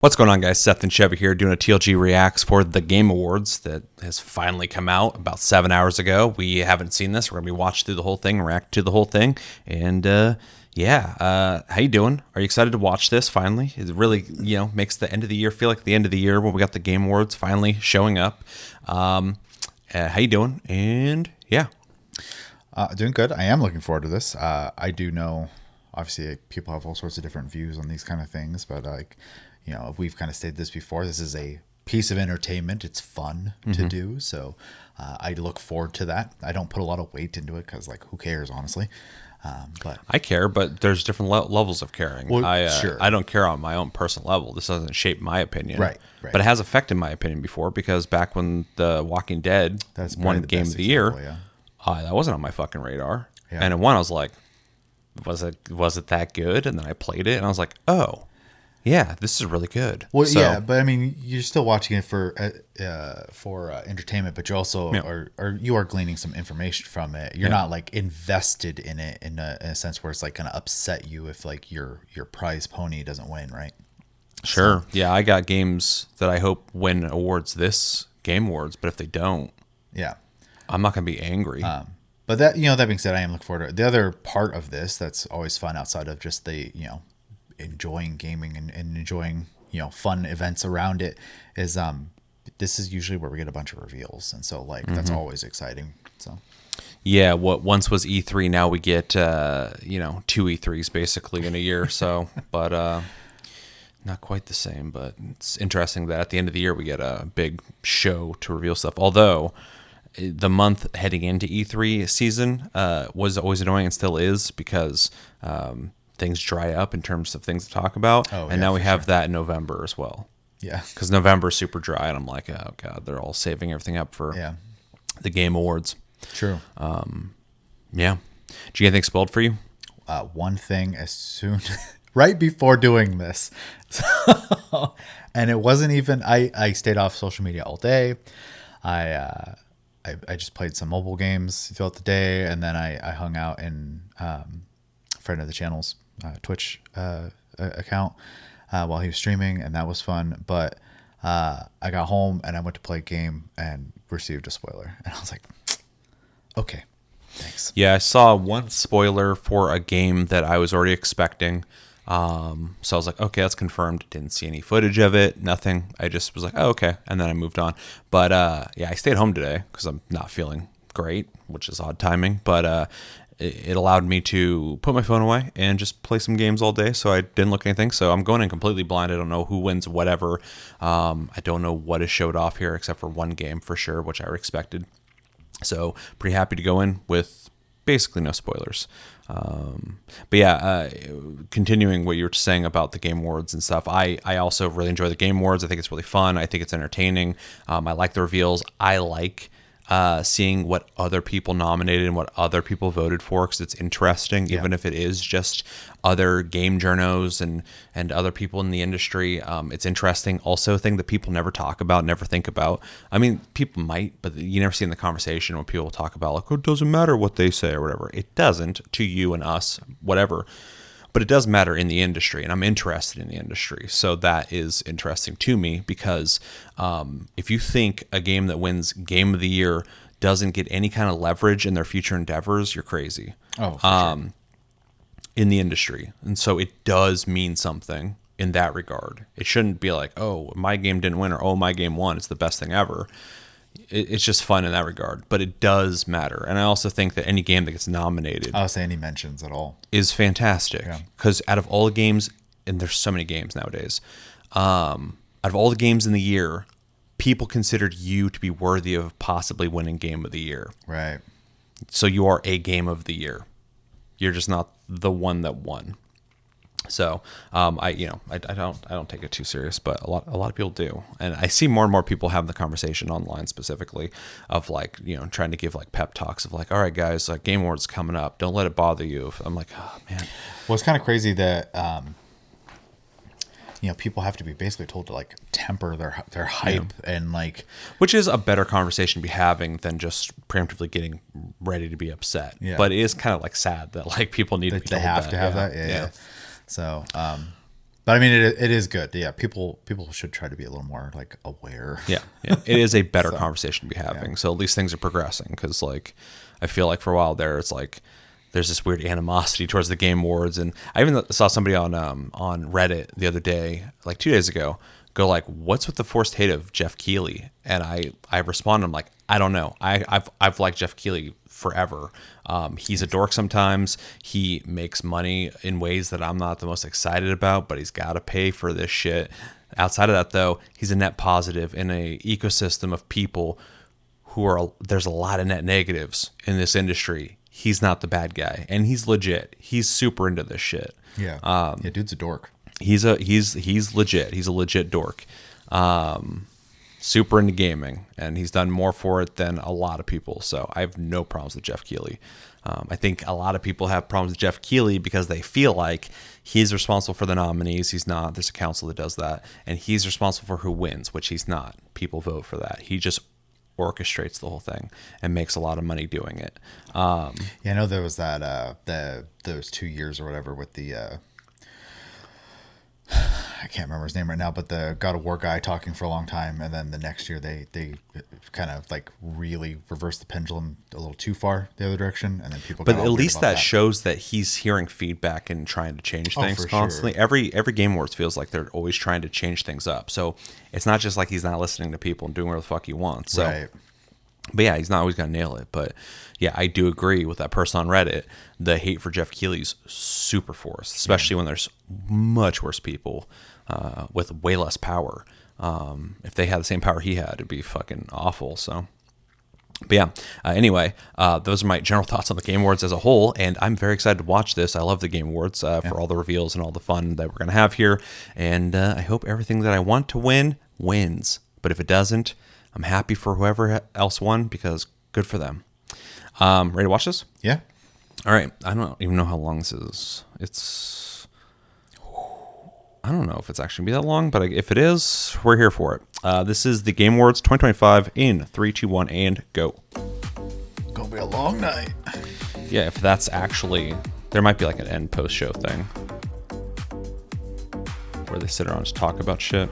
What's going on, guys? Seth and Chevy here doing a TLG Reacts for the Game Awards that has finally come out about 7 hours ago. We haven't seen this. We're going to be watching through the whole thing, react to the whole thing. And how you doing? Are you excited to watch this finally? It really, makes the end of the year feel like the end of the year when we got the Game Awards finally showing up. How you doing? And yeah. Doing good. I am looking forward to this. I do know, obviously, people have all sorts of different views on these kind of things, but we've kind of stated this before. This is a piece of entertainment. It's fun to do, so I look forward to that. I don't put a lot of weight into it because, who cares, honestly? But I care, but there's different levels of caring. Well, sure. I don't care on my own personal level. This doesn't shape my opinion, right? But it has affected my opinion before because back when The Walking Dead won Game of the Year, that wasn't on my fucking radar. Yeah. And at one, I was like, was it that good? And then I played it, and I was like, oh. Yeah, this is really good. Well, yeah, but I mean, you're still watching it for entertainment, but you also are gleaning some information from it. You're not invested in it in a sense where it's going to upset you if your prize pony doesn't win, right? Sure. So, yeah, I got games that I hope win awards this Game Awards, but if they don't, I'm not going to be angry. But that being said, I am looking forward to it. The other part of this that's always fun outside of just the enjoying gaming and enjoying fun events around it is this is usually where we get a bunch of reveals, and so that's always exciting. So yeah, what once was E3, now we get 2 E3s basically in a year. So but not quite the same, but it's interesting that at the end of the year we get a big show to reveal stuff. Although the month heading into E3 season was always annoying and still is because things dry up in terms of things to talk about. And now we have that in November as well. Yeah. Because November is super dry, and I'm like, oh, God, they're all saving everything up for the Game Awards. True. Yeah. Did you get anything spoiled for you? One thing right before doing this. And it wasn't even, I stayed off social media all day. I just played some mobile games throughout the day, and then I hung out in friend of the channel's Twitch account while he was streaming, and that was fun. But I got home and I went to play a game and received a spoiler, and I was like, okay, thanks. Yeah, I saw one spoiler for a game that I was already expecting. So I was like, okay, that's confirmed. Didn't see any footage of it, nothing. I just was like, oh, okay, and then I moved on. But I stayed home today because I'm not feeling great, which is odd timing. But it allowed me to put my phone away and just play some games all day, so I didn't look at anything. So I'm going in completely blind. I don't know who wins whatever. I don't know what is showed off here except for one game for sure, which I expected. So pretty happy to go in with basically no spoilers. But yeah, continuing what you were saying about the Game Awards and stuff, I also really enjoy the Game Awards. I think it's really fun. I think it's entertaining. I like the reveals. I like seeing what other people nominated and what other people voted for, because it's interesting, even if it is just other game journos and other people in the industry. It's interesting. Also a thing that people never talk about, never think about. I mean, people might, but you never see in the conversation when people talk about it doesn't matter what they say or whatever. It doesn't to you and us, whatever. But it does matter in the industry, and I'm interested in the industry. So that is interesting to me because if you think a game that wins Game of the Year doesn't get any kind of leverage in their future endeavors, you're crazy. Oh, for sure. In the industry. And so it does mean something in that regard. It shouldn't be like, oh, my game didn't win, or oh, my game won. It's the best thing ever. It's just fun in that regard, but it does matter. And I also think that any game that gets nominated, I'll say any mentions at all, is fantastic. Because out of all the games, and there's so many games nowadays, out of all the games in the year, people considered you to be worthy of possibly winning Game of the Year. Right. So you are a Game of the Year. You're just not the one that won. So I don't take it too serious, but a lot of people do, and I see more and more people having the conversation online specifically of trying to give pep talks of all right guys, Game Awards coming up, don't let it bother you. I'm like, oh man. Well, it's kind of crazy that people have to be basically told to temper their hype and which is a better conversation to be having than just preemptively getting ready to be upset. Yeah. But it is kind of sad that people need to be told they have to have that. Yeah. So, but But I mean, it is good. Yeah, people should try to be a little more like aware. Yeah, it is a better conversation to be having. So at least things are progressing because like I feel like for a while there, it's like there's this weird animosity towards the Game Awards, and I even saw somebody on Reddit the other day, like 2 days ago, go like, "What's with the forced hate of Jeff Keighley?" And I responded, I'm like, I don't know. I've liked Jeff Keighley forever. He's a dork sometimes. He makes money in ways that I'm not the most excited about, but he's got to pay for this shit. Outside of that, though, he's a net positive in a ecosystem of people who are. There's a lot of net negatives in this industry. He's not the bad guy, and he's legit. He's super into this shit. Yeah, dude's a dork. He's legit. He's a legit dork. Super into gaming, and he's done more for it than a lot of people. So I have no problems with Jeff Keighley. I think a lot of people have problems with Jeff Keighley because they feel like he's responsible for the nominees. He's not. There's a council that does that, and he's responsible for who wins, which he's not. People vote for that. He just orchestrates the whole thing and makes a lot of money doing it. Yeah, I know there was that those 2 years or whatever with the I can't remember his name right now, but the God of War guy talking for a long time, and then the next year they kind of like really reversed the pendulum a little too far the other direction, and then people. But at least that shows that he's hearing feedback and trying to change things constantly. Sure. Every Game Awards feels like they're always trying to change things up. So it's not just like he's not listening to people and doing whatever the fuck he wants. So. Right. But yeah, he's not always going to nail it. But yeah, I do agree with that person on Reddit. The hate for Jeff Keighley's super forced, especially when there's much worse people with way less power. If they had the same power he had, it'd be fucking awful. So, but yeah, anyway, those are my general thoughts on the Game Awards as a whole. And I'm very excited to watch this. I love the Game Awards for all the reveals and all the fun that we're going to have here. And I hope everything that I want to win wins. But if it doesn't, I'm happy for whoever else won because good for them. Ready to watch this? Yeah. All right. I don't even know how long this is. I don't know if it's actually going to be that long, but if it is, we're here for it. This is the Game Awards 2025 in 3, 2, 1, and go. Gonna be a long night. Yeah, if that's actually... There might be like an end post-show thing where they sit around and just talk about shit.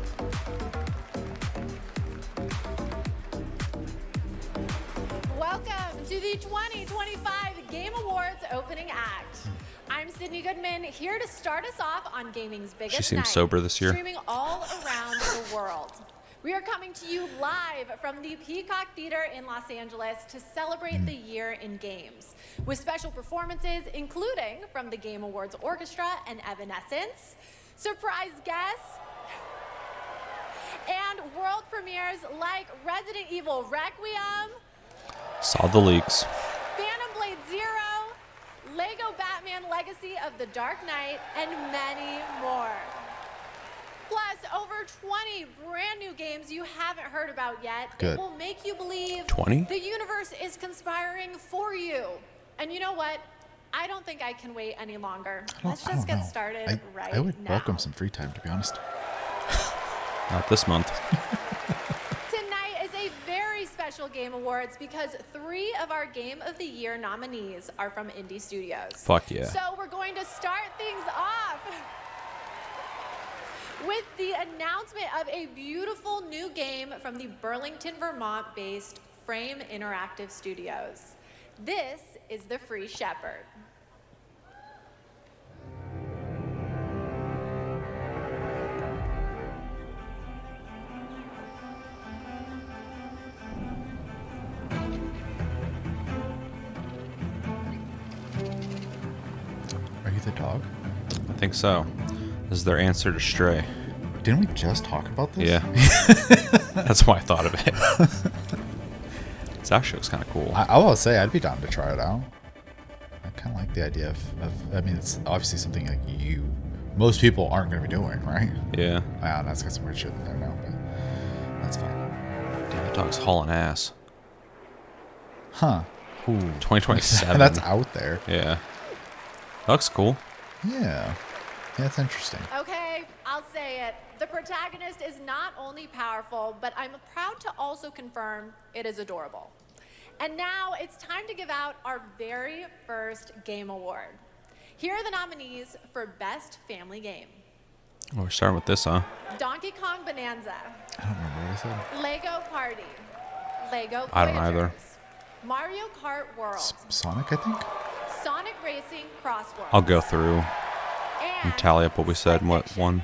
To the 2025 Game Awards opening act. I'm Sydney Goodman, here to start us off on gaming's biggest She seems night, sober this year. streaming all around the world. We are coming to you live from the Peacock Theater in Los Angeles to celebrate the year in games, with special performances including from the Game Awards Orchestra and Evanescence, surprise guests, and world premieres like Resident Evil Requiem, Saw the leaks. Phantom Blade Zero, Lego Batman Legacy of the Dark Knight, and many more. Plus, over 20 brand new games you haven't heard about yet. Good. It will make you believe 20? the universe is conspiring for you. And you know what? I don't think I can wait any longer. Let's I just don't get know. started right I would now. welcome some free time, to be honest. Not this month. Tonight is a very special Game Awards because 3 of our Game of the Year nominees are from indie studios. Fuck yeah. So we're going to start things off with the announcement of a beautiful new game from the Burlington, Vermont-based Frame Interactive Studios. This is The Free Shepherd. Are you the dog? I think so. This is their answer to Stray. Didn't we just talk about this? Yeah. That's why I thought of it. This actually looks kind of cool. I will say I'd be down to try it out. I kind of like the idea of I mean, it's obviously something like most people aren't going to be doing, right? Yeah. Wow, that's got some weird shit in there now, but that's fine. Dude, that dog's hauling ass. Huh. Ooh. 2027. That's out there. Yeah. That looks cool. Yeah. That's interesting. Okay, I'll say it. The protagonist is not only powerful, but I'm proud to also confirm it is adorable. And now it's time to give out our very first Game Award. Here are the nominees for Best Family Game. Oh, we're starting with this, huh? Donkey Kong Bonanza, I don't remember what I said. Lego Party, Lego I don't either. Voyagers, Mario Kart World, Sonic, I think. Sonic Racing Crossworld. I'll go through and and tally up what we said and what won.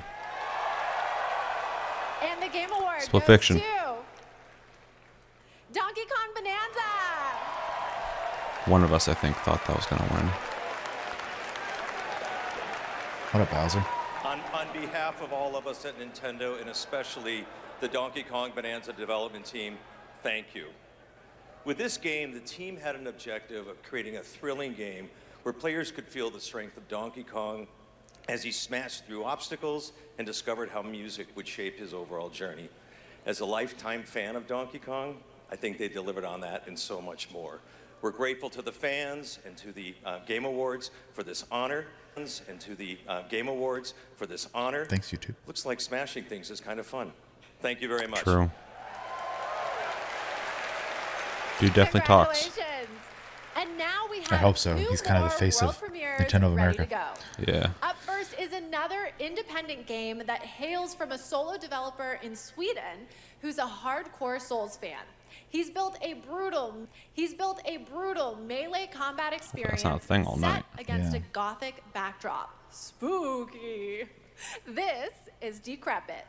And the Game Award Split goes Fiction. to Donkey Kong Bonanza. One of us, I think, thought that was going to win. What up, Bowser? On behalf of all of us at Nintendo, and especially the Donkey Kong Bonanza development team, thank you. With this game, the team had an objective of creating a thrilling game where players could feel the strength of Donkey Kong as he smashed through obstacles and discovered how music would shape his overall journey. As a lifetime fan of Donkey Kong, I think they delivered on that and so much more. We're grateful to the fans and to the Game Awards for this honor. And to the Game Awards for this honor. Thanks, YouTube. Looks like smashing things is kind of fun. Thank you very much. True. Dude definitely talks. Congratulations. And now we have I hope so. two He's kind of the more face world of premieres Nintendo of ready America. to go. Yeah. Up first is another independent game that hails from a solo developer in Sweden who's a hardcore Souls fan. He's built a brutal melee combat experience not a thing all set night. against Yeah. a gothic backdrop. Spooky. This is Decrepit.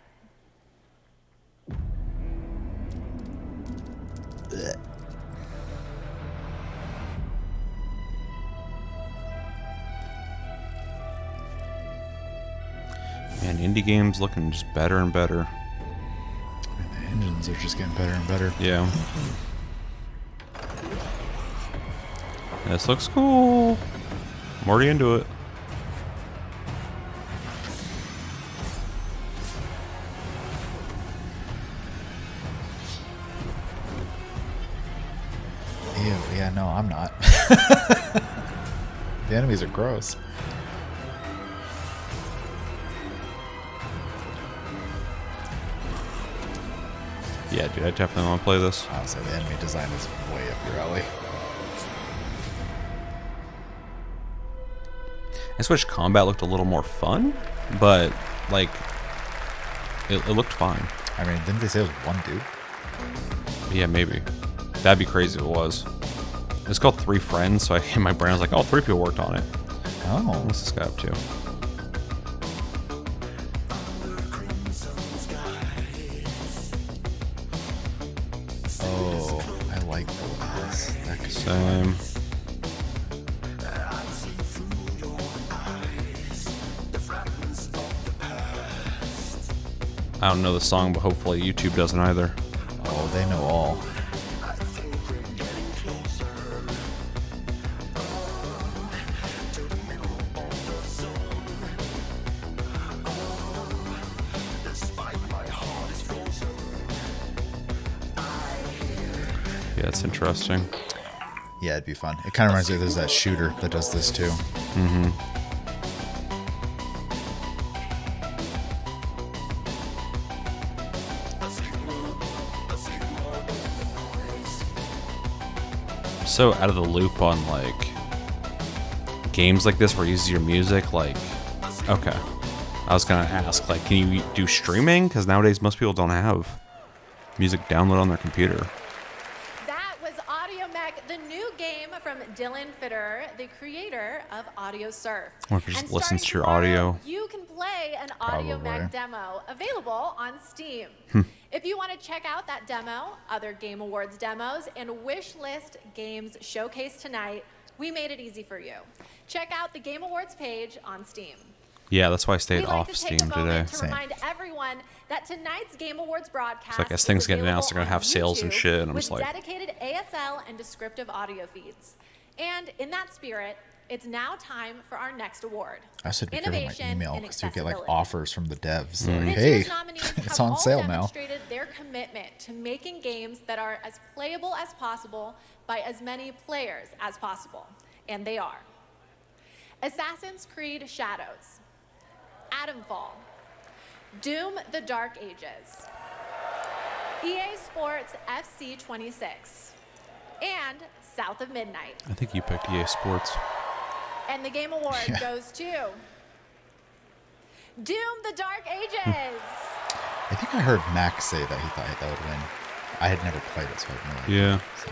Man, indie games looking just better and better. And the engines are just getting better and better. Yeah. This looks cool. I'm already into it. Ew, yeah, no, I'm not. The enemies are gross. Yeah, dude, I definitely want to play this. Honestly, the enemy design is way up your alley. I switched combat looked a little more fun, but like it looked fine. I mean, didn't they say it was one dude? Yeah, maybe. That'd be crazy if it was. It's called Three Friends, so in my brain I was like, oh, 3 people worked on it. Oh, What's this guy up to? oh, I like this. That could be Same. I don't know the song, but hopefully YouTube doesn't either. Oh, they know all. Yeah, it's interesting. Yeah, it'd be fun. It kind of reminds me, there's that shooter that does this too. So out of the loop on like games like this where you use your music. Like, okay, I was gonna ask, like, can you do streaming? Because nowadays most people don't have music download on their computer. That was Audio Mech, the new game from Dylan Fitter, the creator of Audio Surf. Or if it just And listens starting to your tomorrow, audio. You can play an Audio Probably. Mech demo available on Steam. If you want to check out that demo, other Game Awards demos, and wish list games showcased tonight, we made it easy for you. Check out the Game Awards page on Steam. Yeah, that's why I stayed We'd like off to take Steam a today. moment to Same. remind everyone that tonight's Game Awards broadcast So I guess is things get available announced, they're gonna on have sales and YouTube shit, and I'm with just like- dedicated ASL and descriptive audio feeds. And in that spirit, it's now time for our next award. I should be careful with my Innovation email in because you get like accessibility. offers from the devs. Like, This hey, year's nominees it's have on all sale now. demonstrated their commitment to making games that are as playable as possible by as many players as possible. And they are Assassin's Creed Shadows, Atomfall, Doom the Dark Ages, EA Sports FC 26, and South of Midnight. I think you picked EA Sports. And the Game Award Yeah. goes to Doom: The Dark Ages. I think I heard Max say that he thought that would win. I had never played it, so I have no idea. Yeah. So,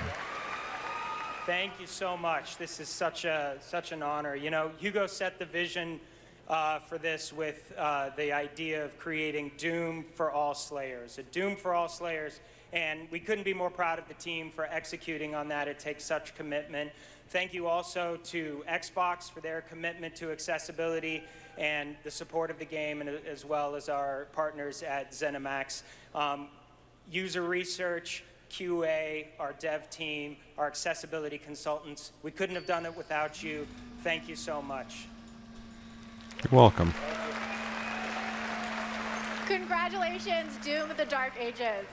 Thank you so much. This is such an honor. You know, Hugo set the vision for this with the idea of creating Doom for all Slayers, a Doom for all Slayers, and we couldn't be more proud of the team for executing on that. It takes such commitment. Thank you also to Xbox for their commitment to accessibility and the support of the game, and as well as our partners at ZeniMax. User research, QA, our dev team, our accessibility consultants. We couldn't have done it without you. Thank you so much. You're welcome. Congratulations, Doom: The Dark Ages.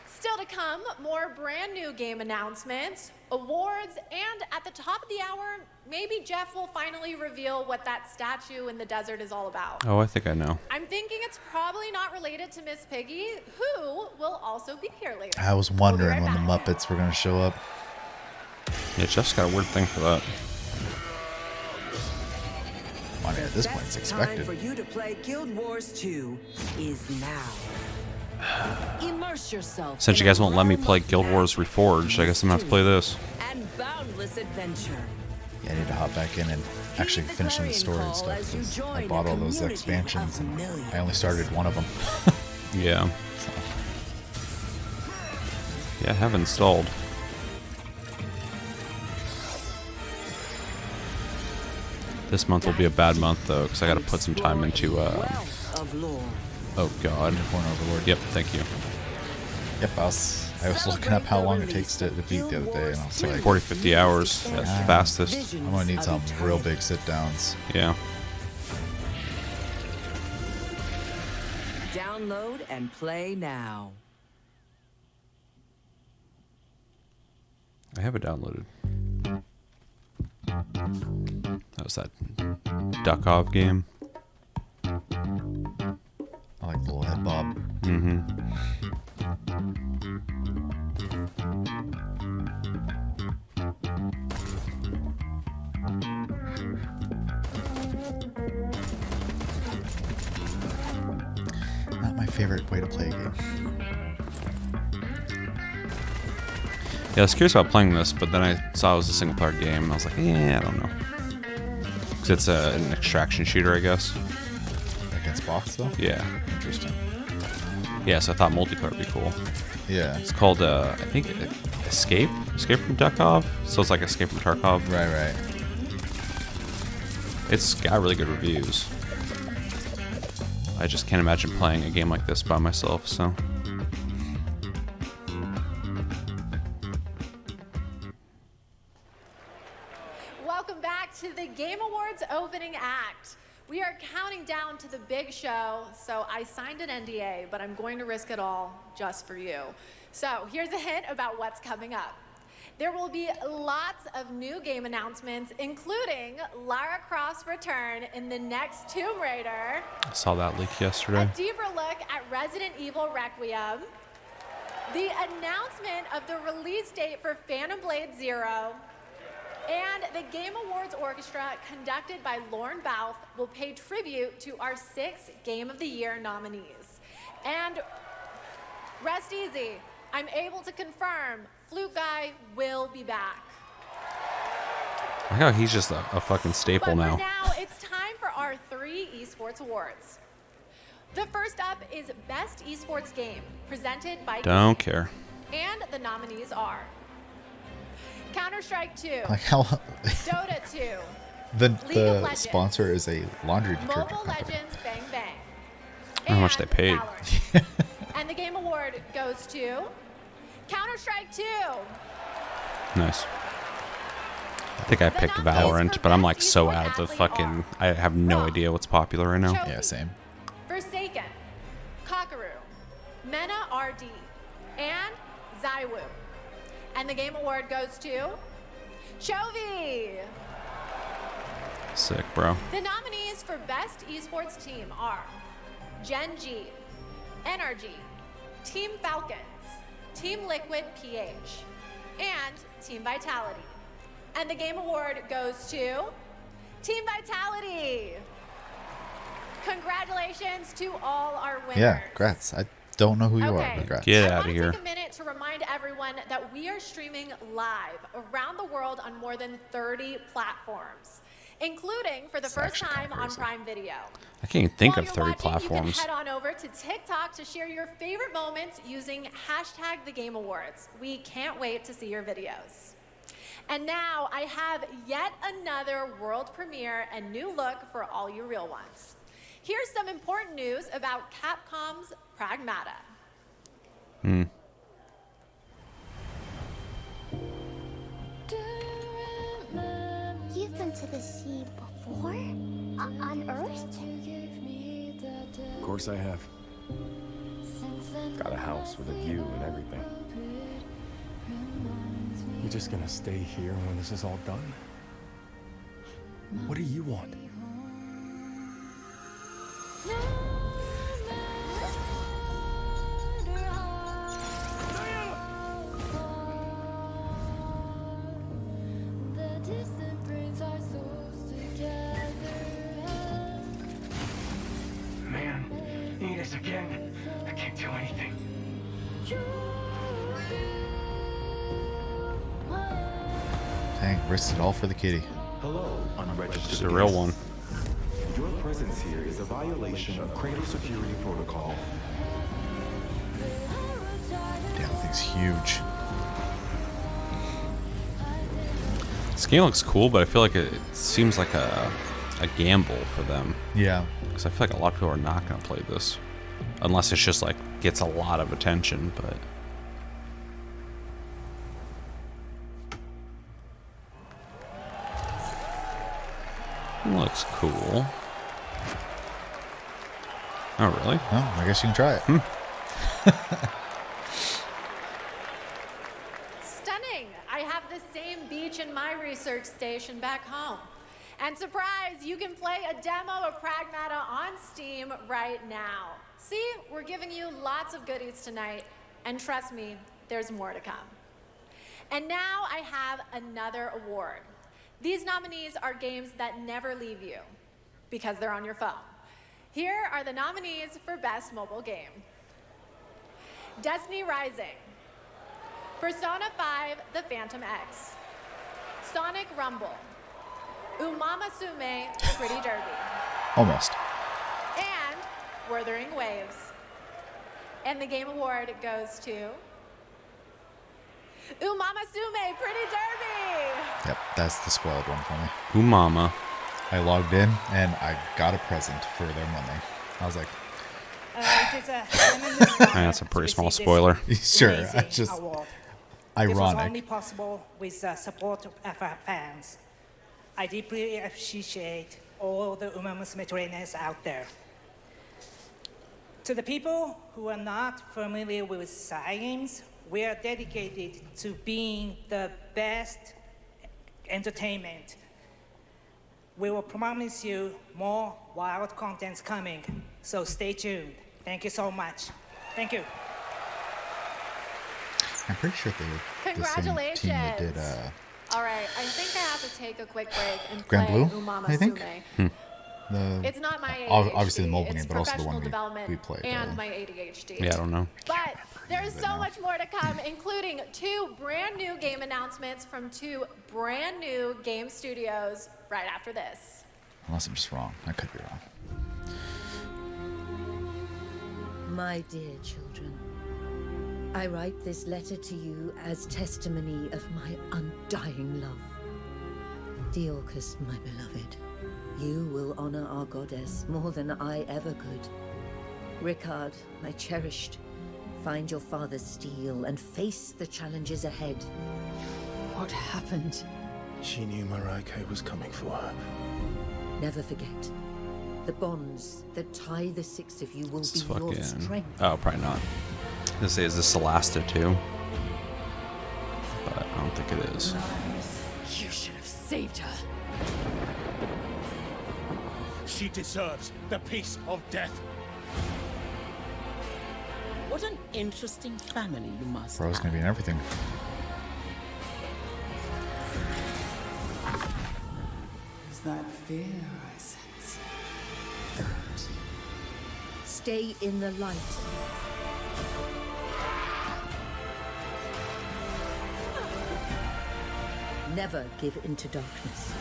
Still to come, more brand new game announcements, awards, and at the top of the hour, maybe Jeff will finally reveal what that statue in the desert is all about. Oh, I think I know. I'm thinking it's probably not related to Miss Piggy, who will also be here later. I was We'll be wondering right when the back. Muppets were going to show up. Yeah, Jeff's got a weird thing for that. I mean, at this point, it's Best time expected. for you to play Guild Wars 2 is now. Immerse yourself. Since you in a guys won't let me realm play of Guild Wars magic, Reforged, I guess I'm gonna have to play this. and boundless adventure. Yeah, I need to hop back in and actually Heed the finish the clarion story and call stuff. as you 'Cause join I a bought all those community expansions of and millions. I only started one of them. Yeah. Yeah, I have installed. This month will be a bad month though, because I got to put some time into. Wealth of lore. Oh God. Corn Overlord. Yep. Thank you. Yep, I was looking up how long it takes to beat the other day, and I was like, 40, 50 hours at the fastest. I'm gonna need some real big sit downs. Yeah. Download and play now. I have it downloaded. That was that Duckov game. I like the little head bob. Not my favorite way to play a game. Yeah, I was curious about playing this, but then I saw it was a single player game, and I was like, I don't know. Because it's an extraction shooter, I guess. Against bots, though? Yeah. Interesting. Yeah, so I thought multiplayer would be cool. Yeah. It's called, I think, Escape? Escape from Duckov? So it's like Escape from Tarkov. Right. It's got really good reviews. I just can't imagine playing a game like this by myself, so. Welcome back to the Game Awards opening act. We are counting down to the big show, so I signed an NDA, but I'm going to risk it all just for you. So here's a hint about what's coming up. There will be lots of new game announcements, including Lara Croft's return in the next Tomb Raider, I saw that leak a yesterday. deeper look at Resident Evil Requiem, the announcement of the release date for Phantom Blade Zero, and the Game Awards Orchestra, conducted by Lorne Balfe, will pay tribute to our 6 Game of the Year nominees. And rest easy, I'm able to confirm Flute Guy will be back. I like how he's just a fucking staple But now. for now, it's time for our 3 esports awards. The first up is Best Esports Game, presented by Don't care. And the nominees are Counter-Strike 2, Like how Dota 2, the League of Legends. sponsor is a laundry detergent Mobile company. Legends Bang Bang. I don't know how much they and paid. Valorant. And the game award goes to Counter-Strike 2. Nice. I think I picked Valorant, but I'm like so out of the fucking. I have no idea what's popular right now. Yeah, same. Forsaken, Kakaru, Mena RD, and Zywoo. And the game award goes to Chovy. Sick, bro. The nominees for Best Esports Team are Gen G, NRG, Team Falcons, Team Liquid PH, and Team Vitality. And the game award goes to Team Vitality. Congratulations to all our winners. Yeah, congrats. I don't know who you are, Okay. but congrats. Get I outta want here. to take a minute to remind everyone that we are streaming live around the world on more than 30 platforms, including for the It's first actually time kinda on crazy. Prime Video. I can't even think While of you're 30 watching, platforms. You can head on over to TikTok to share your favorite moments using hashtag the Game Awards. We can't wait to see your videos. And now I have yet another world premiere and new look for all you real ones. Here's some important news about Capcom's Pragmata. You've been to the sea before? On Earth? Of course I have. Got a house with a view and everything. You just gonna stay here when this is all done? What do you want? Man, eat us again. I can't do anything. Dang, risked it all for the kitty. Hello, unregistered It's a real guests. one. Your presence here is a violation of Cradle Security Protocol. Damn, that thing's huge. This game looks cool, but I feel like it seems like a gamble for them. Yeah. Because I feel like a lot of people are not going to play this. Unless it's just like gets a lot of attention, but... Looks cool. Oh, really? Oh, I guess you can try it. Stunning! I have the same beach in my research station back home. And surprise, you can play a demo of Pragmata on Steam right now. See, we're giving you lots of goodies tonight, and trust me, there's more to come. And now I have another award. These nominees are games that never leave you because they're on your phone. Here are the nominees for Best Mobile Game. Destiny Rising, Persona 5 The Phantom X, Sonic Rumble, Umamasume Pretty Derby, Almost. and Wuthering Waves. And the Game Award goes to Umamasume Pretty Derby! Yep, that's the spoiled one for me. Ooh, mama. I logged in and I got a present for their money. I was like, That's a pretty small spoiler. sure, I just It was ironic. only possible with the support of our fans. I deeply appreciate all the Uma Musume trainers out there. To the people who are not familiar with science, we are dedicated to being the best entertainment. We will promise you more wild contents coming, so stay tuned. Thank you so much. Thank you. I'm pretty sure they're the same team that did All right, I think I have to take a quick break and Grand play Blue, Umamasume. I think? the It's not my obviously the ADHD, mobile it's game, but also the one professional we development played. and my ADHD. Yeah, I don't know. But there's so much more to come, including 2 brand new game announcements from 2 brand new game studios right after this. Unless I'm just wrong. I could be wrong. My dear children, I write this letter to you as testimony of my undying love. Deorcus, my beloved, you will honor our goddess more than I ever could. Ricard, my cherished, find your father's steel and face the challenges ahead. What happened? She knew Maraike was coming for her. Never forget, the bonds that tie the 6 of you will This is be your fucking... strength. Oh, probably not. This is this Celasta too? But I don't think it is. You should have saved her. She deserves the peace of death. What an interesting family you must Bro's gonna be in everything. Is that fear I sense? Good. Stay in the light. Never give into darkness.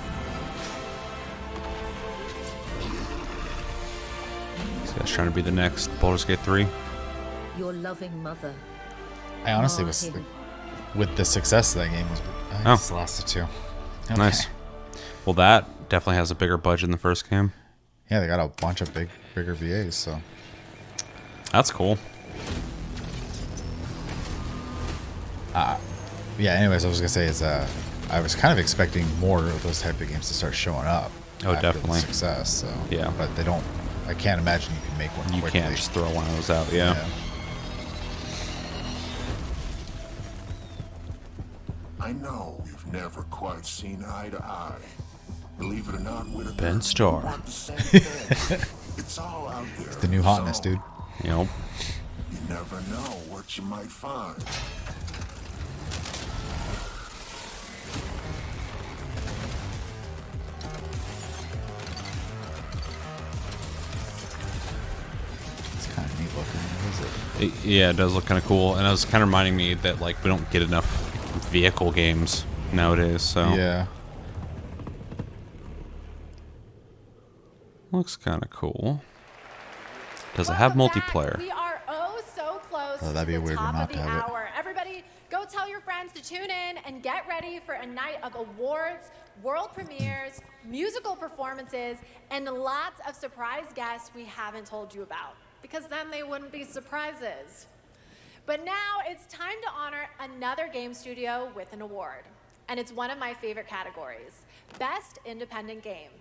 This guy's trying to be the next Baldur's Gate 3. Your loving mother. I honestly was Martin. with the success of that game was just lasted 2. Okay. Nice. Well, that definitely has a bigger budget than the first game. Yeah, they got a bunch of bigger VAs, so That's cool. yeah. Anyways, I was gonna say is I was kind of expecting more of those type of games to start showing up. Oh, after the definitely. success. So Yeah. but they don't. I can't imagine you can make one. You quickly. can't just throw one of those out. Yeah. I know we've never quite seen eye to eye. Believe it or not, Whitaker, Ben Starr. we want the same thing. It's all out there. It's the new hotness, So, dude. Yep. You never know what you might find. It's kind of neat looking. What is it? Yeah, it does look kind of cool, and it was kind of reminding me that like we don't get enough vehicle games nowadays. So Yeah. looks kind of cool. Does it have Welcome multiplayer? back. We are so close Oh, that'd be to the weird top not of to the have it. hour. Everybody, go tell your friends to tune in and get ready for a night of awards, world premieres, musical performances, and lots of surprise guests we haven't told you about, because then they wouldn't be surprises. But now it's time to honor another game studio with an award, and it's one of my favorite categories, Best Independent Game.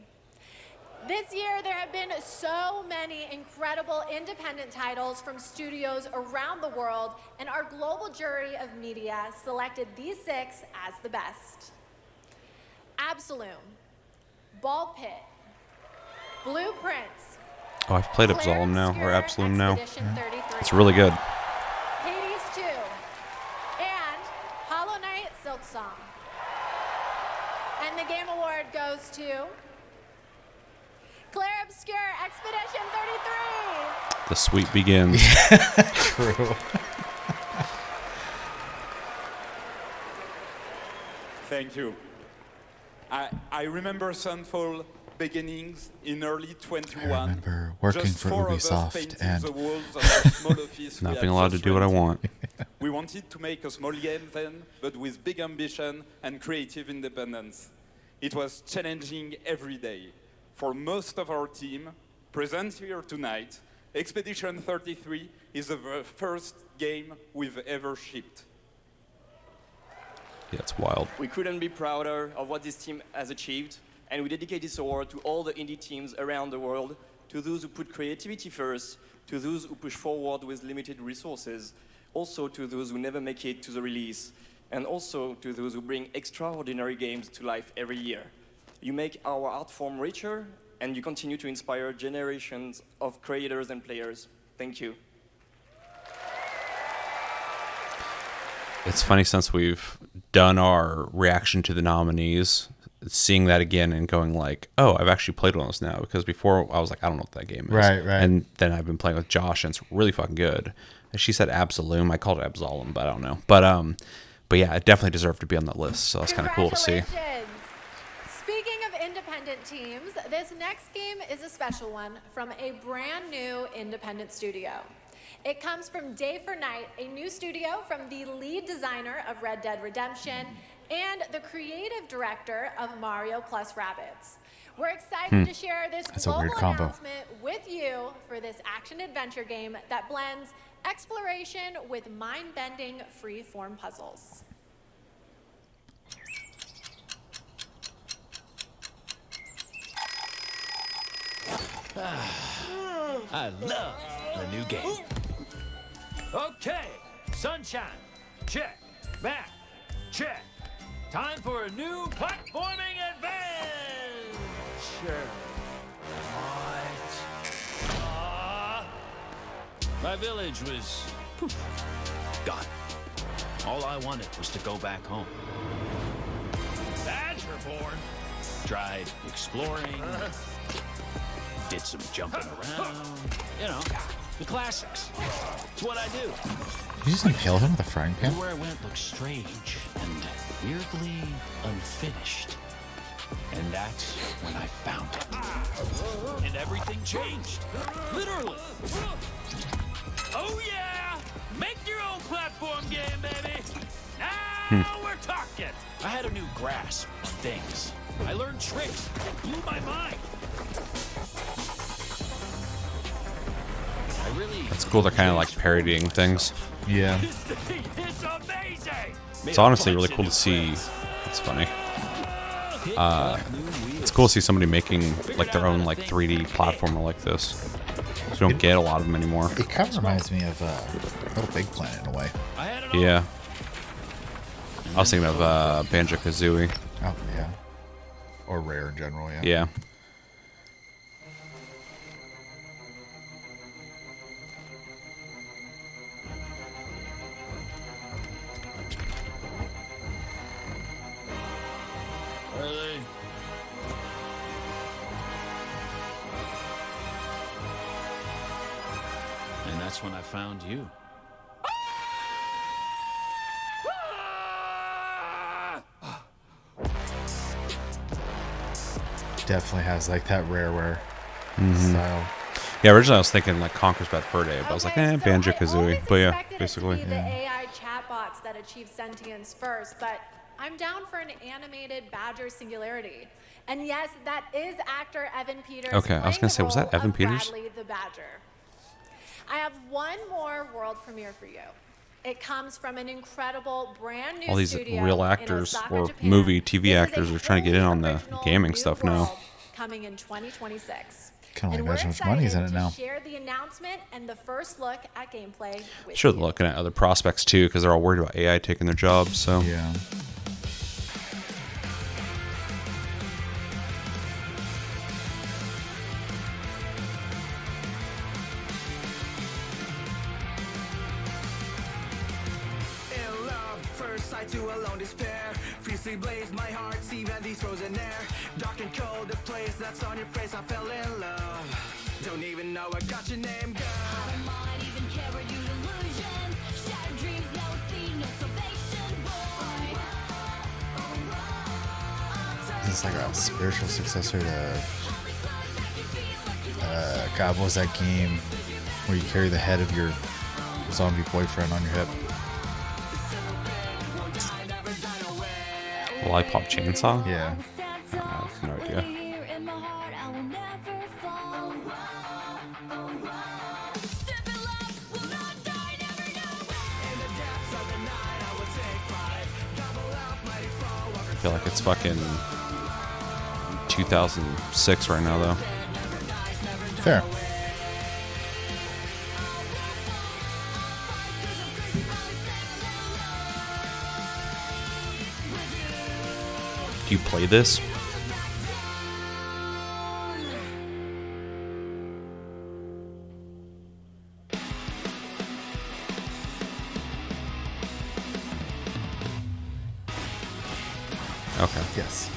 This year, there have been so many incredible independent titles from studios around the world, and our global jury of media selected these 6 as the best. Absolum, Ball Pit, Blueprints, Oh, I've played Claire Absolum now, or Obscure Absolum now. Expedition 33, It's really good. Hades 2, and Hollow Knight Silksong. And the game award goes to Claire Obscure Expedition 33. The sweet begins. True. Thank you. I remember Sunfall beginnings in early 21. I remember working Just for 4 of us Ubisoft painting and the walls of a small office we Not had being allowed to just do what I rented. want. We wanted to make a small game then, but with big ambition and creative independence. It was challenging every day. For most of our team, present here tonight, Expedition 33 is the first game we've ever shipped. Yeah, it's wild. We couldn't be prouder of what this team has achieved, and we dedicate this award to all the indie teams around the world, to those who put creativity first, to those who push forward with limited resources, also to those who never make it to the release, and also to those who bring extraordinary games to life every year. You make our art form richer, and you continue to inspire generations of creators and players. Thank you. It's funny, since we've done our reaction to the nominees, seeing that again and going like, oh, I've actually played one of those now, because before I was like, I don't know what that game is. Right. And then I've been playing with Josh, and it's really fucking good. She said Absolum. I called it Absolum, but I don't know. But yeah, it definitely deserved to be on that list, so that's kind of cool to see. Congratulations. Speaking of independent teams, this next game is a special one from a brand new independent studio. It comes from Day for Night, a new studio from the lead designer of Red Dead Redemption and the creative director of Mario plus Rabbids. We're excited to share this That's a global weird combo. announcement with you for this action-adventure game that blends exploration with mind-bending free-form puzzles. I love the new game. Okay, sunshine, check. Back, check. Time for a new platforming adventure. What? My village was gone. All I wanted was to go back home. Badgerborn. Tried exploring. Did some jumping around, you know. The classics. It's what I do. You just impale him with a frying pan? Everywhere I went looked strange and weirdly unfinished. And that's when I found it. And everything changed. Literally. Oh yeah! Make your own platform game, baby! Now we're talking! I had a new grasp on things. I learned tricks that blew my mind. I really... It's cool they're kind of like parodying things. Yeah. This thing is amazing! It's honestly really cool to see. It's funny. It's cool to see somebody making like their own like 3D platformer like this. You don't get a lot of them anymore. It kind of reminds me of Little Big Planet in a way. Yeah. I was thinking of Banjo-Kazooie. Oh, yeah. Or Rare in general, yeah. Yeah. Really? And that's when I found you. Definitely has like that Rareware Mhm. style. Yeah, originally I was thinking like Conker's Bad Fur Day, but I was like, Banjo-Kazooie. But yeah, basically. The AI chatbots that achieve sentience first, but I'm down for an animated Badger Singularity. And yes, that is actor Evan Peters. Okay, I was playing gonna say, was the that role Evan of Peters? Bradley the Badger. I have one more world premiere for you. It comes from an incredible brand new All these studio real in actors Osaka, or Japan. movie, TV This is a actors are trying to get in on the original gaming new stuff world now. coming in 2026. Can only And we're imagine how much money's in it excited now. to share the announcement and the first look at gameplay with Sure, they're looking at other prospects too because they're all worried about AI taking their jobs. So yeah. In love, first sight to alone despair. Fiercely blazed my heart, even these frozen air. Dark and cold, the place that's on your face, I fell in love. Don't even know I got your name, girl. I don't mind even care what you illusions. Shattered dreams, now it's seen, no salvation, boy. Is this like a spiritual successor to God, what was that game where you carry the head of your zombie boyfriend on your hip? Lollipop Chainsaw? Yeah. I have no idea. I feel like it's fucking 2006 right now, though. Fair. Do you play this? Okay. Yes.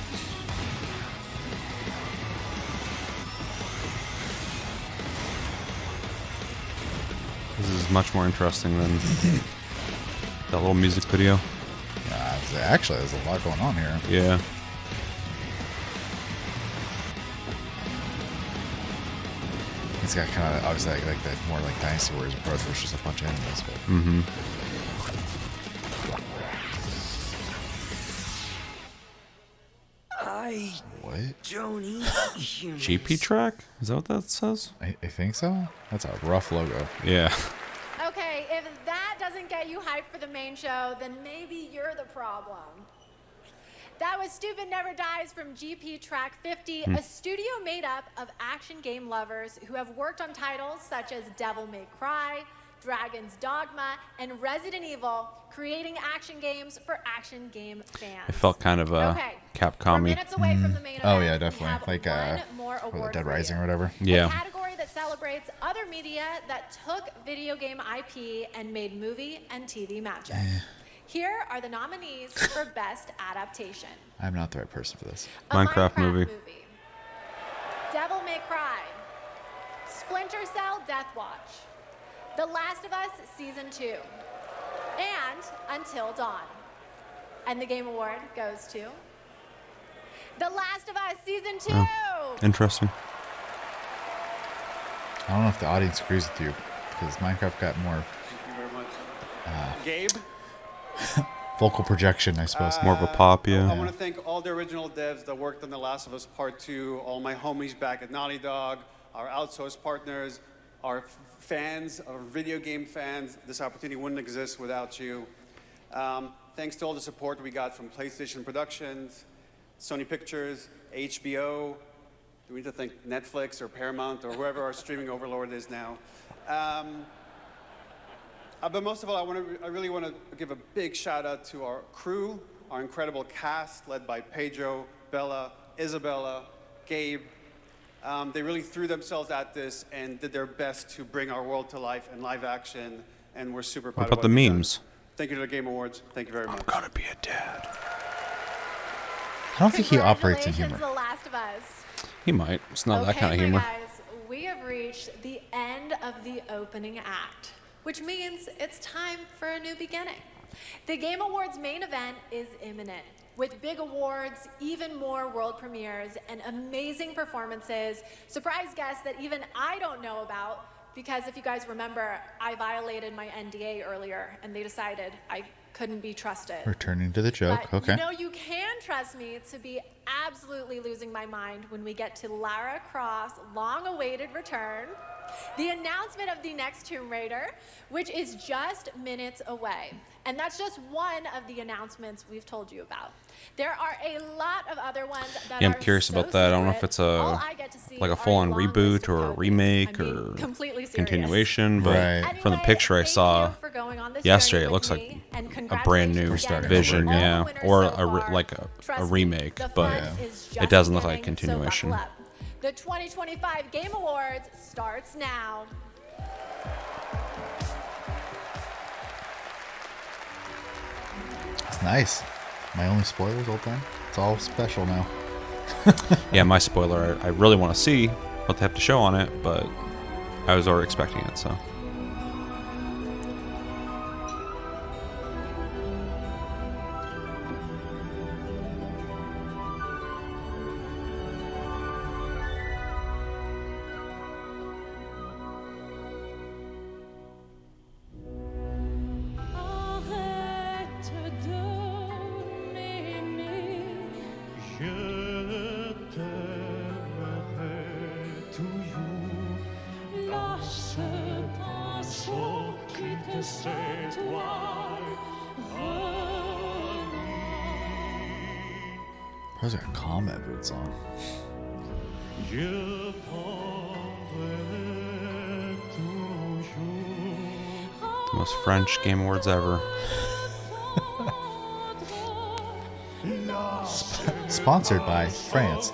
This is much more interesting than that little music video. Actually, there's a lot going on here. Yeah. It's got kind of obviously like that more like Dynasty Warriors approach, where it's just a bunch of enemies. But Mm-hmm. I what? don't eat humans. GP track? Is that what that says? I think so. That's a rough logo. Yeah. Okay, if that doesn't get you hyped for the main show, then maybe you're the problem. That was Stupid Never Dies from GP Track 50, a studio made up of action game lovers who have worked on titles such as Devil May Cry, Dragon's Dogma, and Resident Evil, creating action games for action game fans. It felt kind of Okay, Capcom-y. minutes away from the main Oh event, yeah, we definitely. have Like one more what, award Dead for Rising you. or whatever. Yeah. A category that celebrates other media that took video game IP and made movie and TV magic. Here are the nominees for Best Adaptation. I'm not the right person for this. A Minecraft movie. Devil May Cry, Splinter Cell Death Watch, The Last of Us Season 2, and Until Dawn. And the Game Award goes to The Last of Us Season 2. Oh, interesting. I don't know if the audience agrees with you, because Minecraft got more Thank you very much. Gabe? vocal projection, I suppose. More of a pop, yeah. I want to thank all the original devs that worked on The Last of Us Part 2, all my homies back at Naughty Dog, our outsourced partners, our fans, our video game fans. This opportunity wouldn't exist without you. Thanks to all the support we got from PlayStation Productions, Sony Pictures, HBO. Do we need to thank Netflix or Paramount or whoever our streaming overlord is now? But most of all, I really want to give a big shout out to our crew, our incredible cast led by Pedro, Bella, Isabella, Gabe. They really threw themselves at this and did their best to bring our world to life in live action, and we're super proud What about of the we've done. memes? Thank you to the Game Awards. Thank you very much. I'm gonna be a dad. I don't think he operates in Congratulations, humor. The Last of Us. He might. It's not that Okay, kind of my humor. guys, we have reached the end of the opening act, which means it's time for a new beginning. The Game Awards main event is imminent, with big awards, even more world premieres, and amazing performances, surprise guests that even I don't know about, because if you guys remember, I violated my NDA earlier, and they decided I couldn't be trusted. Returning to the joke. But Okay. you know you can trust me to be absolutely losing my mind when we get to Lara Croft's long-awaited return, the announcement of the next Tomb Raider, which is just minutes away. And that's just one of the announcements we've told you about. There are a lot of other ones that Yeah, are I'm curious so about that. I don't know if secret. it's All a I get to see like a are full-on long reboot or a remake or completely serious. continuation, but Right. from the picture I saw for going on this yesterday, journey it looks with like me, and a brand new congratulations again vision, to all the yeah, winners or so far. like a Trust me, remake, the but fun is just it doesn't look like beginning, so buckle continuation. up. The 2025 Game Awards starts now. It's nice. My only spoilers all time. It's all special now. Yeah, my spoiler, I really want to see what they have to show on it, but I was already expecting it, so. Those are combat boots on. The most French Game Awards ever. Sponsored by France.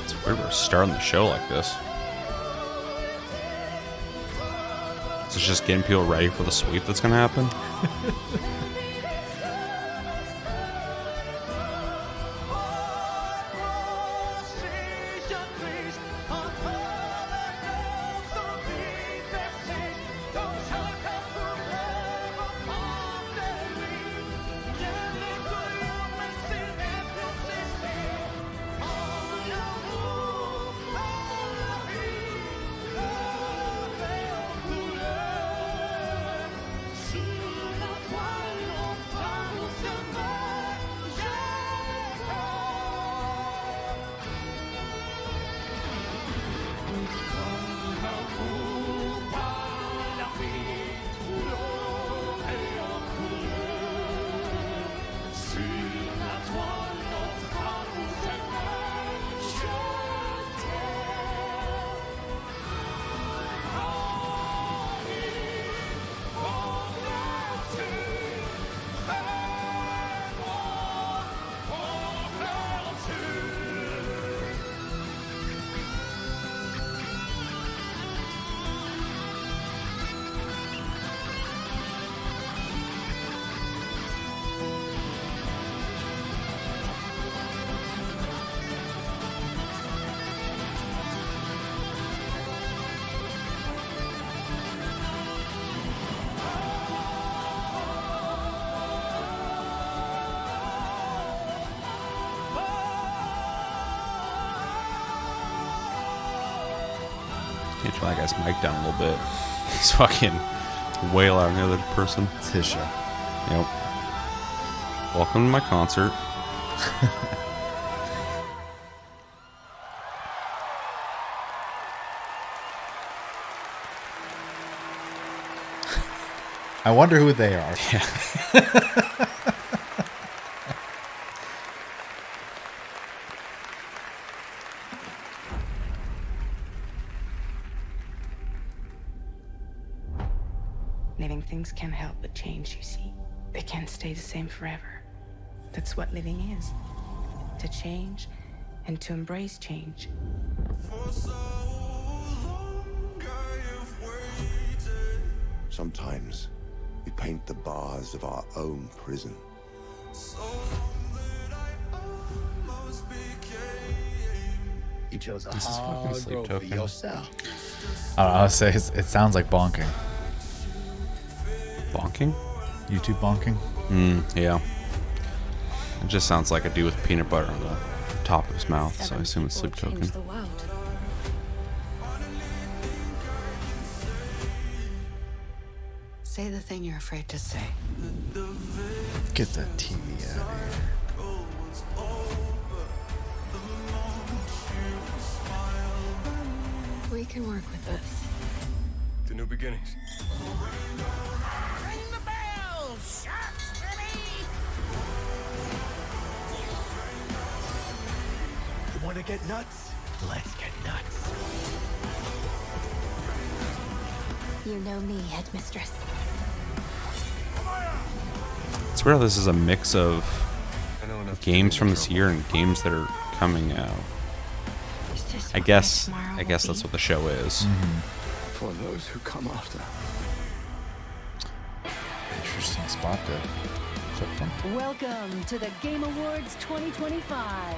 It's weird we're starting the show like this. Is this just getting people ready for the sweep that's going to happen? Can't turn that guy's mic down a little bit. He's fucking way louder than the other person. It's his show. Yep. Welcome to my concert. I wonder who they are. Yeah. Living things can't help but change, you see. They can't stay the same forever. That's what living is. To change and to embrace change. Sometimes we paint the bars of our own prison. You chose a This is fucking hard sleep road for token. yourself. I don't know, I'll say it sounds like bonking. Bonking? YouTube bonking? Yeah. It just sounds like a dude with peanut butter on the top of his mouth, so I assume it's sleep token. The world. Say the thing you're afraid to say. Get the TV out of here. We can work with this. To new beginnings. Ring the bell, Sharks You want to get nuts? Let's get nuts. You know me, Headmistress. It's weird how this is a mix of games from this year and games that are coming out. I guess that's what the show is. For those who come after. Interesting spot to clip from. Welcome to the Game Awards 2025.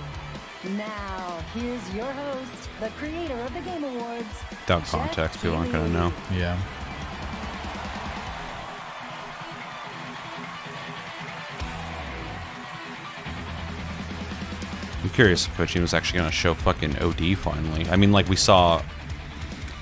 Now, here's your host, the creator of the Game Awards. Without context, people aren't going to know. Yeah. I'm curious if Kojima's actually going to show fucking OD finally. I mean, like, we saw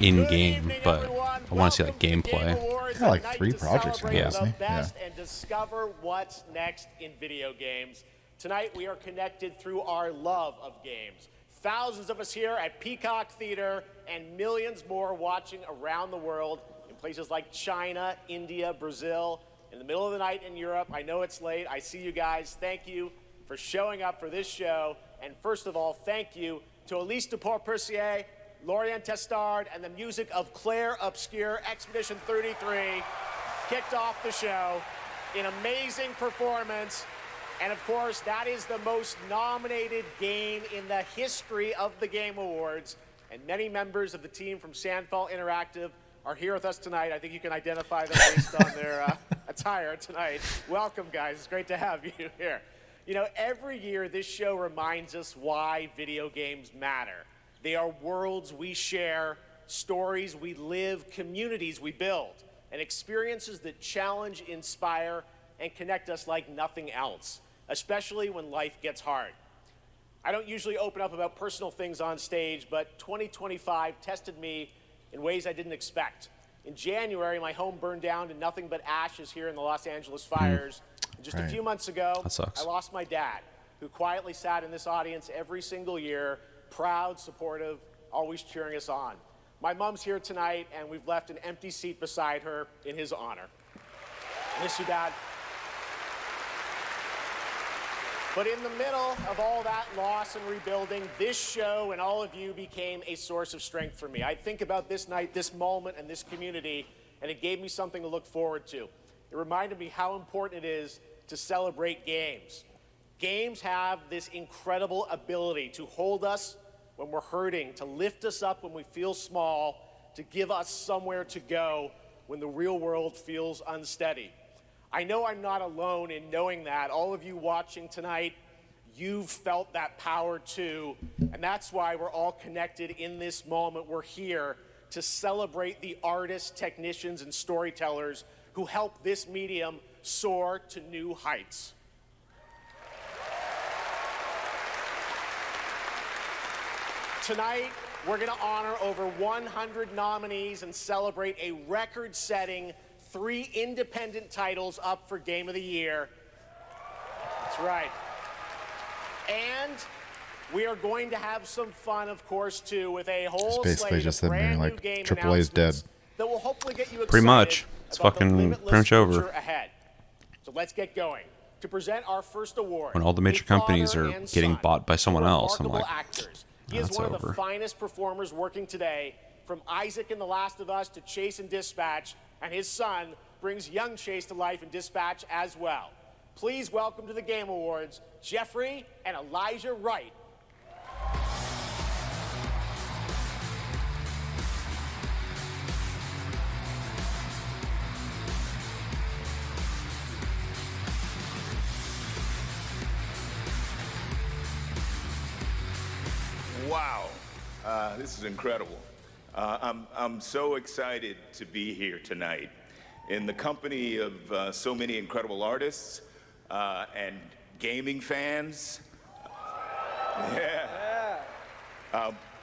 in-game, but I want to see, like, gameplay. Got like 3 projects right Yeah. now. Yeah. And discover what's next in video games. Tonight we are connected through our love of games. Thousands of us here at Peacock Theater and millions more watching around the world in places like China, India, Brazil, in the middle of the night in Europe. I know it's late. I see you guys. Thank you for showing up for this show. And first of all, thank you to Elise Duport-Percier, Lorian Testard, and the music of Claire Obscure. Expedition 33 kicked off the show. An amazing performance. And of course, that is the most nominated game in the history of the Game Awards. And many members of the team from Sandfall Interactive are here with us tonight. I think you can identify them based on their attire tonight. Welcome, guys. It's great to have you here. You know, every year this show reminds us why video games matter. They are worlds we share, stories we live, communities we build, and experiences that challenge, inspire, and connect us like nothing else, especially when life gets hard. I don't usually open up about personal things on stage, but 2025 tested me in ways I didn't expect. In January, my home burned down to nothing but ashes here in the Los Angeles fires. And just a few months ago, That sucks. I lost my dad, who quietly sat in this audience every single year, proud, supportive, always cheering us on. My mom's here tonight, and we've left an empty seat beside her in his honor. Miss you, Dad. But in the middle of all that loss and rebuilding, this show and all of you became a source of strength for me. I think about this night, this moment, and this community, and it gave me something to look forward to. It reminded me how important it is to celebrate games. Games have this incredible ability to hold us when we're hurting, to lift us up when we feel small, to give us somewhere to go when the real world feels unsteady. I know I'm not alone in knowing that. All of you watching tonight, you've felt that power too, and that's why we're all connected in this moment. We're here to celebrate the artists, technicians, and storytellers who help this medium soar to new heights. Tonight, we're going to honor over 100 nominees and celebrate a record-setting 3 independent titles up for Game of the Year. That's right. And we are going to have some fun, of course, too, with a whole It's basically slate just of them being brand like, new game AAA's dead. announcements that will hopefully get you excited Pretty much. It's about the fucking limitless pretty much over. future ahead. So let's get going. To present our first award, When all the major a father companies are and getting son, bought by someone else, I'm remarkable like, actors. He is that's one of over. the finest performers working today, from Isaac in The Last of Us to Chase in Dispatch, and his son brings young Chase to life in Dispatch as well. Please welcome to the Game Awards, Jeffrey and Elijah Wright. Wow, this is incredible. I'm so excited to be here tonight in the company of so many incredible artists and gaming fans.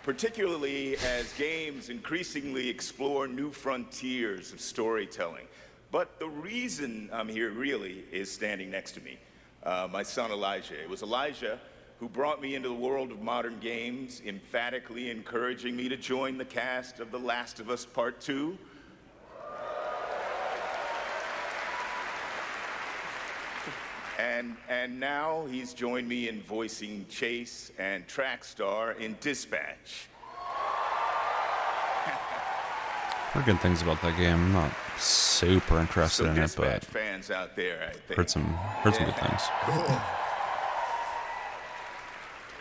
Particularly as games increasingly explore new frontiers of storytelling. But the reason I'm here really is standing next to me, my son Elijah. It was Elijah who brought me into the world of modern games, emphatically encouraging me to join the cast of The Last of Us Part 2. And now he's joined me in voicing Chase and Trackstar in Dispatch. Heard good things about that game. I'm not super interested So in it, Dispatch but fans out there, I think. heard some good things. Cool.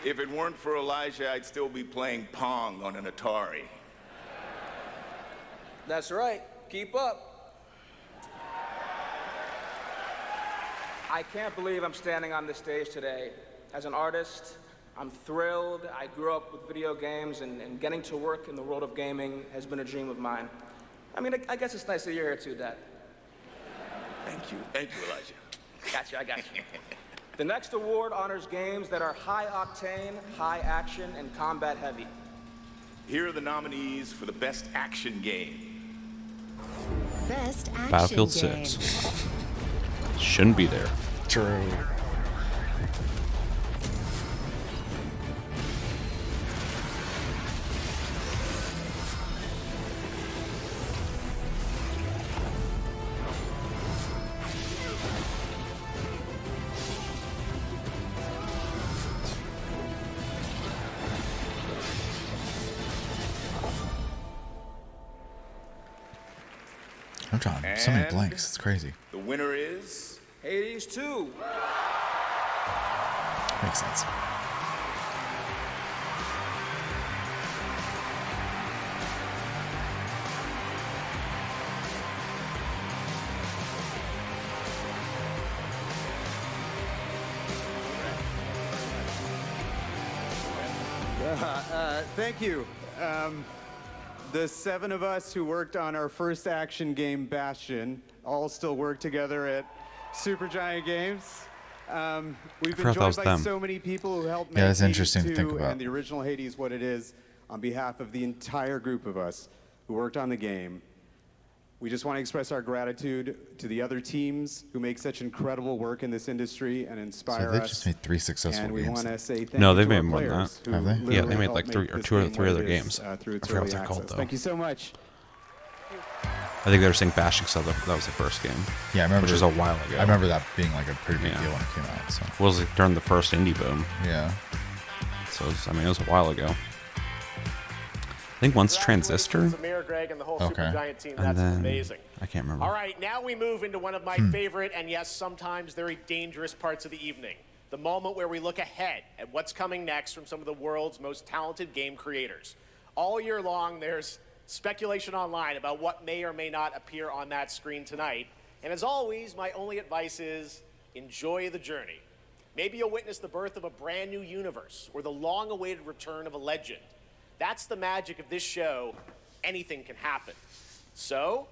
If it weren't for Elijah, I'd still be playing Pong on an Atari. That's right. Keep up. I can't believe I'm standing on this stage today. As an artist, I'm thrilled. I grew up with video games, and getting to work in the world of gaming has been a dream of mine. I mean, I guess it's nice that you're here too, Dad. Thank you, Elijah. I got you. The next award honors games that are high octane, high action, and combat heavy. Here are the nominees for the Best Action Game. Best action Battlefield game. 6. Shouldn't be there. True. I'm drawing so many And blanks. It's crazy. The winner is Hades 2. Makes sense. Thank you. The 7 of us who worked on our first action game, Bastion, all still work together at Supergiant Games. We've been forgot that joined was by them. so many people who helped make Yeah, that's Hades interesting to 2 think about. and the original Hades what it is. On behalf of the entire group of us who worked on the game, we just want to express our gratitude to the other teams who make such incredible work in this industry and inspire So they've us. just made 3 successful and we games. want to say thank No, you they've to our made more than players that. who Have they? Yeah, literally they made helped like make 3 or this 2 or game 3 what other it is, games. through I its forgot what early they're called access. though. Thank you so much. I think they were saying Bastion stuff. That was the first game. Yeah, I remember. Which was a while ago. I remember that being like a pretty big Yeah. deal when it came out. So. It was like during the first indie boom. Yeah. So it was, I mean, it was a while ago. I think once Transistor. Amir, Greg, and the whole Okay. Supergiant team. And That's then- amazing. I can't remember. All right, now we move into one of my favorite and, yes, sometimes very dangerous parts of the evening. The moment where we look ahead at what's coming next from some of the world's most talented game creators. All year long, there's speculation online about what may or may not appear on that screen tonight. And as always, my only advice is enjoy the journey. Maybe you'll witness the birth of a brand new universe or the long-awaited return of a legend. That's the magic of this show. Anything can happen. So,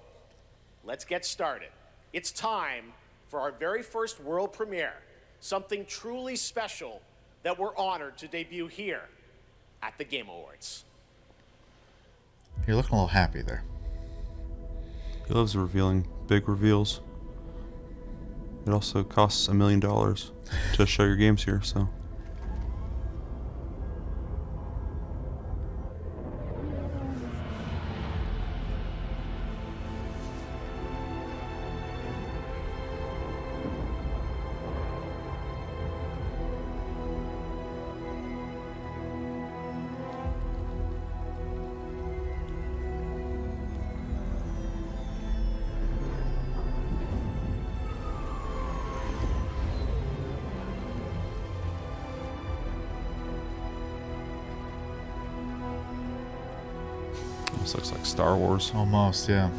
let's get started. It's time for our very first world premiere, something truly special that we're honored to debut here at the Game Awards. You're looking a little happy there. He loves revealing big reveals. It also costs $1 million to show your games here, so. This looks like Star Wars. Almost, yeah.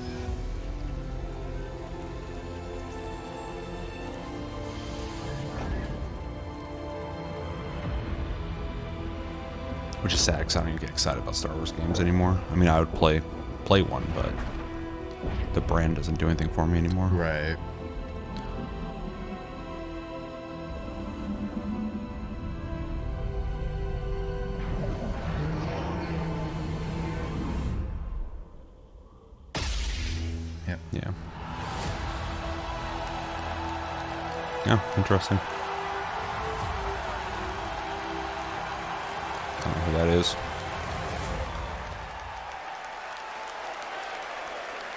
Which is sad because I don't even get excited about Star Wars games anymore. I mean, I would play one, but the brand doesn't do anything for me anymore. Right. Yeah. Yeah, interesting. Don't know who that is.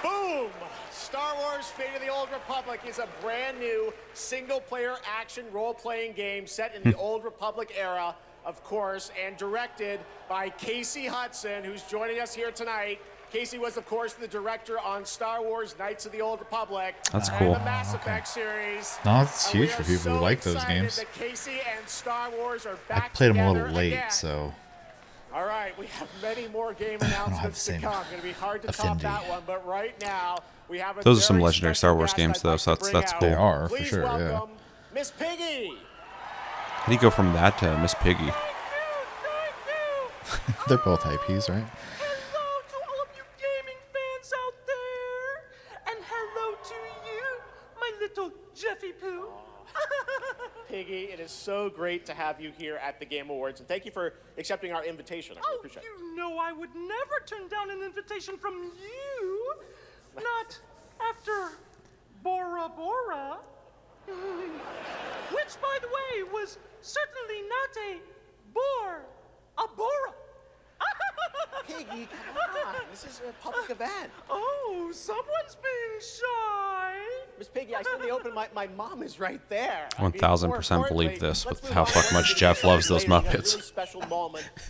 Boom! Star Wars Fate of the Old Republic is a brand new single-player action role-playing game set in the Old Republic era, of course, and directed by Casey Hudson, who's joining us here tonight. Casey was, of course, the director on Star Wars Knights of the Old Republic. That's and cool. the Mass Effect series. No, it's huge We for are people who so like those excited games. that Casey and Star Wars are I back played them a little together late, again. so All right, we have many more game have announcements the to same come. Going to be hard to affinity. top that one, but right now we have a Those are some very legendary special Star Wars guest games, I'd though, like so to bring that's out. cool. They are, for Please sure, yeah. welcome Miss Piggy. How do you go from that to Miss Piggy? they're both IPs, right? Hello to all of you gaming fans out there, and hello to you, my little Jeffy Poo. Piggy, it is so great to have you here at the Game Awards, and thank you for accepting our invitation. I really appreciate it. You know I would never turn down an invitation from you. Not after Bora Bora. Which, by the way, was certainly not a bore, a Bora. Piggy, come on. This is a public event. Oh, someone's being shy. Miss Piggy, I saw the open. My mom is right there. 1000% believe this with how fucking much Jeff loves those Muppets.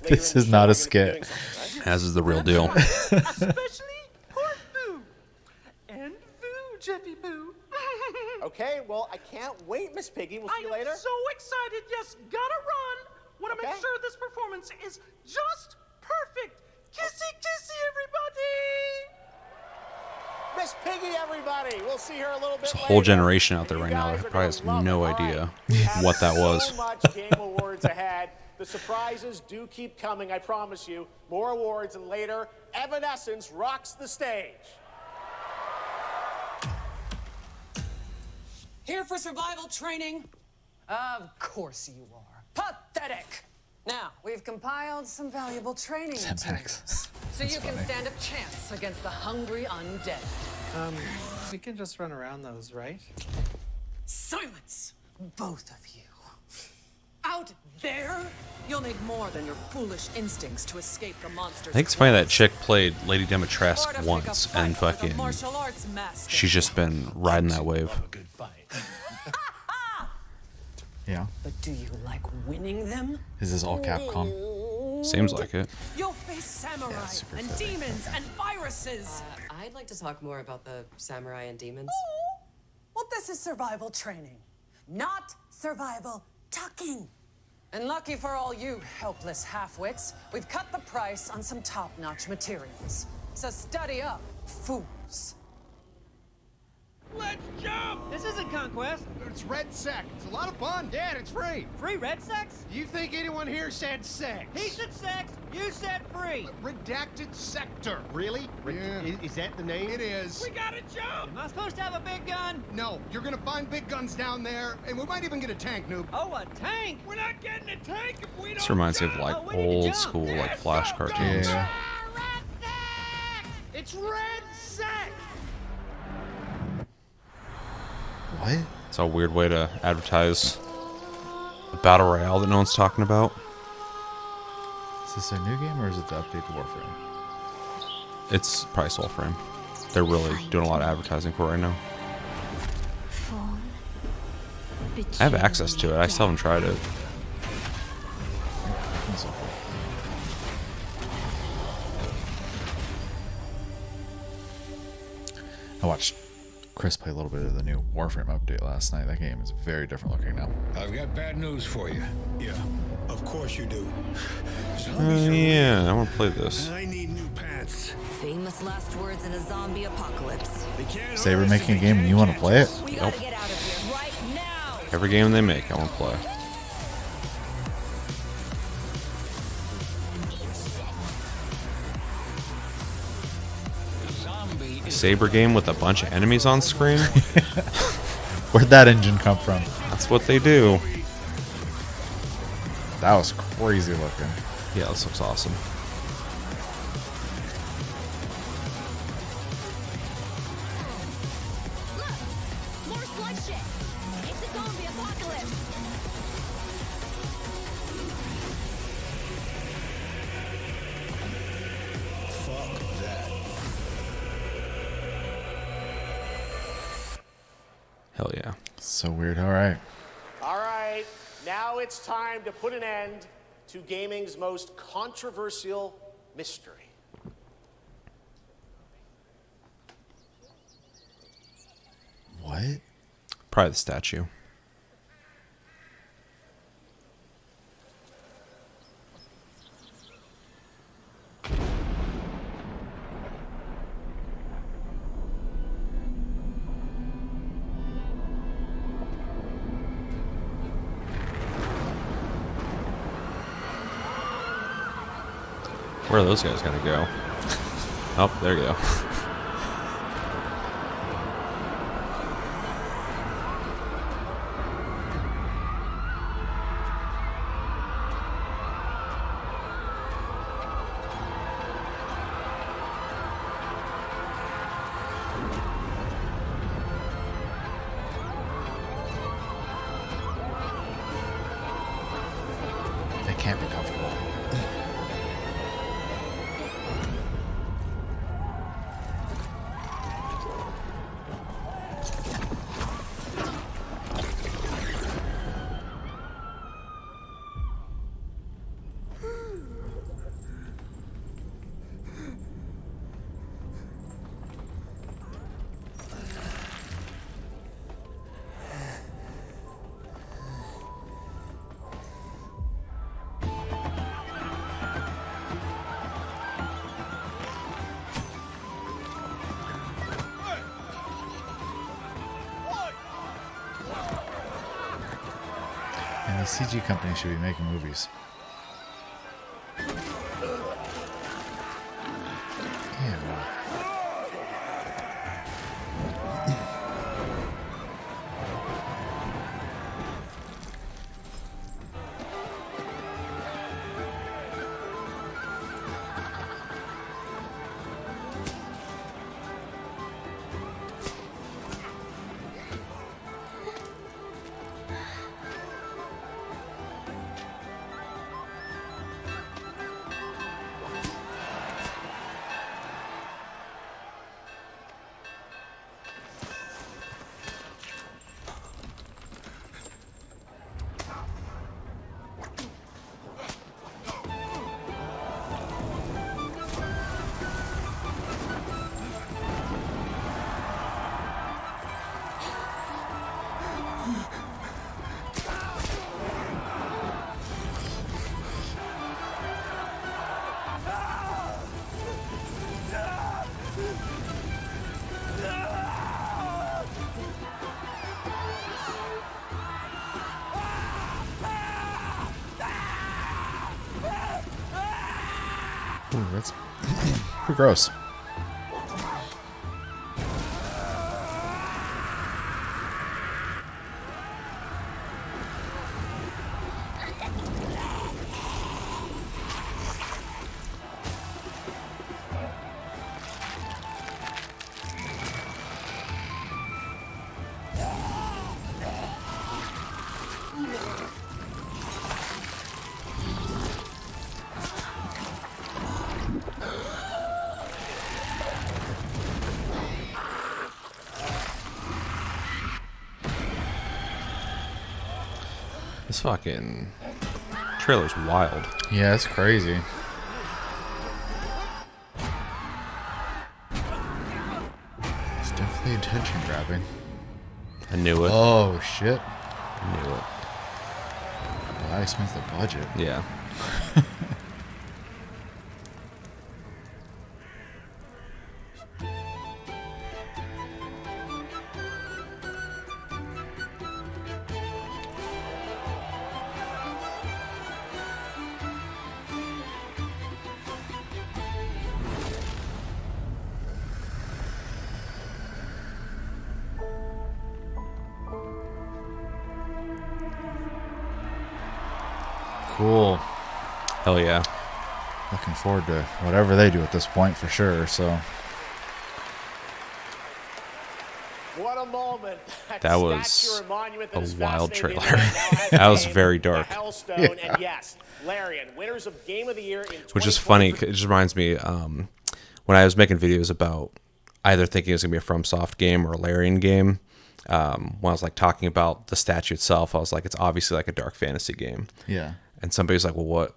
This is not a skit. As is the real deal. Especially poor Boo. And Boo, Jeffy Boo. Okay, well, I can't wait, Miss Piggy. We'll see you later. I'm so excited. Yes, gotta run. Want to make sure this performance is just perfect. Kissy, kissy, everybody. Miss Piggy, everybody. We'll see her a little bit There's a later. whole generation out there right now that probably has no idea what that was. So much Game Awards ahead. The surprises do keep coming, I promise you. More awards, and later, Evanescence rocks the stage. Here for survival training? Of course you are. Pathetic! Now, we've compiled some valuable training materials. So you can stand a chance against the hungry undead. We can just run around those, right? Silence! Both of you. Out there, you'll need more than your foolish instincts to escape the monsters. I think it's funny that chick played Lady Dimitrescu once and fucking she's just been riding that wave. Yeah. But do you like winning them? Is this all Capcom? Seems like it. You'll face samurai and demons and viruses. I'd like to talk more about the samurai and demons. Well, this is survival training, not survival tucking. And lucky for all you helpless half-wits, we've cut the price on some top-notch materials. So study up, fools. Let's jump! This isn't Conquest. It's Red Sec. It's a lot of fun. Yeah, and it's free. Free Red Sex? Do you think anyone here said sex? He said sex. You said free. Redacted Sector. Really? Yeah. Is that the name? It is. We gotta jump! Am I supposed to have a big gun? No. You're gonna find big guns down there, and we might even get a tank, noob. Oh, a tank? We're not getting a tank if we don't This reminds me of like old school like Flash cartoons. Yeah. It's Red Sec! What? It's a weird way to advertise a battle royale that no one's talking about. Is this a new game or is it the update to Warframe? It's probably Soulframe. They're really doing a lot of advertising for it right now. I have access to it. I still haven't tried it. I watched Chris play a little bit of the new Warframe update last night. That game is very different looking now. I've got bad news for you. Yeah, of course you do. Yeah, I want to play this. I need new pants. Famous last words in a zombie apocalypse. Saber making a game and you want to play it? Nope. Every game they make, I want to play. Saber game with a bunch of enemies on screen? Where'd that engine come from? That's what they do. That was crazy looking. Yeah, this looks awesome. More slug shit. It's a zombie apocalypse. Fuck that. Hell yeah. So weird. All right. All right, now it's time to put an end to gaming's most controversial mystery. What? Probably the statue. Where are those guys gonna go? Oh, there you go. They can't be comfortable. And the CG company should be making movies. Ooh, that's pretty gross. This fucking trailer's wild. Yeah, it's crazy. It's definitely attention grabbing. I knew it. Oh shit! I knew it. Glad he spent the budget. Yeah. Cool. Hell yeah. Looking forward to whatever they do at this point for sure. So What a moment. That was statue or monument that a is wild fascinating trailer. me right now has That was named very the dark. Hellstone, Yeah. and yes, Larian, winners of Game of the Year in Which is funny. It just reminds me when I was making videos about either thinking it was going to be a FromSoft game or a Larian game. When I was like talking about the statue itself, I was like, it's obviously like a dark fantasy game. Yeah. And somebody was like, well, what?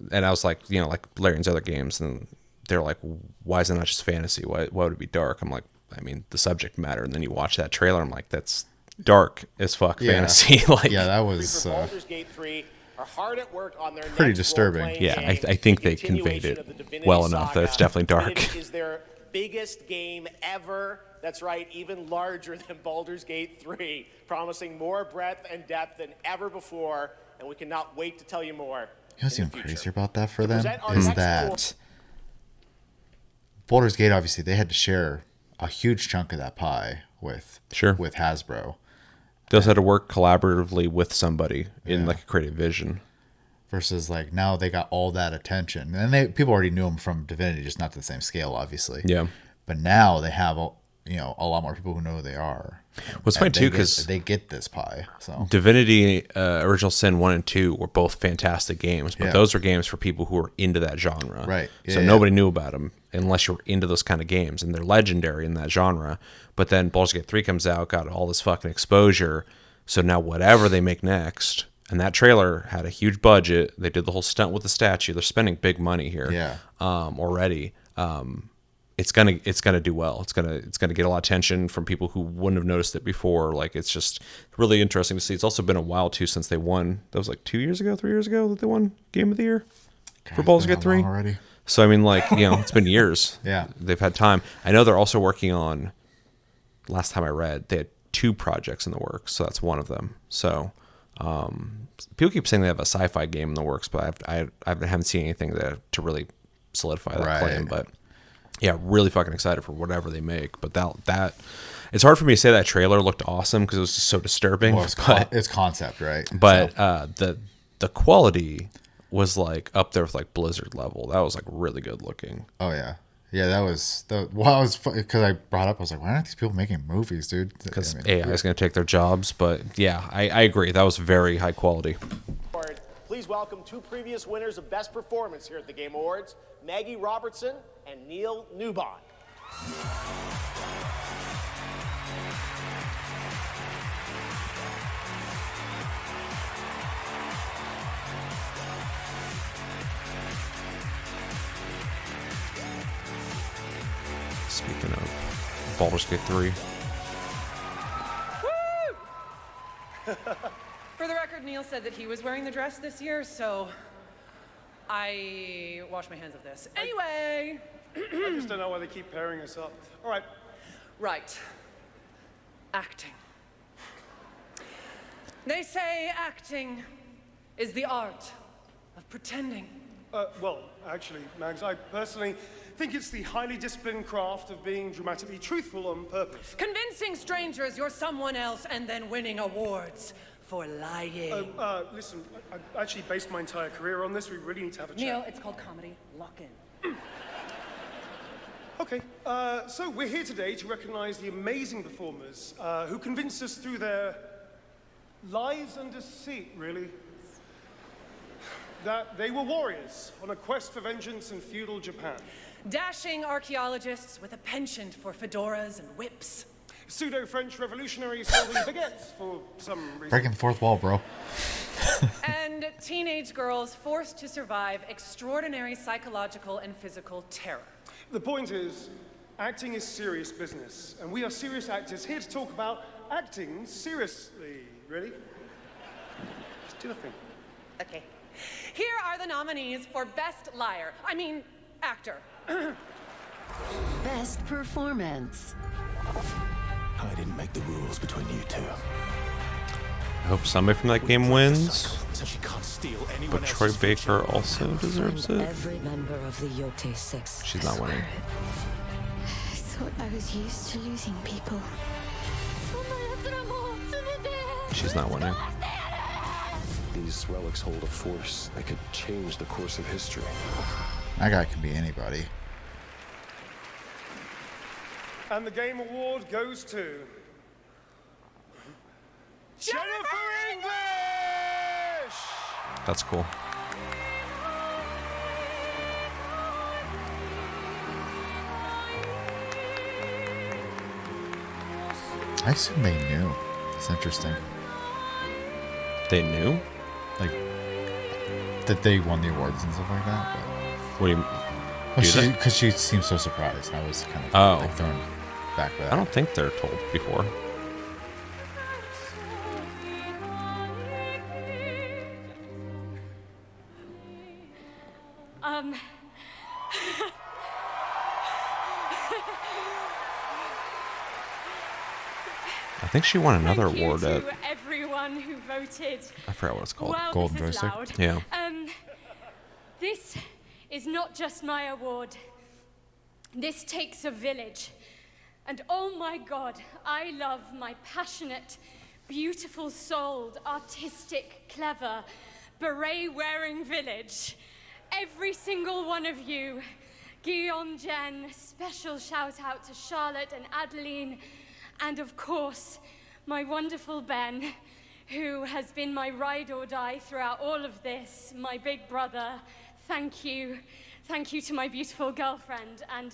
And I was like, you know, like Larian's other games. And they're like, why is it not just fantasy? Why would it be dark? I'm like, I mean, the subject matter. And then you watch that trailer. I'm like, that's dark as fuck fantasy. Like, yeah, that was Baldur's Gate 3 are hard at work on their pretty next disturbing. role-playing yeah, game, I think the they conveyed continuation it of the Divinity well enough that saga. it's definitely dark. Divinity is their biggest game ever. That's right, even larger than Baldur's Gate 3, promising more breadth and depth than ever before, and we cannot wait to tell you more. You know what's even crazier about that for To them present our is next that Baldur's Gate, obviously, they had to share a huge chunk of that pie with Hasbro. They also had to work collaboratively with somebody in like a creative vision. Versus like now they got all that attention, and people already knew them from Divinity, just not to the same scale, obviously. Yeah. But now they have a lot more people who know who they are. What's funny too, because they get this pie. So Divinity, Original Sin 1 and 2 were both fantastic games, but Yeah. those are games for people who are into that genre. Right. So Yeah, nobody knew about them unless you're into those kind of games, and they're legendary in that genre. But then Baldur's Gate 3 comes out, got all this fucking exposure. So now whatever they make next, and that trailer had a huge budget. They did the whole stunt with the statue. They're spending big money here. Yeah. Already. It's gonna do well. It's gonna get a lot of attention from people who wouldn't have noticed it before. Like, it's just really interesting to see. It's also been a while too since they won. That was like 3 years ago that they won Game of the Year for Baldur's Gate 3 already. So I mean, like, it's been years. Yeah. They've had time. I know they're also working on. Last time I read, they had 2 projects in the works, so that's one of them. So people keep saying they have a sci-fi game in the works, but I haven't seen anything to really solidify that claim. But yeah, really fucking excited for whatever they make. But that it's hard for me to say that trailer looked awesome because it was just so disturbing. Well, it's concept, right? But the quality was like up there with like Blizzard level. That was like really good looking. Oh yeah. Yeah, that was because I brought up. I was like, why aren't these people making movies, dude? Because AI is going to take their jobs. But yeah, I agree. That was very high quality. Please welcome 2 previous winners of Best Performance here at the Game Awards, Maggie Robertson and Neil Newbon. Speaking of Baldur's Gate 3. For the record, Neil said that he was wearing the dress this year, so I wash my hands of this. Anyway. I just don't know why they keep pairing us up. All right. Right. Acting. They say acting is the art of pretending. Well, actually, Mags, I personally think it's the highly disciplined craft of being dramatically truthful on purpose. Convincing strangers you're someone else and then winning awards for lying. Listen, I actually based my entire career on this. We really need to have a chat. Neil, it's called comedy. Lock in. Okay, so we're here today to recognize the amazing performers who convinced us through their lies and deceit, really, that they were warriors on a quest for vengeance in feudal Japan. Dashing archaeologists with a penchant for fedoras and whips. Pseudo-French revolutionaries holding baguettes for some reason. Breaking the fourth wall, bro. and teenage girls forced to survive extraordinary psychological and physical terror. The point is, acting is serious business, and we are serious actors here to talk about acting seriously. Ready? Just do the thing. Okay. Here are the nominees for Best Actor. Best Performance. I didn't make the rules between you two. I hope somebody from that game wins. So she can't steal anyone But Troy else's Baker also deserves it. Every member of the Yote Six. She's not winning. I thought I was used to losing people. She's not winning. These relics hold a force that could change the course of history. That guy could be anybody. And the game award goes to Jennifer English! That's cool. I assume they knew. It's interesting. They knew? Like, that they won the awards and stuff like that. But... What do you mean? Because she seemed so surprised. I was kind of like thrown back with that. I don't think they're told before. I think she won another award at. Everyone who voted. I forgot what it's called. Wow, Golden this is Joystick. loud. Yeah. This is not just my award. This takes a village. And oh my God, I love my passionate, beautiful-souled, artistic, clever, beret-wearing village. Every single one of you. Guillaume, Jen, special shout-out to Charlotte and Adeline. And of course, my wonderful Ben, who has been my ride or die throughout all of this, my big brother. Thank you. Thank you to my beautiful girlfriend. And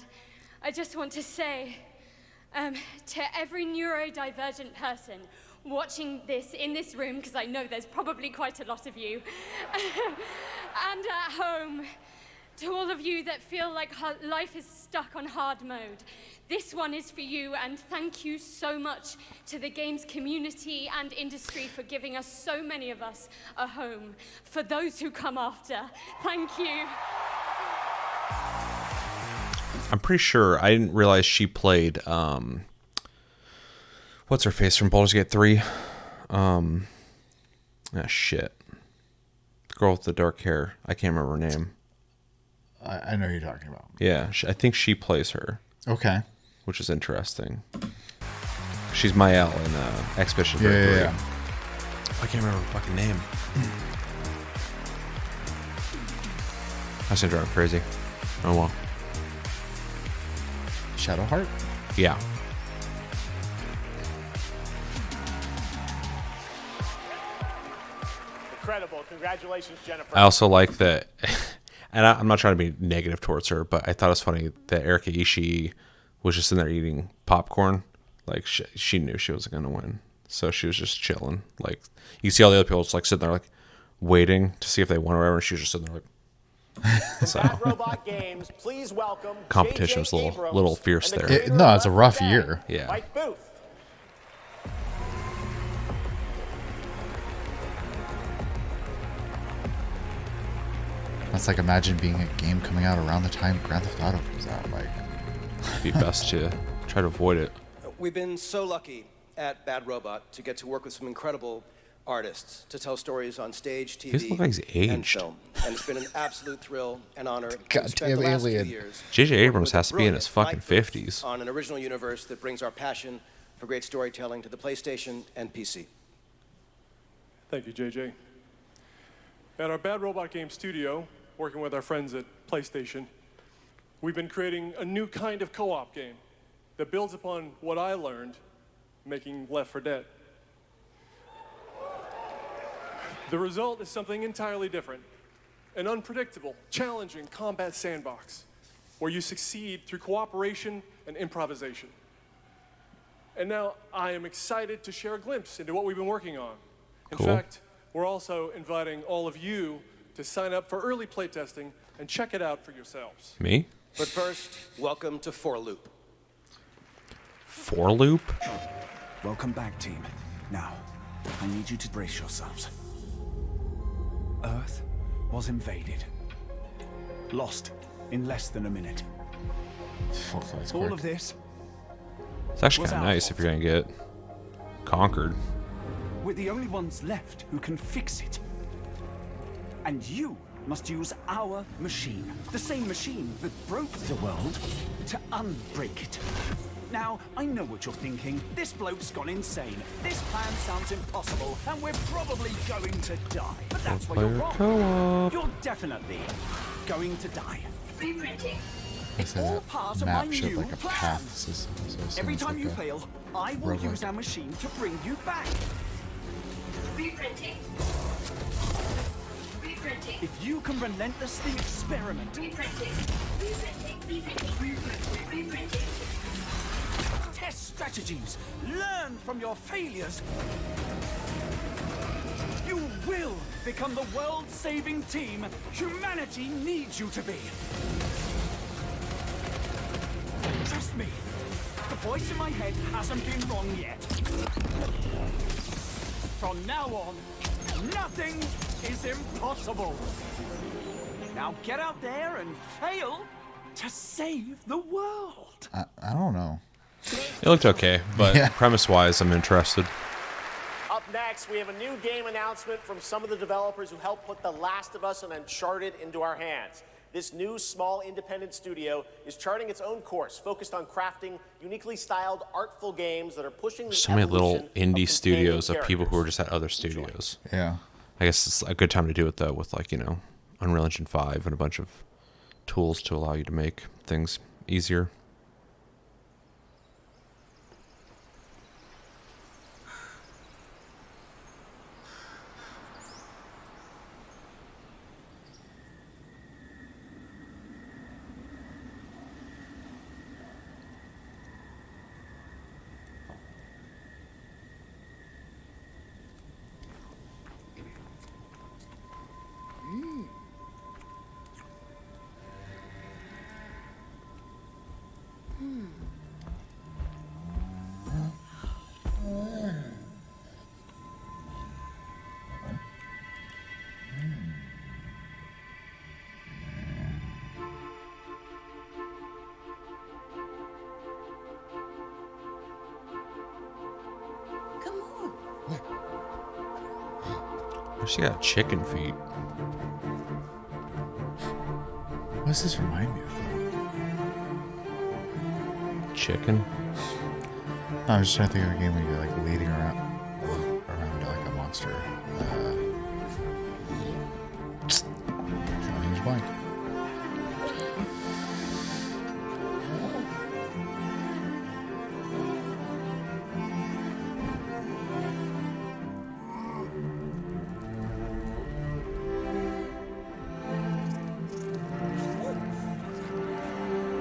I just want to say to every neurodivergent person watching this in this room, because I know there's probably quite a lot of you, and at home, to all of you that feel like life is stuck on hard mode, this one is for you, and thank you so much to the games community and industry for giving us, so many of us, a home. For those who come after, thank you. I'm pretty sure I didn't realize she played what's her face from Baldur's Gate 3? Shit. The girl with the dark hair. I can't remember her name. I know who you're talking about. Yeah, I think she plays her. Okay. Which is interesting. She's Mael in Expedition 33. Yeah. I can't remember her fucking name. I said drive crazy. Oh well. Shadowheart? Yeah. Incredible. Congratulations, Jennifer. I also like that, and I'm not trying to be negative towards her, but I thought it was funny that Erika Ishii was just in there eating popcorn. Like, she knew she was going to win. So she was just chilling. Like, you see all the other people just like sitting there, like, waiting to see if they won or whatever. And she was just sitting there, like, so. Bad Robot Games, please welcome Competition was a little fierce there. No, it's a rough year. Yeah. Mike Booth. That's like, imagine being a game coming out around the time Grand Theft Auto comes out. Like, it'd be best to try to avoid it. We've been so lucky at Bad Robot to get to work with some incredible artists to tell stories on stage, TV, He looks like he's and aged. film. And it's been an absolute thrill and honor. to Goddamn spend the last few alien. years J.J. working Abrams with has to be in his brilliant fucking Mike Booth 50s. on an original universe that brings our passion for great storytelling to the PlayStation and PC. Thank you, JJ. At our Bad Robot Game studio, working with our friends at PlayStation, we've been creating a new kind of co-op game that builds upon what I learned making Left 4 Dead. The result is something entirely different. An unpredictable, challenging combat sandbox where you succeed through cooperation and improvisation. And now I am excited to share a glimpse into what we've been working on. In Cool. fact, we're also inviting all of you to sign up for early playtesting and check it out for yourselves. Me? But first, welcome to Four Loop. For Loop? Welcome back, team. Now, I need you to brace yourselves. Earth was invaded. Lost in less than a minute. All of this. It's actually kind of nice if you're going to get conquered. We're the only ones left who can fix it. And you must use our machine, the same machine that broke the world, to unbreak it. Now, I know what you're thinking. This bloke's gone insane. This plan sounds impossible, and we're probably going to die. But that's where you're wrong. Co-op. You're definitely going to die. Reprinting. It's all part of my Map shaped new like a plan. path system. So it Every seems time like you a fail, I will roguelike. use our machine to bring you back. Reprinting. Reprinting. If you can relentlessly experiment, Reprinting. Reprinting. Reprinting. test strategies, learn from your failures, you will become the world-saving team humanity needs you to be. Trust me, the voice in my head hasn't been wrong yet. From now on, nothing is impossible. Now get out there and fail to save the world. I don't know. It looked okay, but premise-wise, I'm interested. Up next, we have a new game announcement from some of the developers who helped put The Last of Us and Uncharted into our hands. This new, small, independent studio is charting its own course, focused on crafting uniquely styled, artful games that are pushing the So many little evolution indie of studios companion of people who are just at other studios. Yeah. I guess it's a good time to do it, though, with, like, you know, Unreal Engine 5 and a bunch of tools to allow you to make things easier. Come on. She got chicken feet. What does this remind me of? Chicken? I was just trying to think of a game where you're like leading around like a monster. Drawing is blank.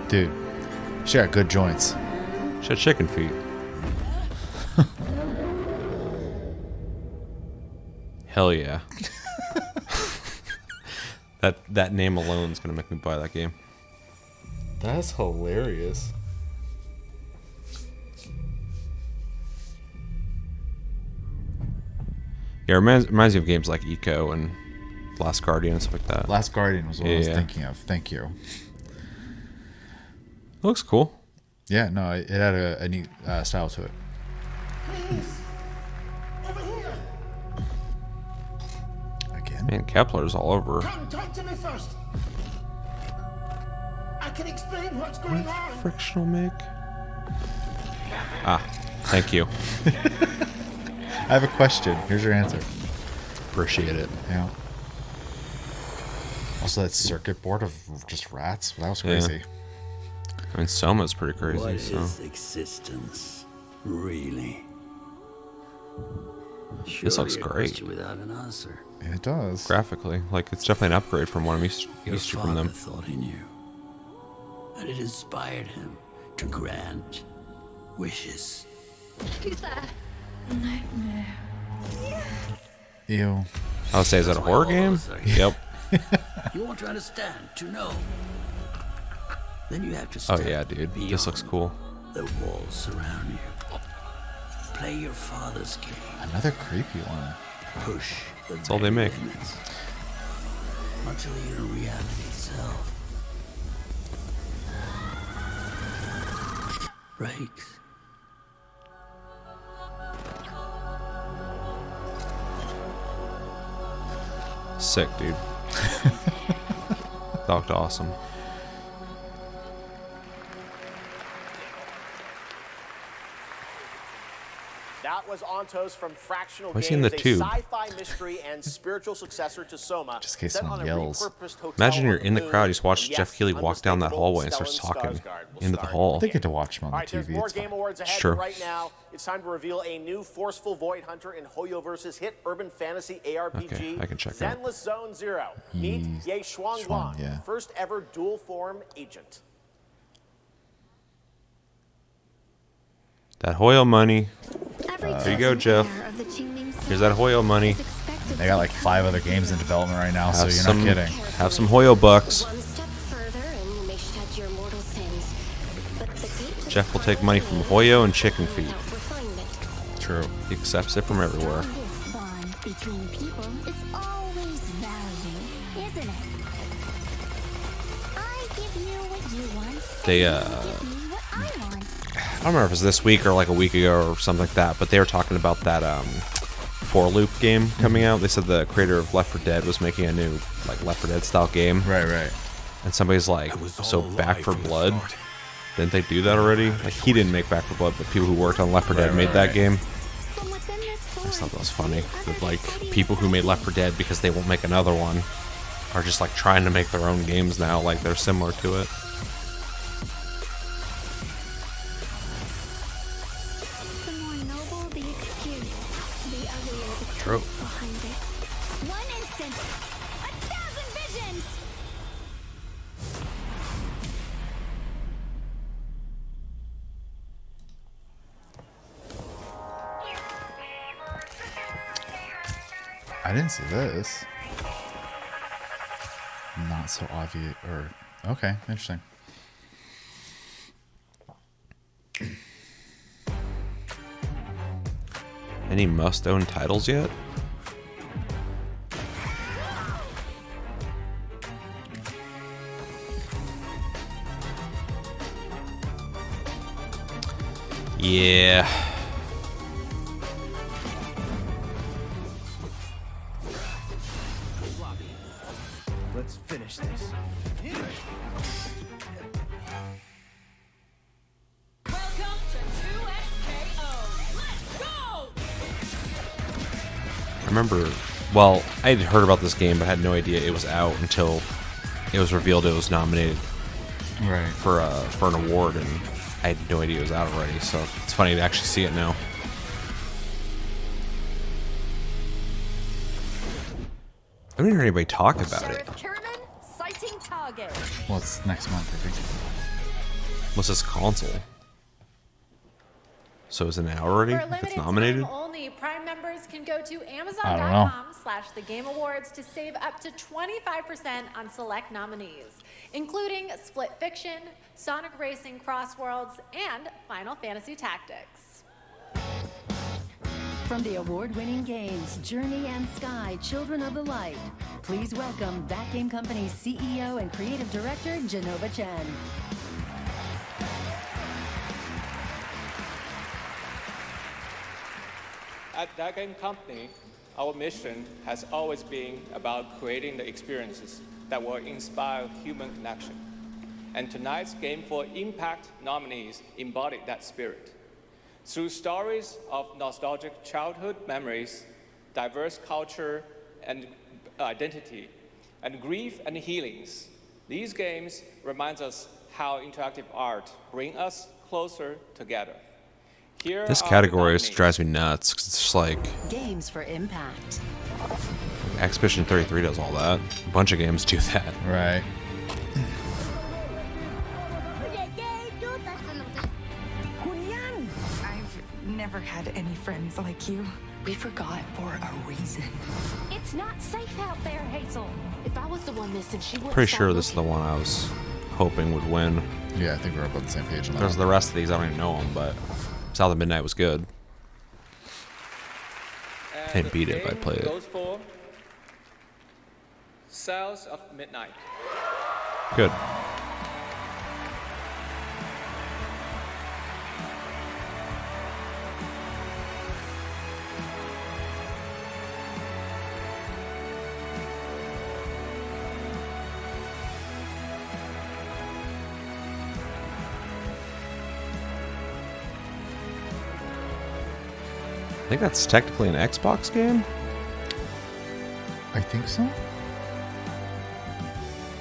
Dude, she got good joints. She had chicken feet. Hell yeah. that name alone is gonna make me buy that game. That's hilarious. Yeah, it reminds me of games like Eco and Last Guardian and stuff like that. Last Guardian was what I was thinking of. Thank you. It looks cool. Yeah, no, it had a neat style to it. Please. Over here. Again? Man, Kepler's all over. Come, talk to me first. I can explain what's going on. Frictional make? Ah, thank you. I have a question. Here's your answer. Appreciate it. Yeah. Also, that circuit board of just rats. That was crazy. Yeah. I mean, Soma's pretty crazy. What so. is existence, really? This looks Surely a great. question without an answer. It does. Graphically. Like, it's definitely an upgrade from what I'm used Your to from father them. thought he knew, and it inspired him to grant wishes. Who's that? Nightmare. Ew. I would say, is that a horror game? Yep. You won't understand to know. Then you have to Oh step yeah, dude. This looks cool. The walls surround you. Play your father's game. Another creepy one. Push the That's all they make. limits until you're reality itself. Breaks. Sick, dude. That looked awesome. That was Ontos from Fractional Why is Games, he in the a tube? sci-fi mystery and spiritual successor to Soma. Just in case set someone on a yells. repurposed hotel Imagine you're on the in the moon, crowd. You just watch and Jeff yes, Keighley walk down that unmistakable hallway and starts Stellan talking Skarsgård will into the star hall. They get to watch him on All the right, there's TV. more It's Game fine. Awards ahead, Sure. but right now it's time to reveal a new forceful Void Hunter in Hoyo versus hit urban fantasy ARPG, Okay, I can check it out. Zenless Zone Zero. Meet Ye Shuang Guan, yeah. first ever dual form agent. That Hoyo money. There you go, Jeff. Here's that Hoyo money. They got like 5 other games in development right now, so you're not kidding. Have some Hoyo bucks. Jeff will take money from Hoyo and chicken feet. True. He accepts it from everywhere. Bond between people is always valued, isn't it? I give you what you want. They I don't remember if it was this week or like a week ago or something like that, but they were talking about that 4-loop game coming out. They said the creator of Left 4 Dead was making a new like Left 4 Dead style game. Right. And somebody's like, so Back 4 Blood? Didn't they do that already? Like he didn't make Back 4 Blood, but people who worked on Left 4 Dead made that game. I just thought that was funny. That like people who made Left 4 Dead because they won't make another one are just like trying to make their own games now, like they're similar to it. The more noble the excuse, the uglier the True. truth behind it. One instant, 1,000 visions. I didn't see this. Not so obvious. Or okay, interesting. Any must-own titles yet? Yeah. Let's finish this. I remember, well, I had heard about this game, but had no idea it was out until it was revealed it was nominated for an award, and I had no idea it was out already. So it's funny to actually see it now. I haven't heard anybody talk about it. Sighting target. Well, it's next month, I think. What's this console? So is it out already? For a If limited it's nominated? time only, Prime members can go to I don't know. Amazon.com/thegameawards to save up to 25% on select nominees, including Split Fiction, Sonic Racing Cross Worlds, and Final Fantasy Tactics. From the award-winning games Journey and Sky, Children of the Light, please welcome That Game Company's CEO and Creative Director, Genova Chen. At That Game Company, our mission has always been about creating the experiences that will inspire human connection. And tonight's Game for Impact nominees embody that spirit. Through stories of nostalgic childhood memories, diverse culture and identity, and grief and healings, these games remind us how interactive art brings us closer together. Here This are category the just drives me nuts, 'cause it's just like Games for Impact. Expedition 33 does all that. A bunch of games do that. Right. I've never had any friends like you. We forgot for a reason. It's not safe out there, Hazel. If I was the one missing, she would. Pretty sure this is the one I was hoping would win. Yeah, I think we're about the same page on that. Because the rest of these, I don't even know them, but South of Midnight was good. I didn't beat it, but I played it. Goes for South of Midnight. Good. I think that's technically an Xbox game. I think so.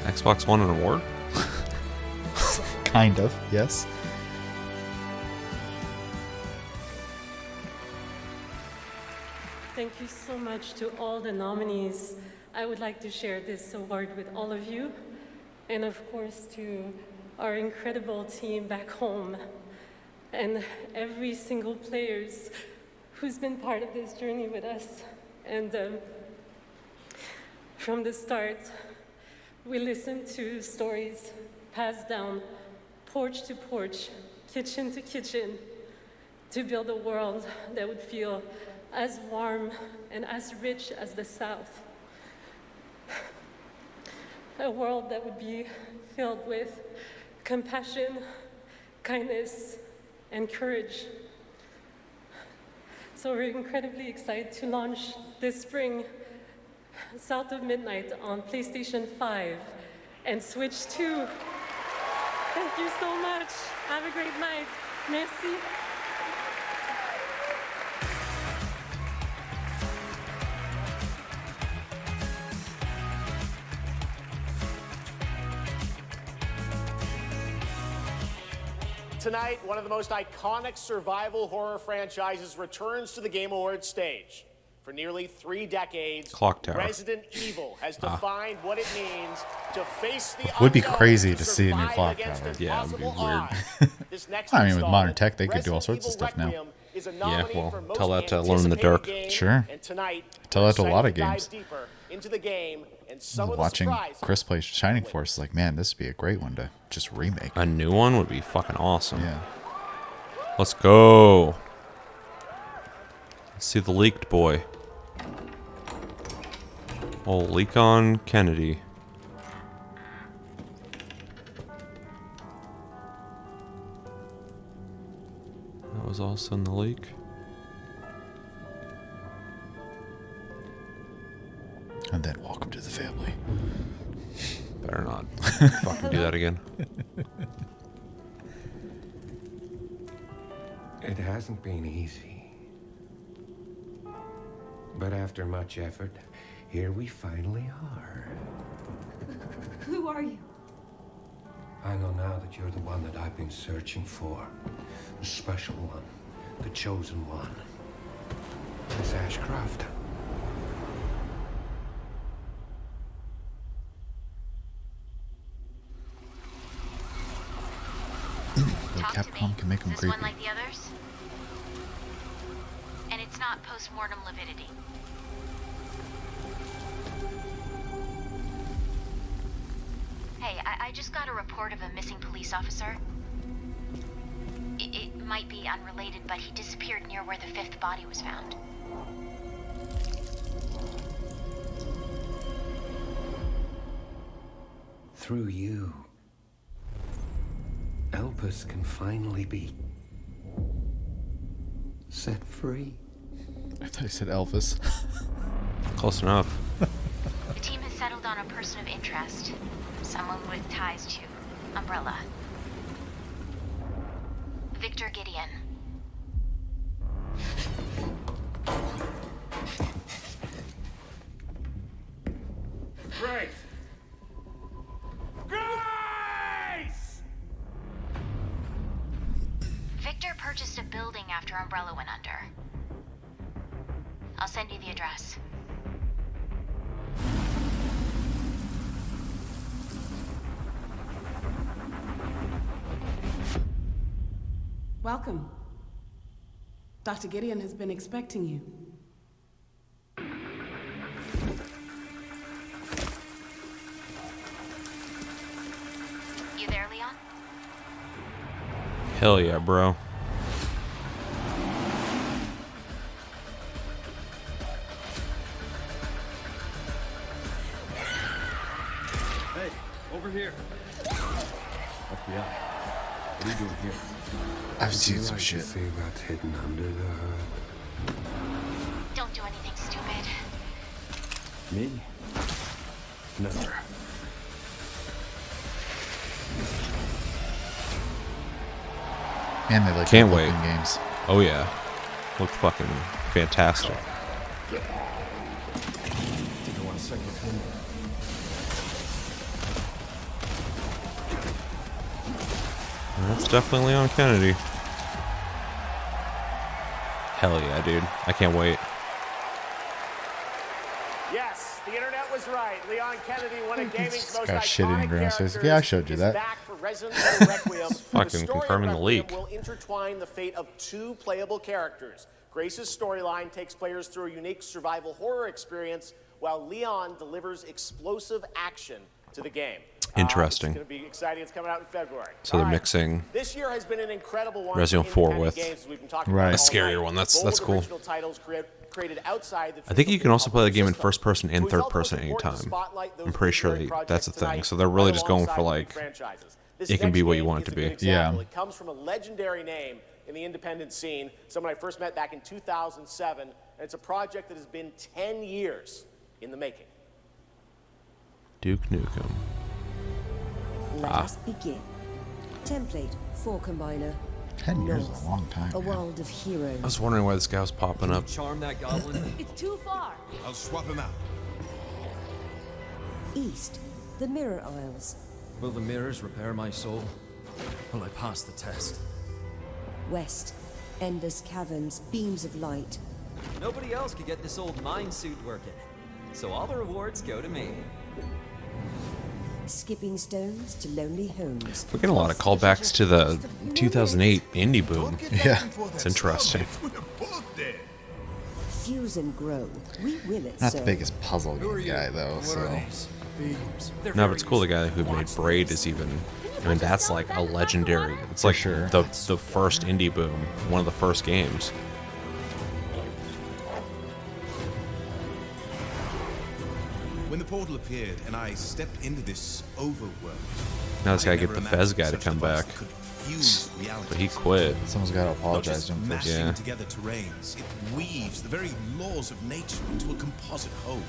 Xbox won an award. Kind of, yes. Thank you so much to all the nominees. I would like to share this award with all of you, and of course to our incredible team back home, and every single players who's been part of this journey with us. And from the start, we listened to stories passed down porch to porch, kitchen to kitchen, to build a world that would feel as warm and as rich as the South. A world that would be filled with compassion, kindness, and courage. So we're incredibly excited to launch this spring South of Midnight on PlayStation 5 and Switch 2. Thank you so much. Have a great night. Merci. Tonight, one of the most iconic survival horror franchises returns to the Game Awards stage. For nearly 3 decades, Clock Tower. Resident Evil has defined what it means to face the Would be unknown, crazy to survive see a new Clock against Tower. Yeah, it'd be impossible weird. odds. This next I mean, with modern installment, tech, they could do all Resident sorts of Evil stuff now. Requiem is a Yeah, nominee well, for most tell that to Alone in the Dark. anticipated game, Sure. and tonight, Tell that to a we're lot of excited to games. dive deeper into the game and some of the Watching surprises. Chris play Shining Force, like, man, this would be a great one to just remake. A new one would be fucking awesome. Yeah. Let's go. Let's see the leaked boy. Old Leakon Kennedy. That was also in the leak. And then welcome to the family. Better not fucking do that again. It hasn't been easy. But after much effort, here we finally are. Who are you? I know now that you're the one that I've been searching for. The special one. The chosen one. Miss Ashcroft. Capcom can make them Is this creepy. one like the others? And it's not post-mortem lividity. Hey, I just got a report of a missing police officer. It might be unrelated, but he disappeared near where the 5th body was found. Through you, Elpis can finally be set free. I thought he said Elvis. Close enough. The team has settled on a person of interest. Someone with ties to Umbrella. Victor Gideon. Grace! Grace! Victor purchased a building after Umbrella went under. I'll send you the address. Welcome. Dr. Gideon has been expecting you. Hell yeah, bro. Hey, over here. FBI. What are you doing here? I've seen some shit. Thing that's hidden under the hood. Don't do anything stupid. Me? Never. Man, they look Can't good wait. looking games. Oh yeah, looked fucking fantastic. Think I want to second opinion. That's definitely Leon Kennedy. Hell yeah, dude. I can't wait. Yes, the internet was right. Leon Kennedy, one of gaming's most Got shit in iconic Grandma's face. characters, Yeah, I showed you is that. back for Resident Evil Requiem. Fucking The story of confirming the Requiem leak. will intertwine the fate of two playable characters. Grace's storyline takes players through a unique survival horror experience, while Leon delivers explosive action to the game. Interesting. It's going to be exciting. It's coming out in February. So they're All right. mixing This year has been an incredible one. Resident for Evil 4 independent with games, as we've been talking Right. about a all scarier night. one. That's Bold cool. original titles created outside the I think you can also play the game in system. first person and We third felt it was person important to anytime. spotlight those I'm pretty sure visionary that's a projects thing. tonight, So they're really right just going for alongside like the franchises. This it can next be what you game want it is to a be. good example. Yeah. It comes from a legendary name in the independent scene, someone I first met back in 2007, and it's a project that has been 10 years in the making. Duke Nukem. Let us begin. Template for Combiner. 10 years is a long time. A world of heroes. I was wondering why this guy was popping up. Charm that goblin? It's too far. I'll swap him out. East, the Mirror Isles. Will the mirrors repair my soul? Will I pass the test? West, endless caverns, beams of light. Nobody else could get this old mine suit working, so all the rewards go to me. Skipping stones to lonely homes. We're getting a lot of callbacks to the 2008 indie boom. Yeah. It's interesting. Fuse and grow. We will it, Not the sir. biggest puzzle game guy though, so. No, but it's cool the guy who made Braid is even. I mean, that's like a legendary. It's like sure. the first indie boom, one of the first games. When the portal appeared and I stepped into this overworld, Now this guy I get never the Fez imagined guy to such come device back, could fuse reality. but he quit. Someone's got to Not apologize just to him for mashing Yeah. together terrains, it weaves the very laws of nature into a composite whole.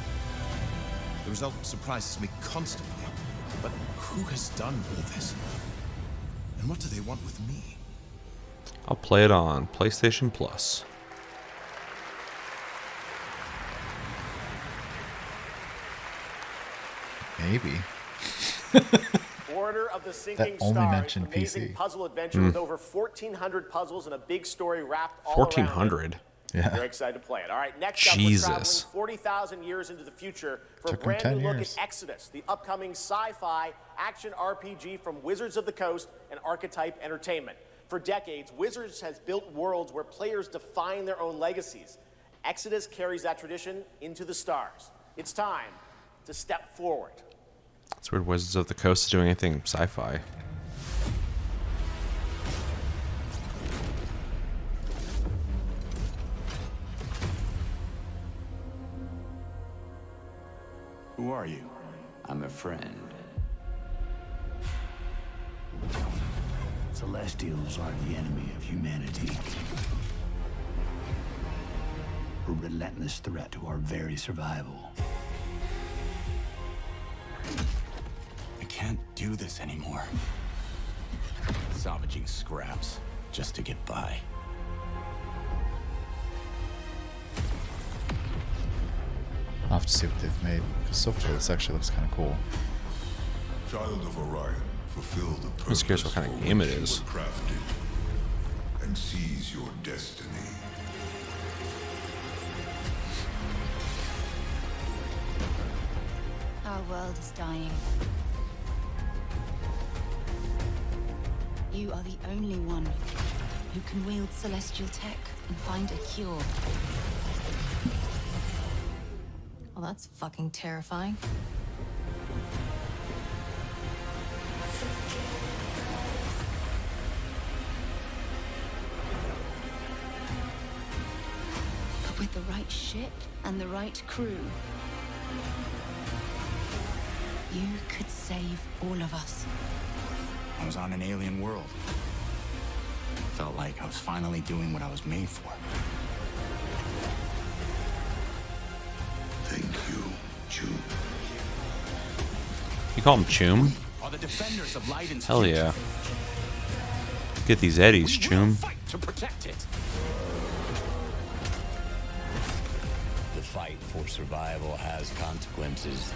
The result surprises me constantly. But who has done all this? And what do they want with me? I'll play it on PlayStation Plus. Maybe. Order of the Sinking only Stars, mentioned amazing PC. puzzle adventure with over 1,400 puzzles and a big story wrapped all around it. 1,400. Yeah. Very excited to play it. All right, next up, Jesus. we're traveling 40,000 years into the future for Took a 'em brand 10 new look years. at Exodus, the upcoming sci-fi action RPG from Wizards of the Coast and Archetype Entertainment. For decades, Wizards has built worlds where players define their own legacies. Exodus carries that tradition into the stars. It's time to step forward. It's weird Wizards of the Coast is doing anything sci-fi. Who are you? I'm a friend. Celestials are the enemy of humanity. A relentless threat to our very survival. I can't do this anymore. Salvaging scraps just to get by. I'll have to see what they've made. Because so far this actually looks kind of cool. Child of Orion, fulfill the purpose. I'm just curious what kind of game it is. Crafted, and seize your destiny. Our world is dying. You are the only one who can wield celestial tech and find a cure. Well, that's fucking terrifying. right ship and the right crew, you could save all of us. I was on an alien world. Felt like I was finally doing what I was made for. Thank you, Choom. You call him Choom? Are the defenders of Leiden's Hell future. yeah. Get these eddies, Choom. Fight to protect it. The fight for survival has consequences.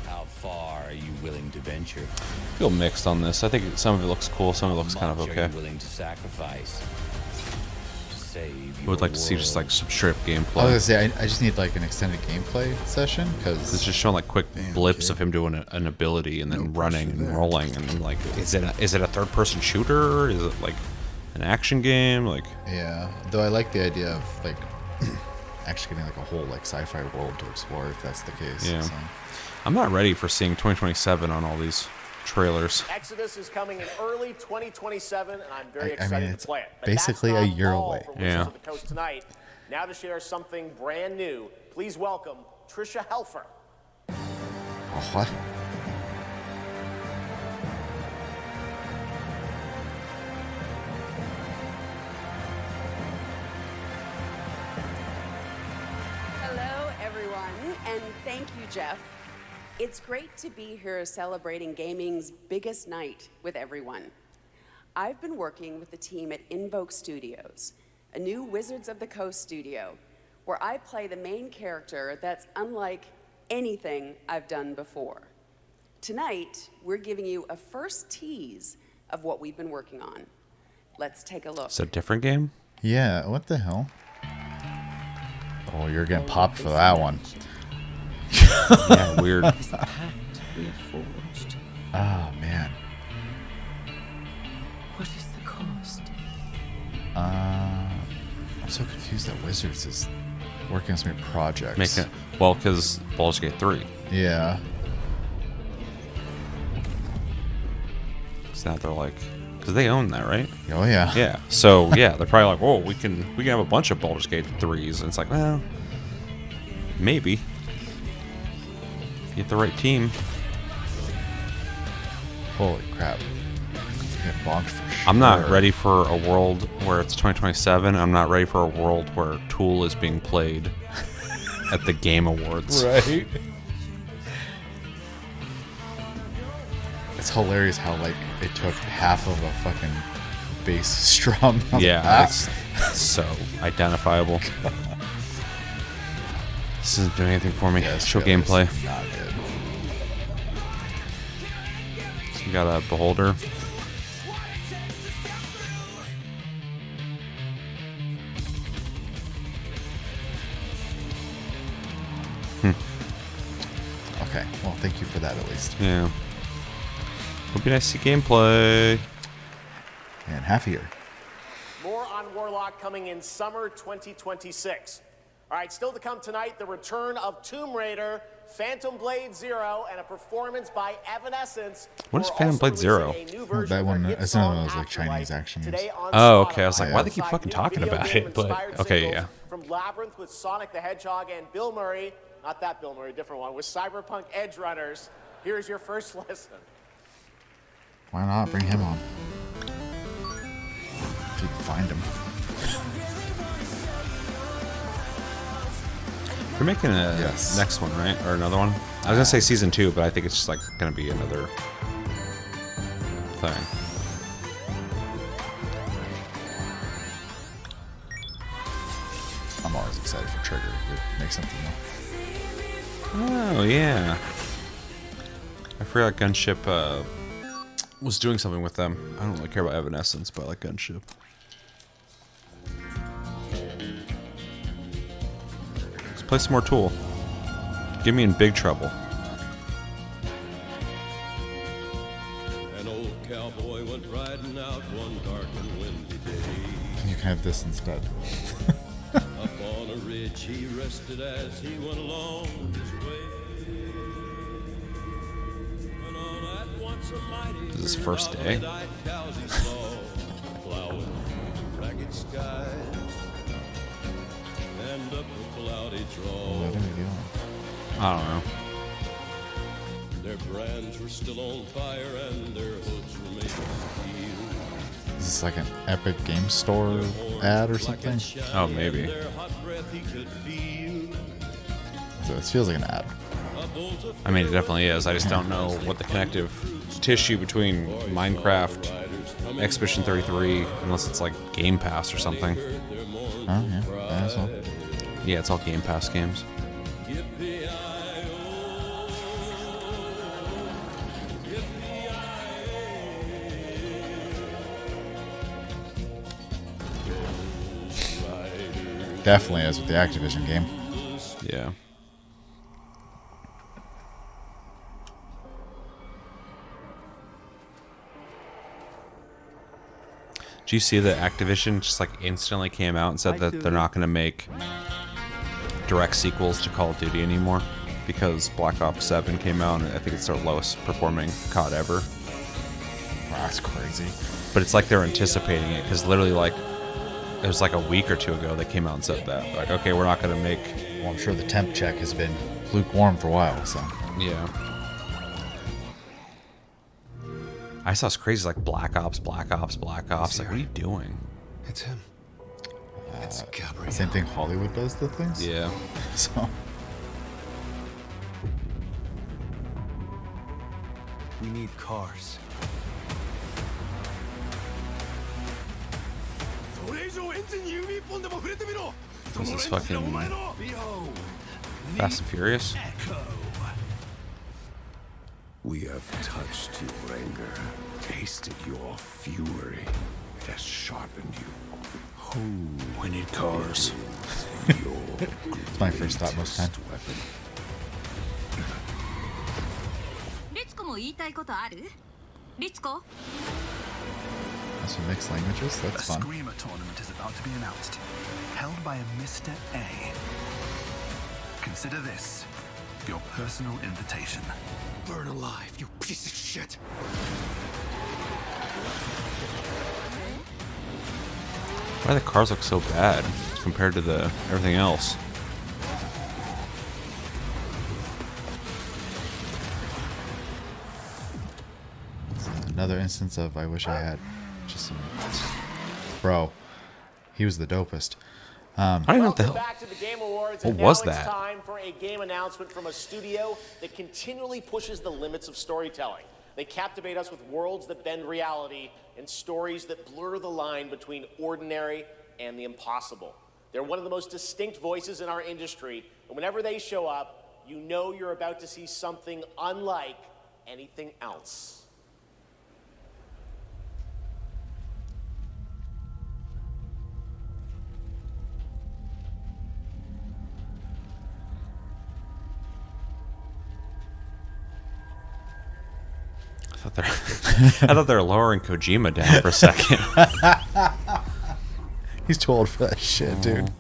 How far are you willing to venture? I feel mixed on this. I think some of it looks cool, some of it looks kind of Much okay. Are you willing to sacrifice to save I would like to see just like some strip gameplay. I was gonna say I just need like an extended gameplay session because It's just showing like quick blips of him doing an ability and then running and rolling and like is it a third person shooter? Is it like an action game? Like yeah. Though I like the idea of like actually getting like a whole like sci-fi world to explore if that's the case. Yeah. So. I'm not ready for seeing 2027 on all these trailers. Exodus is coming in early 2027, and I'm very I mean, excited it's to play it. But basically that's a not year all away. for Wizards of the Coast tonight. Now to share something brand new, please welcome Trisha Helfer. Oh, what? Hello, everyone, and thank you, Jeff. It's great to be here celebrating gaming's biggest night with everyone. I've been working with the team at Invoke Studios, a new Wizards of the Coast studio, where I play the main character that's unlike anything I've done before. Tonight, we're giving you a first tease of what we've been working on. Let's take a look. Is it a different game? Yeah. What the hell? Oh, you're getting popped for that one. Yeah, weird. Oh man. What is the cost? I'm so confused that Wizards is working on so many projects. Making it well because Baldur's Gate 3. Yeah. So now they're like, because they own that, right? Oh yeah. Yeah. So yeah, they're probably like, whoa, we can have a bunch of Baldur's Gate 3s, and it's like, well, maybe if you get the right team. Holy crap. Get bonked for sure. I'm not ready for a world where it's 2027. I'm not ready for a world where Tool is being played at the Game Awards. Right. It's hilarious how like it took half of a fucking bass drum. Yeah, it's so identifiable. This isn't doing anything for me. Yeah, Show trailer's gameplay. not good. So you got a Beholder. Okay, well, thank you for that at least. Yeah. Would be nice to see gameplay. And half a year. More on Warlock coming in summer 2026. All right, still to come tonight, the return of Tomb Raider, Phantom Blade Zero, and a performance by Evanescence. What is Phantom Blade Zero? Oh, that one, it's another one of those like Chinese action games. Oh, okay. I was like, why do they keep fucking talking about it? But okay, yeah. From Labyrinth with Sonic the Hedgehog and Bill Murray, not that Bill Murray, different one, with Cyberpunk Edge Runners. Here's your first listen. Why not bring him on? If you can find him. They're making a next one, right? Or another one? I was gonna say season 2, but I think it's just like gonna be another thing. I'm always excited for Trigger to make something new. Oh yeah. I forgot Gunship was doing something with them. I don't really care about Evanescence, but I like Gunship. Let's play some more Tool. Get me in big trouble. An old cowboy went riding out one dark and windy day. You can have this instead. Up on a ridge he rested as he went along his way. And all at once a mighty This is his first day. cows he saw plowing ragged skies. battle out a draw. What are we doing? I don't know. Their brands were still on fire and their hoods were made of steel. Is this like an Epic Game Store ad or something? Oh, maybe. Their hot breath he could feel. So this feels like an ad. I mean, it definitely is. I just don't know what the connective tissue between Minecraft, Expedition 33, unless it's like Game Pass or something. Oh, yeah. That is well. Yeah, it's all Game Pass games. Definitely is with the Activision game. Yeah. Do you see that Activision just like instantly came out and said that they're not going to make direct sequels to Call of Duty anymore because Black Ops 7 came out and I think it's their lowest performing COD ever. Wow, that's crazy. But it's like they're anticipating it because literally like it was like a week or two ago they came out and said that. Like, okay, we're not going to make... Well, I'm sure the temp check has been lukewarm for a while, so... Yeah. I saw it's crazy, like Black Ops. Like, what are you doing? It's him. It's Gabriel. Same thing Hollywood does to things? Yeah. So... We need cars. This is fucking Fast and Furious. We have touched your anger, tasted your fury. It has sharpened you. We need cars. It's my first thought most time. That's some mixed languages. That's fun. A Screamer tournament is about to be announced, held by a Mr. A. Consider this your personal invitation. Burn alive, you piece of shit. Why do the cars look so bad compared to the everything else? Another instance of I wish I had just some... Bro, he was the dopest. I don't know what the hell. Back to the Game Awards, What and was now that? It's time for a game announcement from a studio that continually pushes the limits of storytelling. They captivate us with worlds that bend reality and stories that blur the line between ordinary and the impossible. They're one of the most distinct voices in our industry, and whenever they show up, you know you're about to see something unlike anything else. I thought they were lowering Kojima down for a second. He's too old for that shit, dude.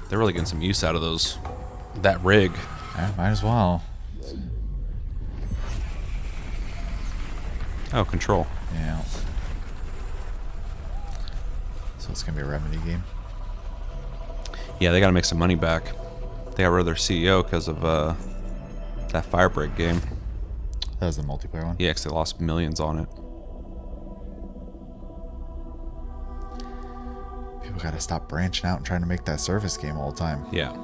They're really getting some use out of that rig. Yeah, might as well. Oh, Control. Yeah. So it's gonna be a Remedy game. Yeah, they got to make some money back. They got rid of their CEO because of that Firebreak game. That was the multiplayer one? Yeah, because they lost millions on it. People gotta stop branching out and trying to make that service game all the time. Yeah.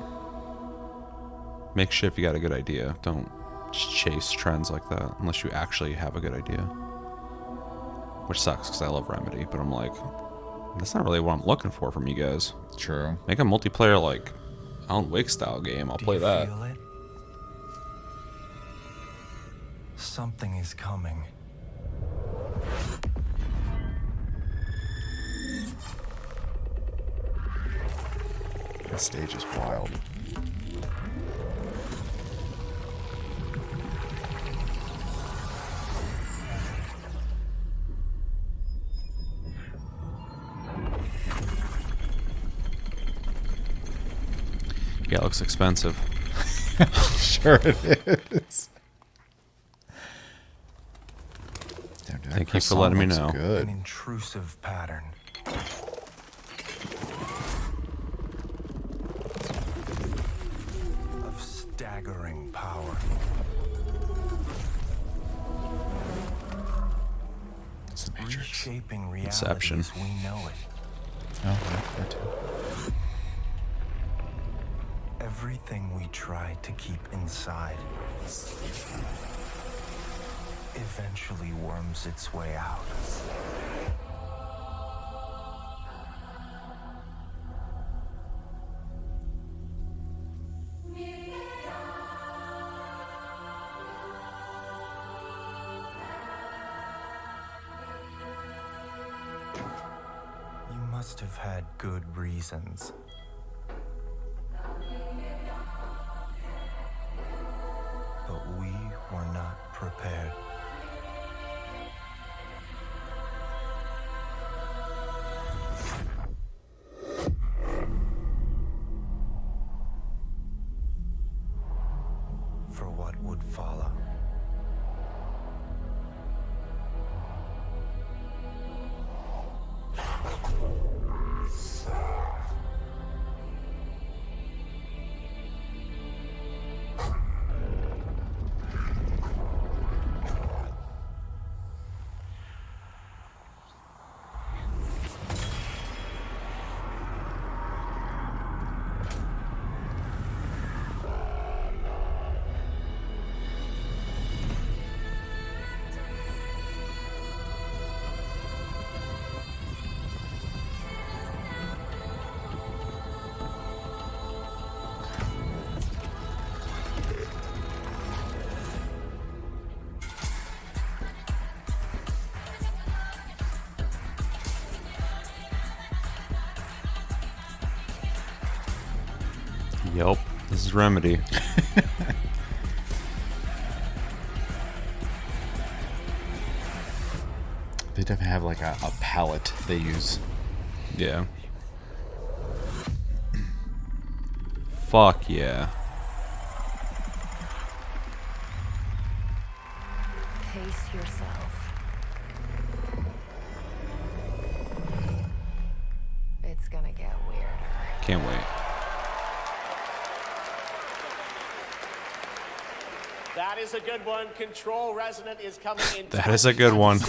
Make shit if you got a good idea. Don't just chase trends like that unless you actually have a good idea. Which sucks because I love Remedy, but I'm like, that's not really what I'm looking for from you guys. True. Make a multiplayer like Alan Wake style game. I'll play that. Feel it? Something is coming. This stage is wild. Yeah, it looks expensive. Sure it is. Thank you for letting me know. An intrusive pattern. staggering power. It's the Matrix. Reshaping reality Inception. as we know it. Oh, yeah, that too. Everything we try to keep inside eventually worms its way out. You must have had good reasons. But we were not prepared. For what would follow. Yep, this is Remedy. They definitely have like a palette they use. Yeah. Fuck yeah. Pace yourself. It's gonna get weirder. Can't wait. That is a good one. Control Resonant is coming in. That is a good one.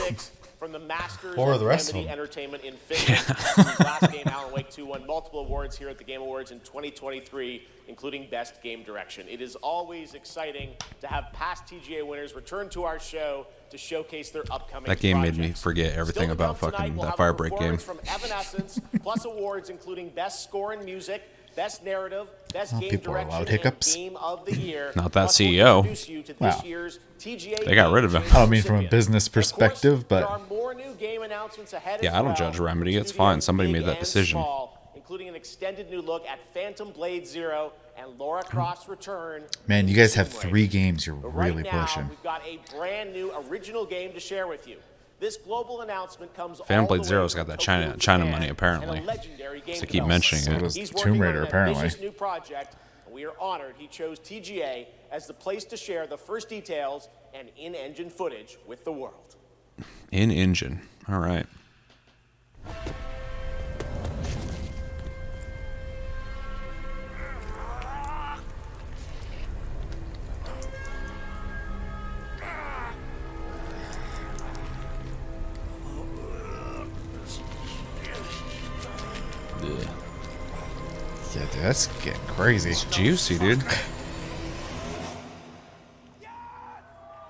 From the Masters Or of the rest of Remedy them. Entertainment in Finland. Whose last game, Alan Wake 2, won multiple awards here at the Game Awards in 2023, including Best Game Direction. It is always exciting to have past TGA winners return to our show to showcase their upcoming That game made projects. me forget everything Still to about come tonight, fucking we'll that have a Firebreak game. performance from Evanescence, plus awards including Best Score in Music, Best Narrative, Best Well, Game people are Direction, allowed and hiccups. Game of the Year. Not that Plus, we'll CEO. introduce you to this Wow. year's TGA They got rid of Game him. I don't mean from a recipient. business perspective, There are but more new game announcements ahead Yeah, as I don't well. judge Remedy. It's Studios fine. Somebody big made that and decision. small, including an extended new look at Phantom Blade Zero and Lara Croft's return. man, you guys have Tomb Raider. 3 games you're But right really now, pushing. we've got a brand new original game to share with you. This global announcement comes Phantom all Blade the Zero's way got from that Tokyo, China Japan, money, apparently. and a legendary game They keep developer. mentioning So it. does He's Tomb working Raider, on an apparently. ambitious new project, and we are honored he chose TGA as the place to share the first details and in-engine footage with the world. In engine. All right. Ugh. Yeah, dude, that's getting crazy. It's juicy, dude.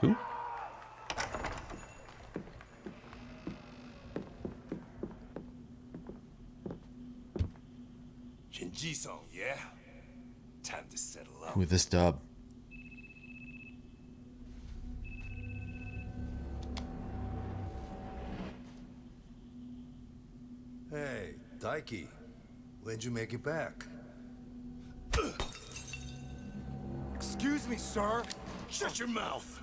Who? Shinji-san, yeah? Time to settle up. With this dub. Hey, Daiki. When'd you make it back? Excuse me, sir. Shut your mouth.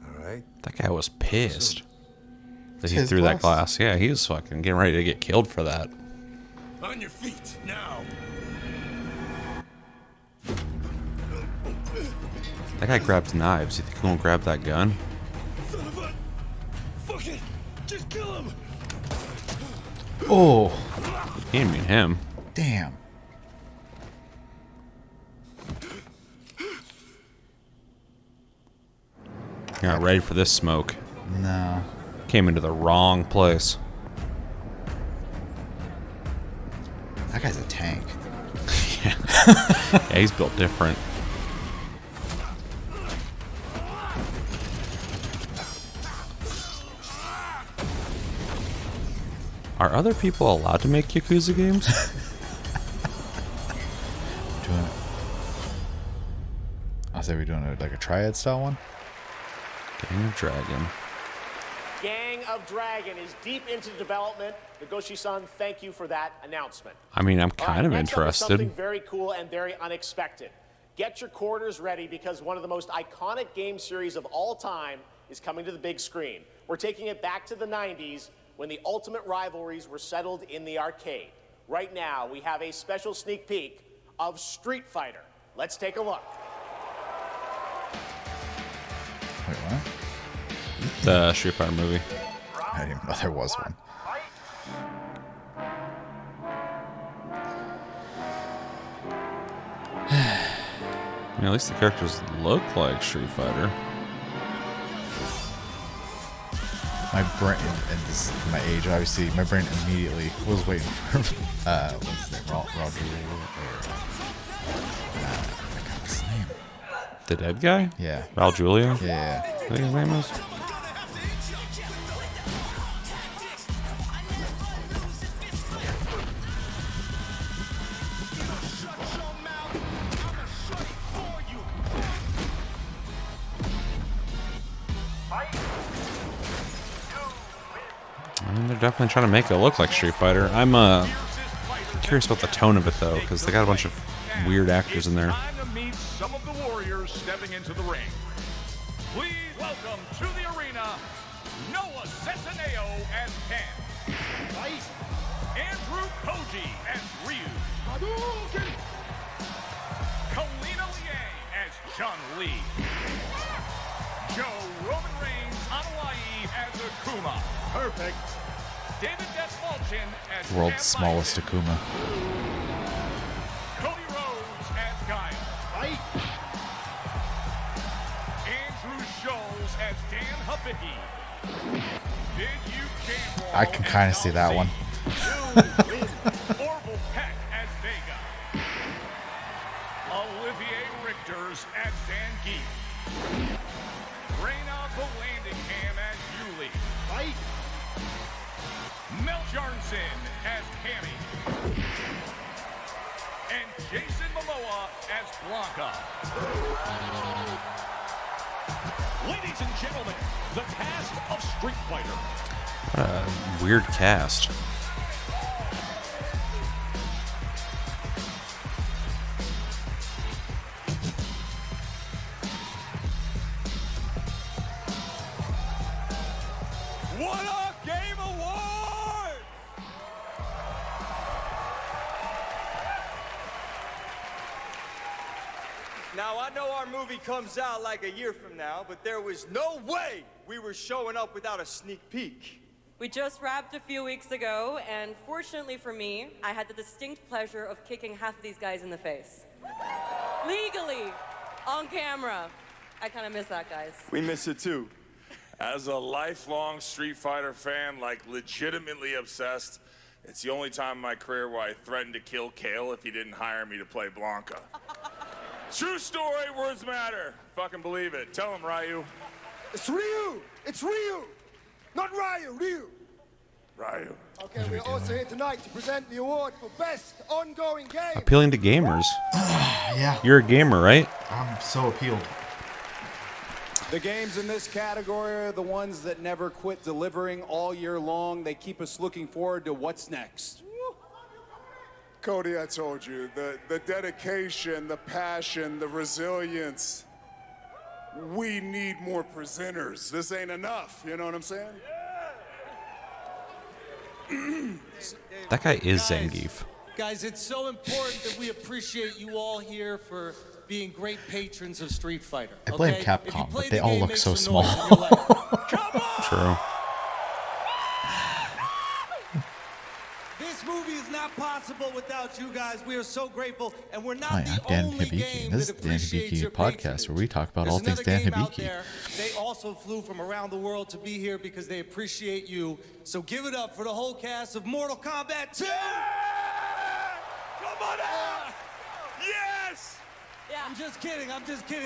All right. That guy was pissed that he his threw that glass. glass. Yeah, he was fucking getting ready to get killed for that. On your feet, now. That guy grabs knives. You think he won't grab that gun? Son of a... Fuck it. Just kill him. Oh, He didn't mean him. damn. You're not ready for this smoke. No. Came into the wrong place. That guy's a tank. Yeah, he's built different. Are other people allowed to make Yakuza games? I say we're doing like a triad style one. Gang of Dragon. Gang of Dragon is deep into development. Nagoshi-san, thank you for that announcement. I mean, I'm kind of Next up is interested. something very cool and very unexpected. Get your quarters ready because one of the most iconic game series of all time is coming to the big screen. We're taking it back to the 90s when the ultimate rivalries were settled in the arcade. Right now, we have a special sneak peek of Street Fighter. Let's take a look. Wait, what? The Street Fighter movie. I didn't even know there was one. I mean, at least the characters look like Street Fighter. My brain, and this is my age, obviously, my brain immediately was waiting for, what's his name, Roger, what's his name? The dead guy? Yeah. Raul Julia? Yeah. I think his name is. I mean, they're definitely trying to make it look like Street Fighter. I'm curious about the tone of it, though, because they got a bunch of weird actors in there. Time to meet some of the warriors stepping into the ring. Please welcome to the arena, Noah Centineo as Ken. Andrew Koji as Ryu. Kalina Liang as Chun-Li. Joe Roman Reigns Hawaii as Akuma. Perfect. David Dastmalchian as World's Sam smallest Bison. Akuma. Cody Rhodes as Guile. Andrew Scholes as Dan Hibiki. I can kind of see that one. Orville Peck as Vega. Olivier Richters as Zangief. Reyna Valandingham as Yuli. Mel Jarnson as Cammy. And Jason Momoa as Blanca. Ladies and gentlemen, the cast of Street Fighter. What a weird cast. What a game award! Now, I know our movie comes out like a year from now, but there was no way we were showing up without a sneak peek. We just wrapped a few weeks ago, and fortunately for me, I had the distinct pleasure of kicking half of these guys in the face. Legally, on camera. I kind of miss that, guys. We miss it too. As a lifelong Street Fighter fan, like legitimately obsessed, it's the only time in my career where I threatened to kill Kale if he didn't hire me to play Blanca. True story, words matter. Fucking believe it. Tell him, Ryu. It's Ryu! It's Ryu! Not Ryu, Ryu! Ryu. Okay, we're also here tonight to present the award for Best Ongoing Game. Appealing to gamers. Yeah. You're a gamer, right? I'm so appealed. The games in this category are the ones that never quit delivering all year long. They keep us looking forward to what's next. Cody, I told you, the dedication, the passion, the resilience. We need more presenters. This ain't enough, you know what I'm saying? That guy is Zangief. Guys, it's so important that we appreciate you all here for being great patrons of Street Fighter. I blame okay? Capcom, but the they all game, look make so some small. noise in your life. True. This movie is now not possible without you guys. We are so grateful, and we're not Hi, the I'm Dan only Hibiki, game and this that is Dan appreciates Hibiki your podcast, where we talk about There's all things another Dan game out Hibiki. there. They also flew from around the world to be here because they appreciate you. So give it up for the whole cast of Mortal Kombat 2! Come on out! Yes! Yeah. I'm just kidding.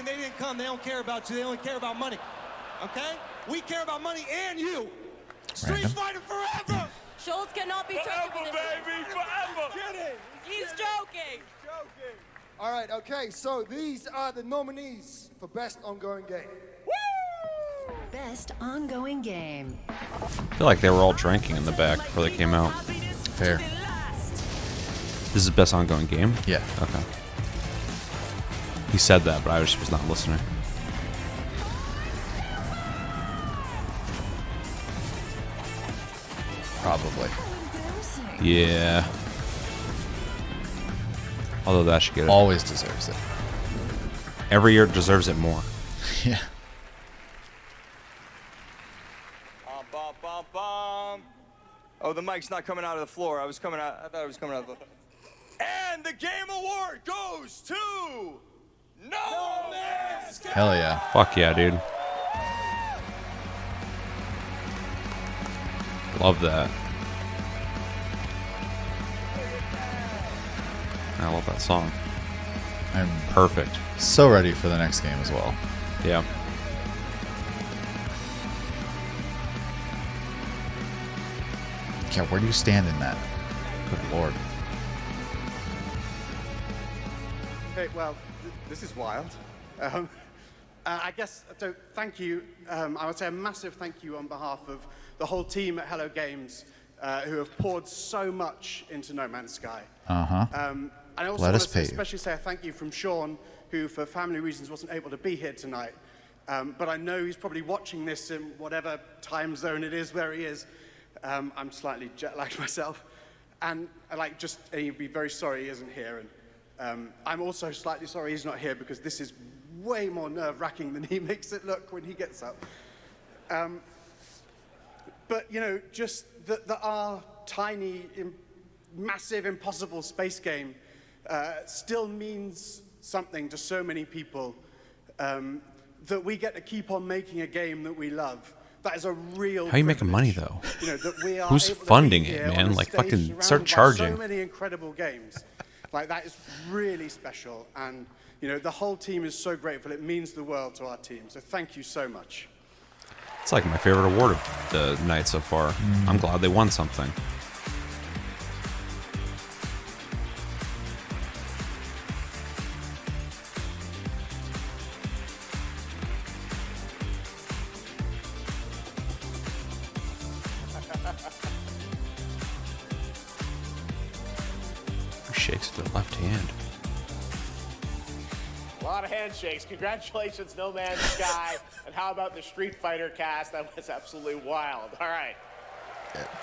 They didn't come. They don't care about you. They only care about money. Okay? We care about money and you. Street Fighter forever! Schultz cannot be Forever, trusted. baby, forever! Kidding. He's joking. All right, okay, so these are the nominees for Best Ongoing Game. Best ongoing game. I feel like they were all drinking in the back before they came out. Fair. This is best ongoing game? Yeah. Okay. He said that, but I just was not listening. Probably. Yeah. Although that should get it. Always deserves it. Every year deserves it more. Yeah. Bum, bum, bum. Oh, the mic's not coming out of the floor. I thought it was coming out of the... And the game award goes to... No Man's Sky! Hell yeah. Fuck yeah, dude. Love that. I love that song. I'm perfect. So ready for the next game as well. Yeah. Yeah, where do you stand in that? Good lord. Okay, well, this is wild. I guess, so thank you. I would say a massive thank you on behalf of the whole team at Hello Games who have poured so much into No Man's Sky. Uh-huh. And I also Let want us to pay you. especially say a thank you from Sean, who for family reasons wasn't able to be here tonight. But I know he's probably watching this in whatever time zone it is where he is. I'm slightly jet-lagged myself. And he'd be very sorry he isn't here. And I'm also slightly sorry he's not here because this is way more nerve-wracking than he makes it look when he gets up. But, you know, just that our tiny, massive, impossible space game still means something to so many people, that we get to keep on making a game that we love. That is a real How are you making money, though? You know, that we are Who's able to be funding here it, on man? a Like, stage fucking surrounded start by charging. So many incredible games. Like, that is really special. And, you know, the whole team is so grateful. It means the world to our team. So thank you so much. It's like my favorite award of the night so far. I'm glad they won something. Shakes with the left hand. A lot of handshakes. Congratulations, No Man's Sky. And how about the Street Fighter cast? That was absolutely wild. All right.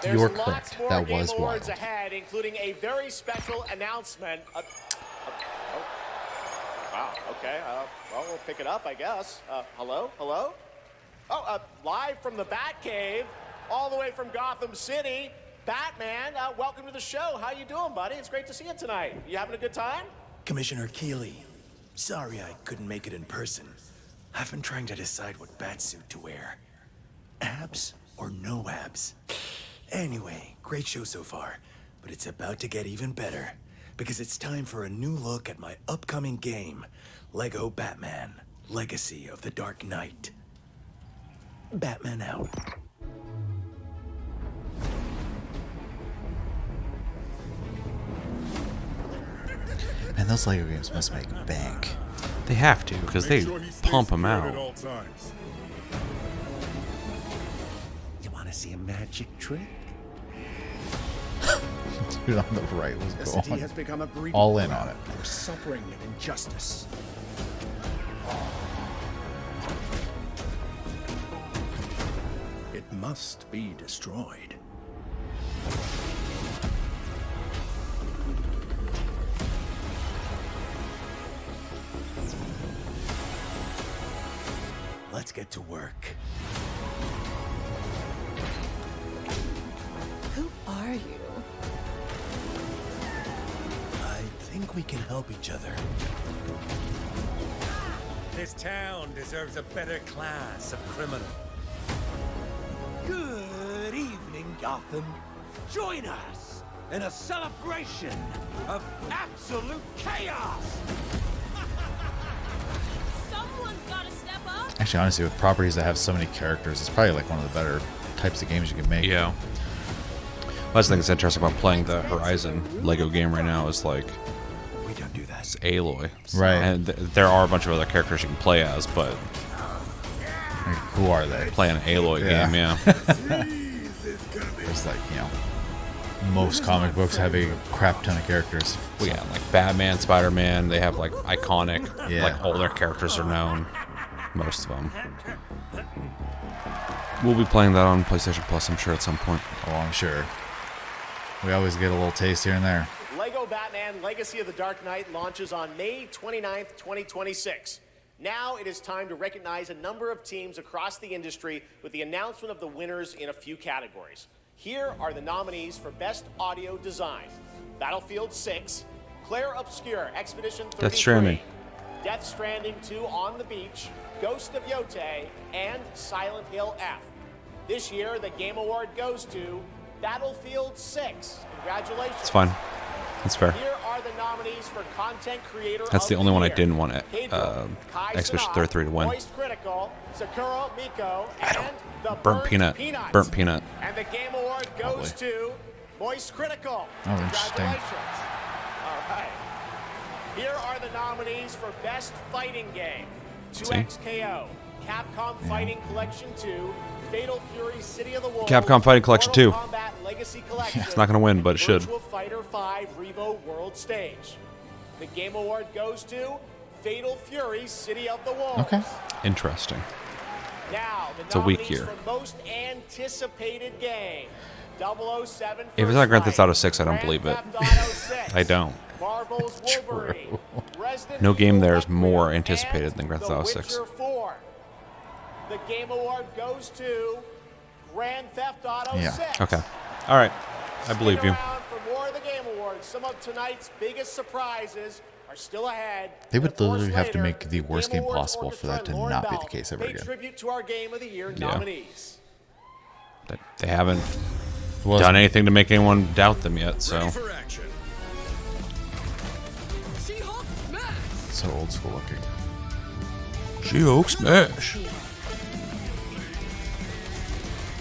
There's You're lots correct. more That game was awards wild. ahead, including a very special announcement. Wow, okay. Well, we'll pick it up, I guess. Hello? Hello? Oh, live from the Batcave, all the way from Gotham City, Batman, welcome to the show. How you doing, buddy? It's great to see you tonight. You having a good time? Commissioner Keeley, sorry I couldn't make it in person. I've been trying to decide what batsuit to wear. Abs or no abs? Anyway, great show so far, but it's about to get even better because it's time for a new look at my upcoming game, Lego Batman: Legacy of the Dark Knight. Batman out. Man, those Lego games must make bank. They have to, because they pump them out. You want to see a magic trick? Dude on the right was The city going has become a breeding all in on ground it. for suffering and injustice. It must be destroyed. Let's get to work. Who are you? think we can help each other. This town deserves a better class of criminal. Good evening, Gotham. Join us in a celebration of absolute chaos. Someone's gotta step up. Actually, honestly, with properties that have so many characters, it's probably like one of the better types of games you can make. Yeah. Well, that's the thing that's interesting about playing the Horizon Lego game right now is like, we don't do that. It's Aloy, Right. And there are a bunch of other characters you can play as, but Like, who are they? Play an Aloy game, yeah. It's like, you know, most comic books have a crap ton of characters. Well, yeah, like Batman, Spider-Man, they have like iconic, Yeah. like all their characters are known, most of them. We'll be playing that on PlayStation Plus, I'm sure, at some point. Oh, I'm sure. We always get a little taste here and there. Lego Batman Legacy of the Dark Knight launches on May 29th, 2026. Now it is time to recognize a number of teams across the industry with the announcement of the winners in a few categories. Here are the nominees for Best Audio Design: Battlefield 6, Claire Obscure, Expedition 33, Death Stranding. Death Stranding 2 On the Beach, Ghost of Yotei, and Silent Hill F. This year, the Game Award goes to Battlefield 6. Congratulations. It's fine. That's fair. Here are the nominees for Content Creator That's of the only one I Year. didn't want Pedro, Kai Expedition Cenat, 33 to win. Moist Critical, Sakura Miko, and the Burnt Peanut. Burnt Peanut. And the Game Award goes to Moist Critical. Oh, interesting. Congratulations. All right. Here are the nominees for Best Fighting Game: 2XKO, Capcom Fighting Collection 2, Fatal Fury City of the Wolves, Capcom Fighting Collection 2. Mortal Kombat Legacy Collection, It's not going to win, but it should. Virtua Fighter 5 Revo World Stage. The Game Award goes to Fatal Fury City of the Wolves. Okay. Interesting. Now, the It's a weak nominees year. for most anticipated game: 007 If it's not Grand Theft Auto 6, I don't believe it. I don't. Marvel's Wolverine, Resident No game Evil there is Requiem, more anticipated than Grand The Theft Auto 6. Witcher 4. The Game Award goes to Grand Theft Auto Yeah. 6. Okay. All right. I believe you. Around for more of the Game Awards. Some of tonight's biggest surprises are still ahead. They would And of course, literally have to later, make the worst game Awards possible for that to orchestra and Lauren not be Bell the case ever pay again. tribute to our Game of the Year Yeah. nominees. They haven't Well, done anything to make anyone doubt them yet, so. So old school looking. She-Hulk smash.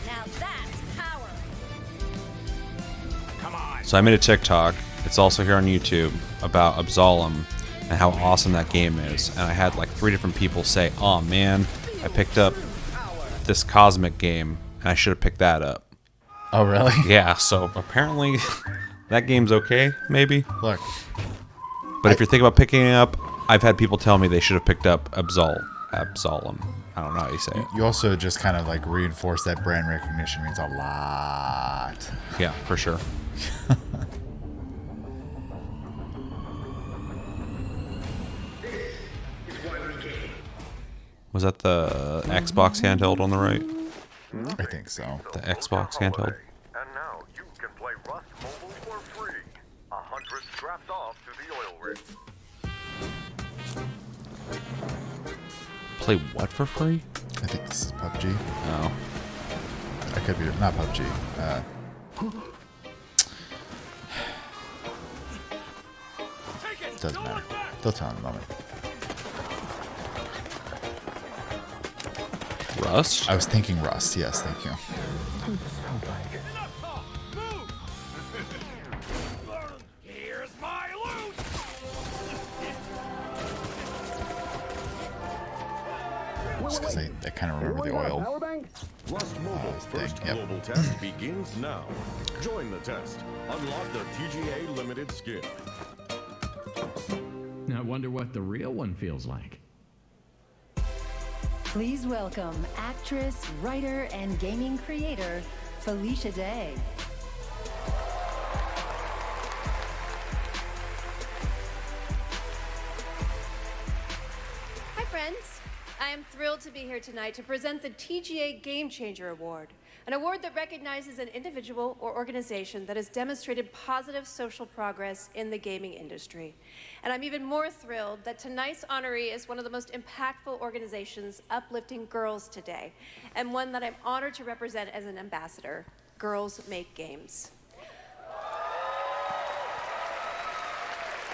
Now that's power. Come on. So I made a TikTok. It's also here on YouTube about Absolem and how awesome that game is. And I had like 3 different people say, "Oh man, I picked up this Cosmic game and I should have picked that up." Oh, really? Yeah. So apparently, that game's okay. Maybe. Look. But if you're thinking about picking it up, I've had people tell me they should have picked up Absolem. I don't know how you say it. You also just kind of like reinforce that brand recognition means a lot. Yeah, for sure. Was that the Xbox handheld on the right? I think so. The Xbox handheld. And now you can play Rust Mobile for free. 100 strapped off to the oil rig. Play what for free? I think this is PUBG. Oh. I could be not PUBG. Doesn't matter. They'll tell in a moment. Rust? I was thinking Rust. Yes, thank you. Here's my loot. Just because I kind of remember the oil. Rust Mobile's first Yep. global test begins now. Join the test. Unlock the TGA limited skin. I wonder what the real one feels like. Please welcome actress, writer, and gaming creator, Felicia Day. Hi, friends. I am thrilled to be here tonight to present the TGA Game Changer Award, an award that recognizes an individual or organization that has demonstrated positive social progress in the gaming industry. And I'm even more thrilled that tonight's honoree is one of the most impactful organizations uplifting girls today, and one that I'm honored to represent as an ambassador, Girls Make Games.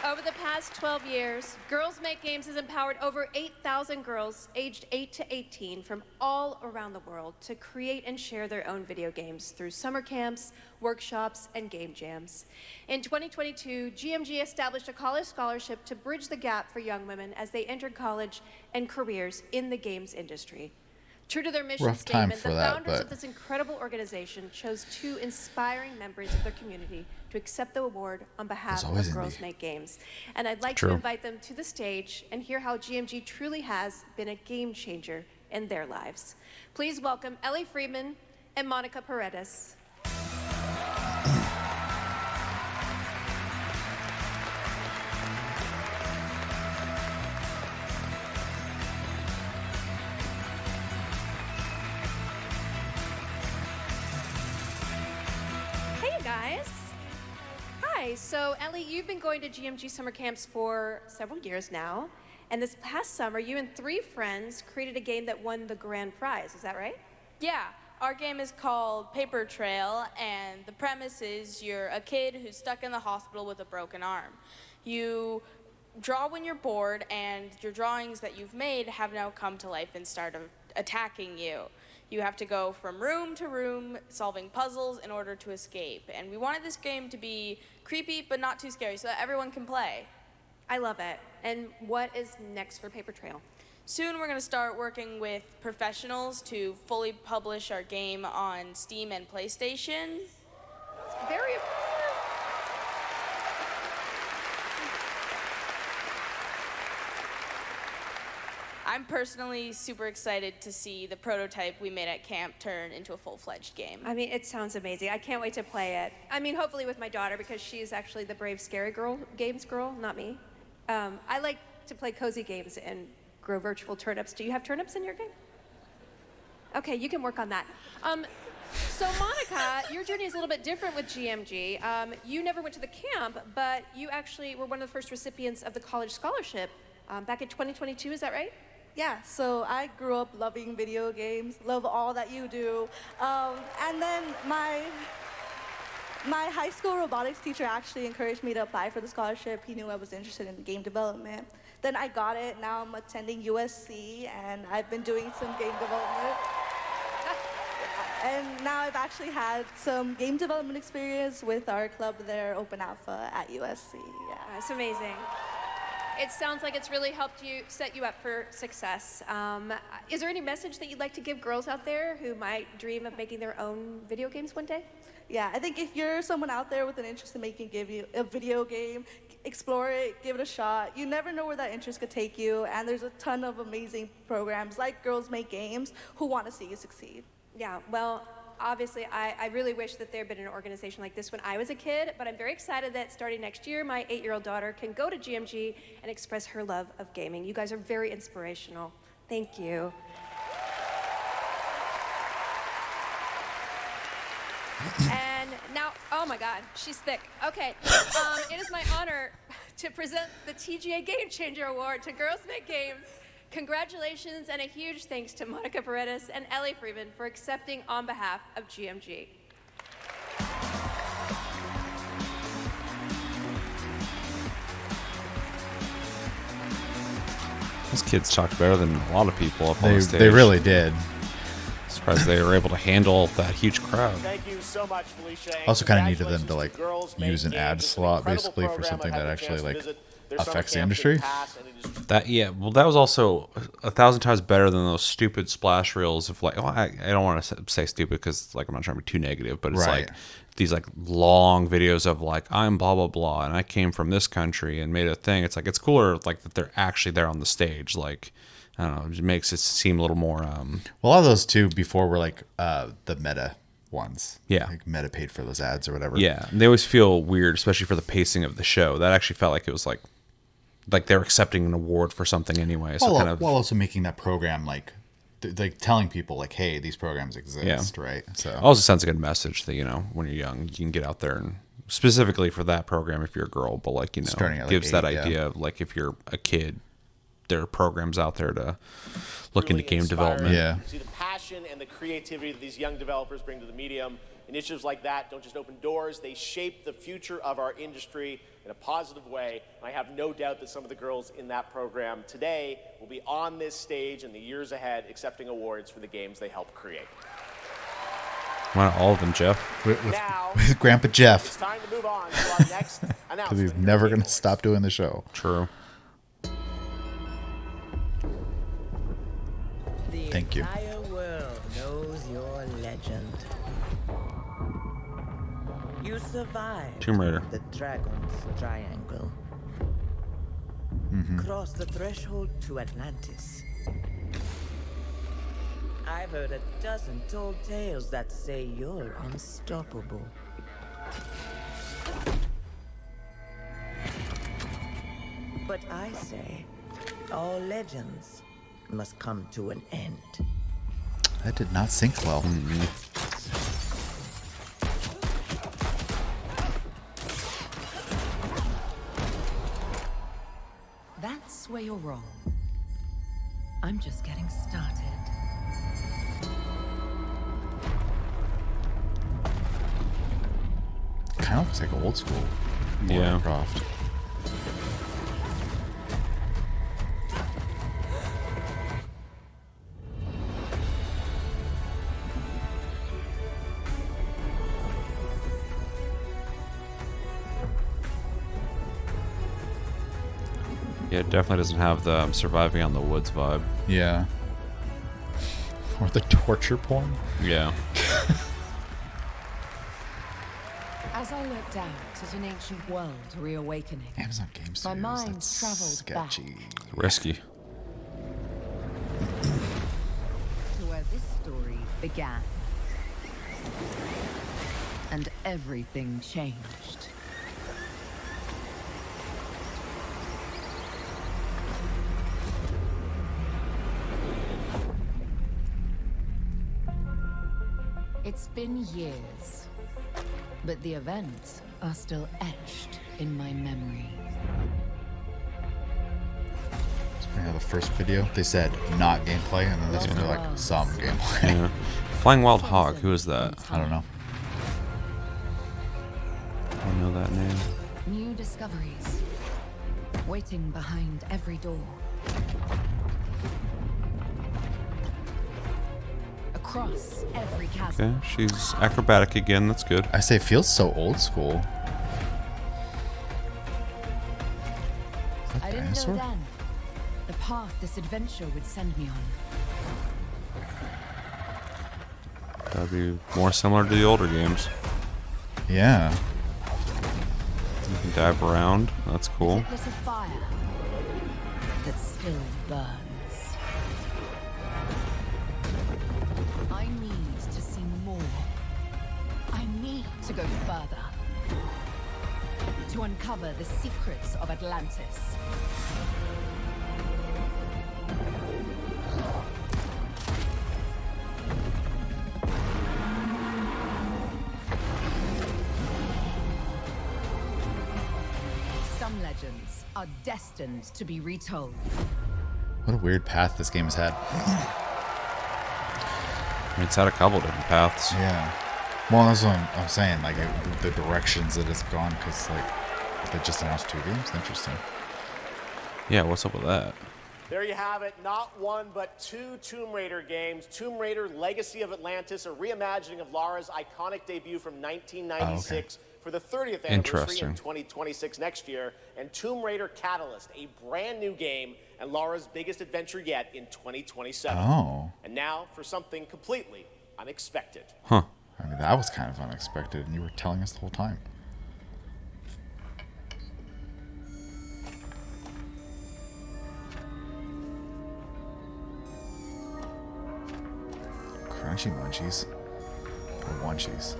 Over the past 12 years, Girls Make Games has empowered over 8,000 girls aged 8 to 18 from all around the world to create and share their own video games through summer camps, workshops, and game jams. In 2022, GMG established a college scholarship to bridge the gap for young women as they entered college and careers in the games industry. True to their mission Rough time statement, for the that, founders but- of this incredible organization chose 2 inspiring members of their community to accept the award on behalf There's always of indie. Girls Make Games. And I'd like True. to invite them to the stage and hear how GMG truly has been a game changer in their lives. Please welcome Ellie Friedman and Monica Paredes. Hey, you guys. Hi. So, Ellie, you've been going to GMG summer camps for several years now. And this past summer, you and 3 friends created a game that won the grand prize. Is that right? Yeah, our game is called Paper Trail, and the premise is you're a kid who's stuck in the hospital with a broken arm. You draw when you're bored, and your drawings that you've made have now come to life and start attacking you. You have to go from room to room solving puzzles in order to escape. And we wanted this game to be creepy but not too scary so that everyone can play. I love it. And what is next for Paper Trail? Soon we're going to start working with professionals to fully publish our game on Steam and PlayStation. Very I'm personally super excited to see the prototype we made at camp turn into a full-fledged game. I mean, it sounds amazing. I can't wait to play it. I mean, hopefully with my daughter, because she is actually the brave, scary girl, games girl, not me. I like to play cozy games and grow virtual turnips. Do you have turnips in your game? Okay, you can work on that. So Monica, your journey is a little bit different with GMG. You never went to the camp, but you actually were one of the first recipients of the college scholarship back in 2022, is that right? Yeah, so I grew up loving video games, love all that you do. And then my high school robotics teacher actually encouraged me to apply for the scholarship. He knew I was interested in game development. Then I got it. Now I'm attending USC, and I've been doing some game development. And now I've actually had some game development experience with our club there, Open Alpha at USC. Yeah. That's amazing. It sounds like it's really helped you set you up for success. Is there any message that you'd like to give girls out there who might dream of making their own video games one day? Yeah, I think if you're someone out there with an interest in making a video game, explore it, give it a shot. You never know where that interest could take you, and there's a ton of amazing programs like Girls Make Games who want to see you succeed. Yeah, well, obviously, I really wish that there had been an organization like this when I was a kid, but I'm very excited that starting next year, my 8-year-old daughter can go to GMG and express her love of gaming. You guys are very inspirational. Thank you. And now, oh my God, she's thick. Okay, it is my honor to present the TGA Game Changer Award to Girls Make Games. Congratulations and a huge thanks to Monica Paredes and Ellie Freeman for accepting on behalf of GMG. Those kids talked better than a lot of people up on the stage. They really did. Surprised they were able to handle that huge crowd. Thank you so much, Felicia. and Also kind of needed them to like Girls Make use an Games. ad It's an slot incredible basically for program. something I've that had the actually chance to like visit their summer affects the camps in industry. past, and it is That well, that was also 1,000 times better than those stupid splash reels of like. Well, I don't want to say stupid because like I'm not trying to be too negative, but it's Right. like these like long videos of like I'm blah blah blah and I came from this country and made a thing. It's like it's cooler like that they're actually there on the stage. Like I don't know, it just makes it seem a little more. Well, a lot of those too before were like the Meta ones. Yeah. Like Meta paid for those ads or whatever. Yeah, they always feel weird, especially for the pacing of the show. That actually felt like it was like they're accepting an award for something anyway. So While, kind of while also making that program like like telling people like, hey, these programs exist, right? So also sends a good message that, when you're young, you can get out there and specifically for that program if you're a girl, but like, Starting at, like, gives that 8, idea of like if you're a kid, there are programs out there to look into game development. Yeah. See the passion and the creativity that these young developers bring to the medium. Initiatives like that don't just open doors, they shape the future of our industry in a positive way. And I have no doubt that some of the girls in that program today will be on this stage in the years ahead accepting awards for the games they helped create. Why not all of them, Jeff? With Grandpa Jeff. It's time to move on to our next Because announcement. he's never going to stop doing the show. True. Thank you. The entire world knows your legend. You survived Tomb Raider. the Dragon's Triangle. Crossed the threshold to Atlantis. I've heard a dozen told tales that say you're unstoppable. But I say, all legends must come to an end. That did not sync well. That's where you're wrong. I'm just getting started. Kind of looks like old school. Yeah. Lara Croft. Yeah, it definitely doesn't have the surviving on the woods vibe. Yeah. Or the torture porn. Yeah. As I looked out at an ancient world reawakening, Amazon Game my Studios. mind That's traveled back sketchy. Risky. to where this story began. And everything changed. It's been years, but the events are still etched in my memory. Yeah, the first video they said not gameplay, and then this one they're like some gameplay. Yeah. Flying Wild Hog, who is that? I don't know. I don't know that name. New discoveries, waiting behind every door. Across every chasm. Okay, she's acrobatic again. That's good. I say it feels so old school. Is that I didn't dinosaur? know then the path this adventure would send me on. That'd be more similar to the older games. Yeah. You can dive around. That's cool. Lit a fire that still burns. I need to see more. I need to go further. To uncover the secrets of Atlantis. Some legends are destined to be retold. What a weird path this game has had. I mean, it's had a couple different paths. Yeah. Well, that's what I'm saying. Like the directions that it's gone, because like they just announced 2 games. Interesting. Yeah, what's up with that? There you have it. Not one, but 2 Tomb Raider games. Tomb Raider Legacy of Atlantis, a reimagining of Lara's iconic debut from 1996 for the 30th anniversary Interesting. in 2026 next year. And Tomb Raider Catalyst, a brand new game and Lara's biggest adventure yet in 2027. Oh. And now for something completely unexpected. Huh. I mean, that was kind of unexpected, and you were telling us the whole time. Crunchy munchies. Or munchies.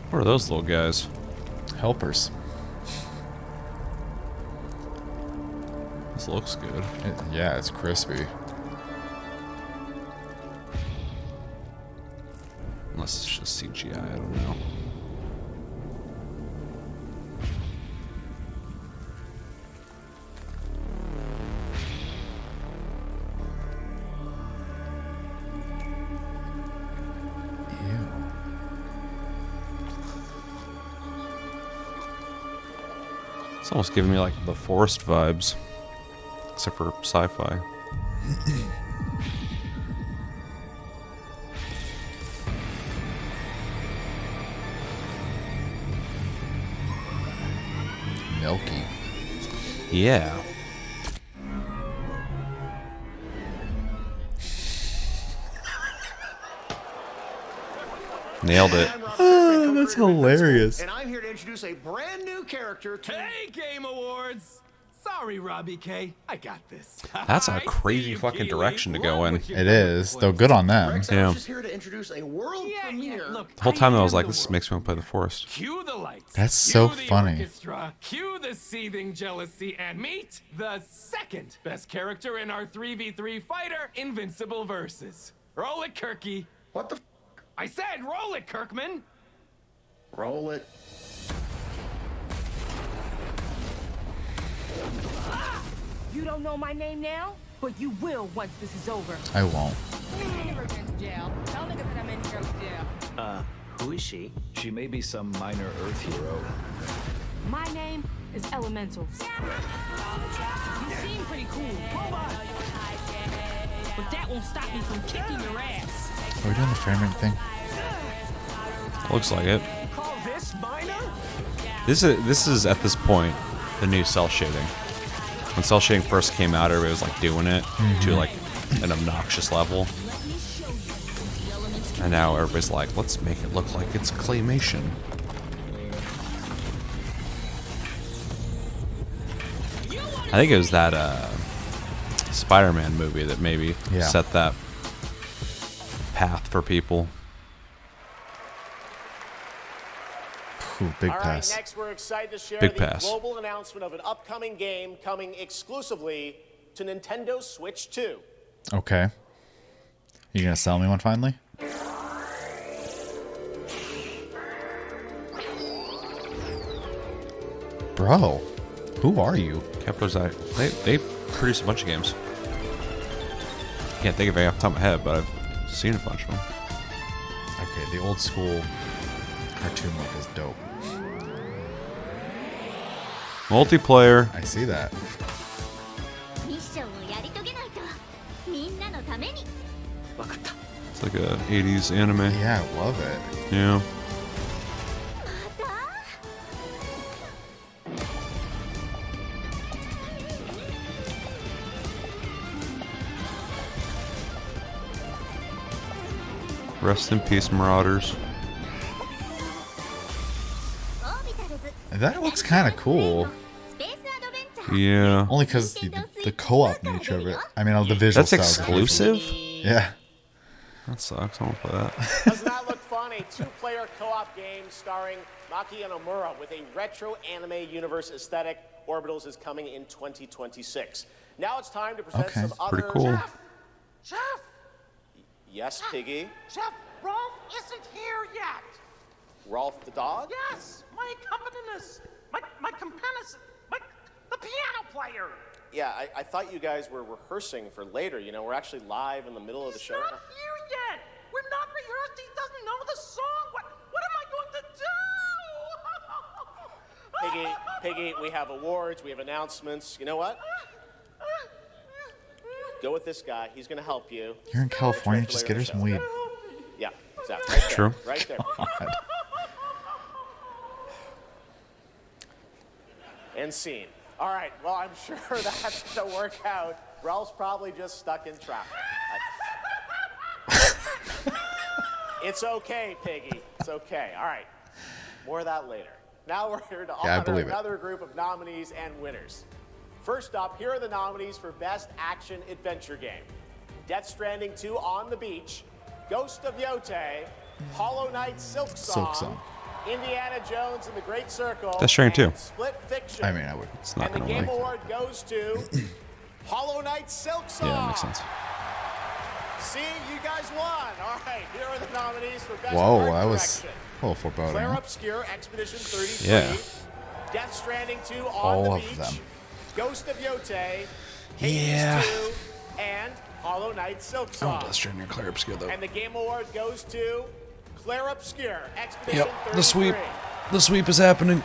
What are those little guys? Helpers. This looks good. Yeah, it's crispy. Unless it's just CGI, I don't know. It's almost giving me like the Forest vibes, except for sci-fi. Milky. Yeah. Nailed it. Oh, that's hilarious. And I'm here to introduce a brand new character to... Hey, Game Awards! Sorry, Robbie K. I got this. That's a crazy fucking direction to go in. It is, though. Good on them. Rex, Yeah. I'm just here to introduce a world premiere. Look, The whole time I was like, this makes me want to play the Forest. Cue the lights. That's so cue the funny. Orchestra, cue the seething jealousy, and meet the second best character in our 3v3 fighter Invincible Versus. Roll it, Kirky. What the f? I said roll it, Kirkman. Roll it. You don't know my name now, but you will once this is over. I won't. Who is she? She may be some minor Earth hero. My name is Elemental. You seem pretty cool, but that won't stop me from kicking your ass. Are we doing the frame rate thing? Looks like it. Call this minor? This is at this point the new cell shading. When cell shading first came out, everybody was like doing it to like an obnoxious level, and now everybody's like, let's make it look like it's claymation. I think it was that Spider-Man movie that maybe set that path for people. Ooh, big All right, pass. next we're excited to share Big the pass. global announcement of an upcoming game coming exclusively to Nintendo Switch 2. Okay. You gonna sell me one finally? Bro, who are you? Kepler's Eye. They produce a bunch of games. Can't think of any off the top of my head, but I've seen a bunch of them. Okay, the old school cartoon look is dope. Multiplayer. I see that. It's like a 80s anime. Yeah, I love it. Yeah. Rest in peace, Marauders. That looks kind of cool. Yeah. Only because the co-op nature of it. I mean, the visual That's style. exclusive? Yeah. That sucks. I want to play that. Doesn't that look fun? A two-player co-op game starring Maki and Omura with a retro anime universe aesthetic. Orbitals is coming in 2026. Now it's time to present Okay, some pretty other... cool. Chef! Yes, Piggy? Chef, Rolf isn't here yet. Rolf the dog? Yes, my accompanist, my companion, the piano player. Yeah, I thought you guys were rehearsing for later. You know, we're actually live in the middle of the show. He's not here yet. We're not rehearsed. He doesn't know the song. What am I going to do? Piggy, we have awards, we have announcements. You know what? Go with this guy. He's going to help you. You're in California. Just get her some weed. Yeah, exactly. Right there, True. Right there. God. And scene. All right, well, I'm sure that's going to work out. Ralph's probably just stuck in traffic. It's okay, Piggy. It's okay. All right. More of that later. Now we're here to honor another group of nominees and winners. First up, here are the nominees for Best Action Adventure Game. Death Stranding 2 On the Beach, Ghost of Yote, Hollow Knight Silk Song, Indiana Jones and the Great Circle. Death Stranding 2. and Split Fiction. I mean, I would. It's not And the gonna Game like. Award goes to Hollow Knight Silksong. Yeah, that makes sense. See, you guys won. All right, here are the nominees for Best Whoa, Art that was Direction. a little foreboding. Claire Huh? Obscure, Expedition 33. Yeah. Death Stranding 2, On All the of Beach. them. Ghost of Yote. Yeah. Hades 2, and Hollow Knight Silksong. Death Stranding or Claire Obscure though. And the Game Award goes to Claire Obscure, Expedition 33. The sweep is happening.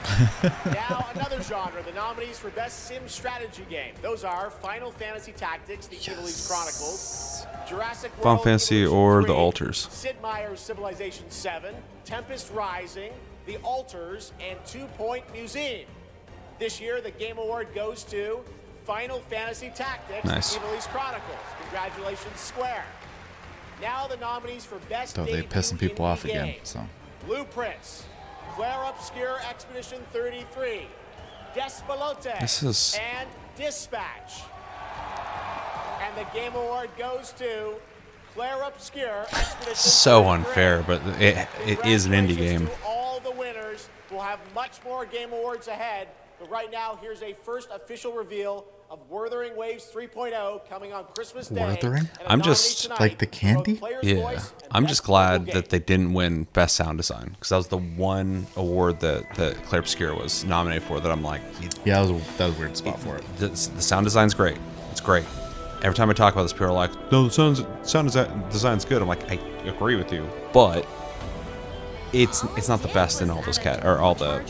Now, another genre, the nominees for Best Sim Strategy Game. Those are Final Fantasy Tactics, The Evil East Chronicles, Jurassic World, Final Fantasy Evolution or 3, The Alters. Sid Meier's Civilization 7, Tempest Rising, The Alters, and 2 Point Museum. This year, the Game Award goes to Final Fantasy Tactics, Nice. The Evil East Chronicles. Congratulations, Square. Now the nominees for Best So they Debut pissing people Indie off again. Game. So Blueprints, Claire Obscure Expedition 33, Despalote, This is- and Dispatch. And the Game Award goes to Claire Obscure Expedition So 33. unfair, but it is an indie game. To all the winners. We'll have much more Game Awards ahead, but right now here's a first official reveal of Wuthering Waves 3.0 coming on Christmas Day. Wuthering? And the I'm nominees just- tonight like the candy? for both Player's Yeah, Voice and I'm Best just glad Mobile that they didn't win Best Sound Design because that was the one award that Claire Obscure was nominated for. That I'm like, yeah, that was a weird spot for it. the sound design's great. It's great. Every time I talk about this, people are like, "No, the sound design's good." I'm like, I agree with you, but it's not the best in all those all the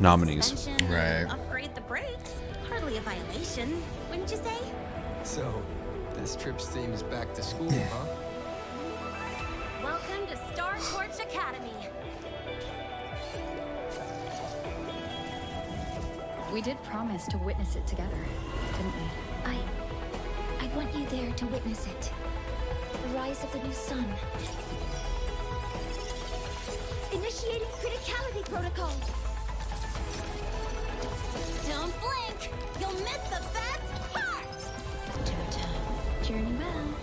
nominees. Right. Upgrade the brakes. Hardly a violation, wouldn't you say? So, this trip's theme is back to school, huh? Welcome to Star Torch Academy. We did promise to witness it together, didn't we? I want you there to witness it. The rise of the new sun. Initiating criticality protocol. Don't blink. You'll miss the best part. Journey well.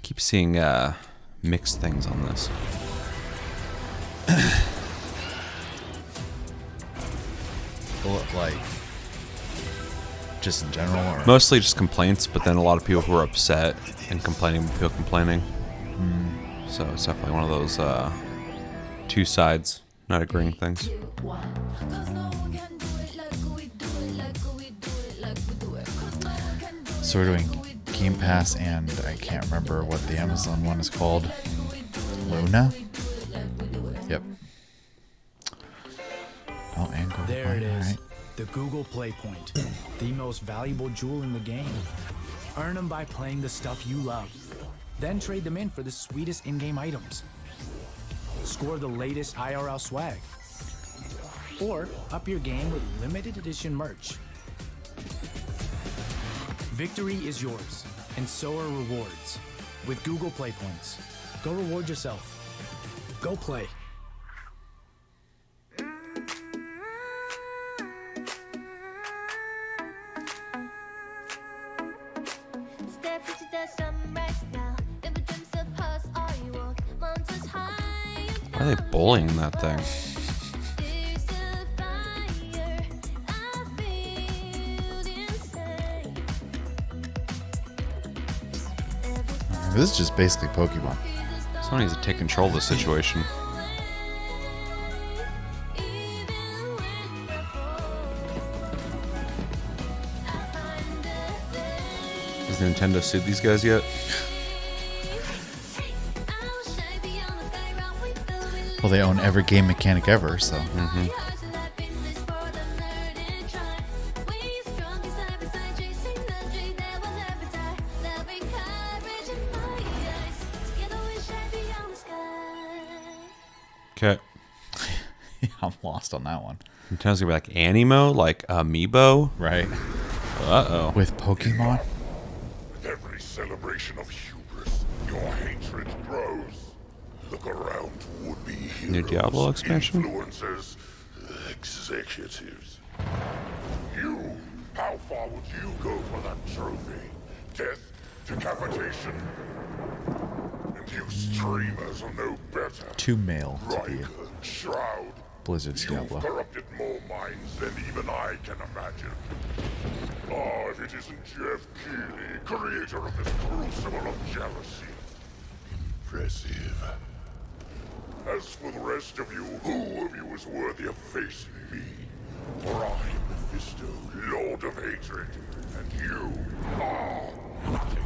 Keep seeing mixed things on this. Like, just in general, or Mostly just complaints, but then a lot of people who are upset and complaining, people complaining. So it's definitely one of those two sides, not agreeing things. so we're doing Game Pass, and I can't remember what the Amazon one is called. Luna. Yep. Oh, and Google There it Play, is. alright. The Google Play Point. The most valuable jewel in the game. Earn them by playing the stuff you love. Then trade them in for the sweetest in-game items. Score the latest IRL swag. Or up your game with limited edition merch. Victory is yours, and so are rewards. With Google Play Points. Go reward yourself. Go play. Step into the sunrise now. Never dreams of us, all you walk. Mountains high. Why are they bullying that thing? This is just basically Pokemon. Someone needs to take control of the situation. Has Nintendo sued these guys yet? Well, they own every game mechanic ever, so. Okay. I'm lost on that one. Nintendo's gonna be like Animo, like Amiibo, right? Uh-oh. With Pokemon? With every celebration of hubris, your hatred grows. Look around would-be heroes, New Diablo expansion? influencers, executives. You How far would you go for that trophy? Death? Decapitation? And you streamers are no better. Too male to be Riker, Shroud. Blizzard's You've Diablo. corrupted more minds than even I can imagine. Ah, if it isn't Jeff Keighley, creator of this crucible of jealousy. Impressive. As for the rest of you, who of you is worthy of facing me? For I am Mephisto, Lord of Hatred, and you are nothing.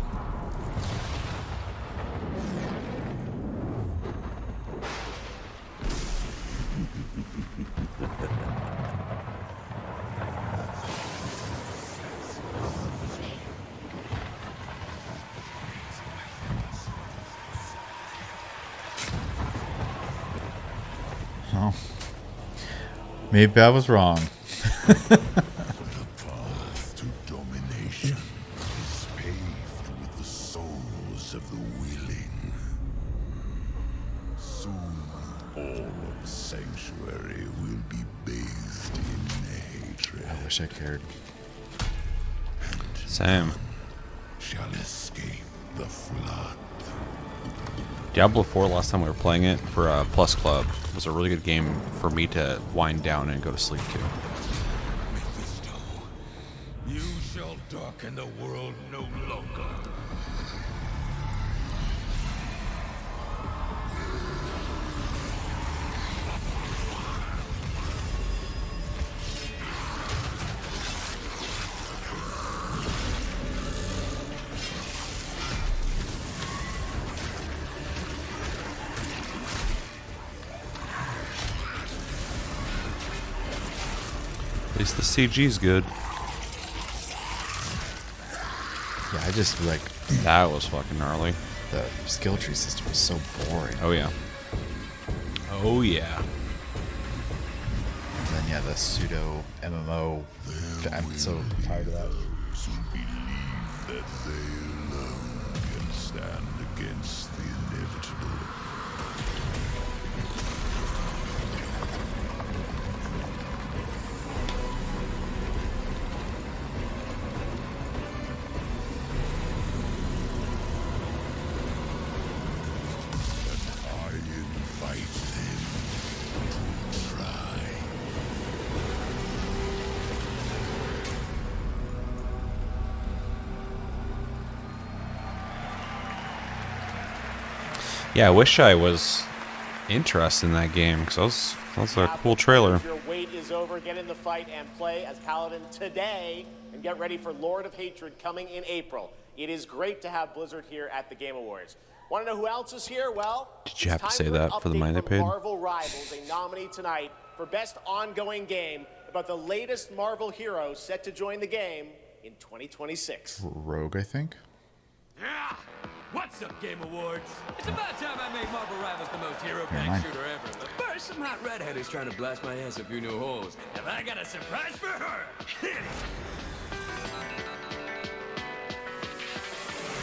Oh. Maybe I was wrong. The path to domination is paved with the souls of the willing. Soon, all of Sanctuary will be bathed in hatred. I wish I cared. Same. Shall escape the flood. Diablo 4, last time we were playing it for Plus Club, was a really good game for me to wind down and go to sleep to. Mephisto, you shall darken the world no longer. At least the CG's good. Yeah, I just like that was fucking gnarly. The skill tree system was so boring. Oh yeah. Oh yeah. And then yeah, the pseudo MMO. I'm so tired of that. Those who believe that they alone can stand against the inevitable. I invite them to try. Yeah, I wish I was interested in that game because that was a cool trailer. Your wait is over. Get in the fight and play as Paladin today, and get ready for Lord of Hatred coming in April. It is great to have Blizzard here at the Game Awards. Want to know who else is here? Well, Did you have to it's say time an that for the update money they from paid? Marvel Rivals, a nominee tonight for Best Ongoing Game about the latest Marvel hero set to join the game in 2026. Rogue, I think. Ah, what's up, Game Awards? It's about time I made Marvel Rivals the most Never hero-packed mind. shooter ever. But first, some hot redhead is trying to blast my ass a few new holes. And I got a surprise for her. Hit it.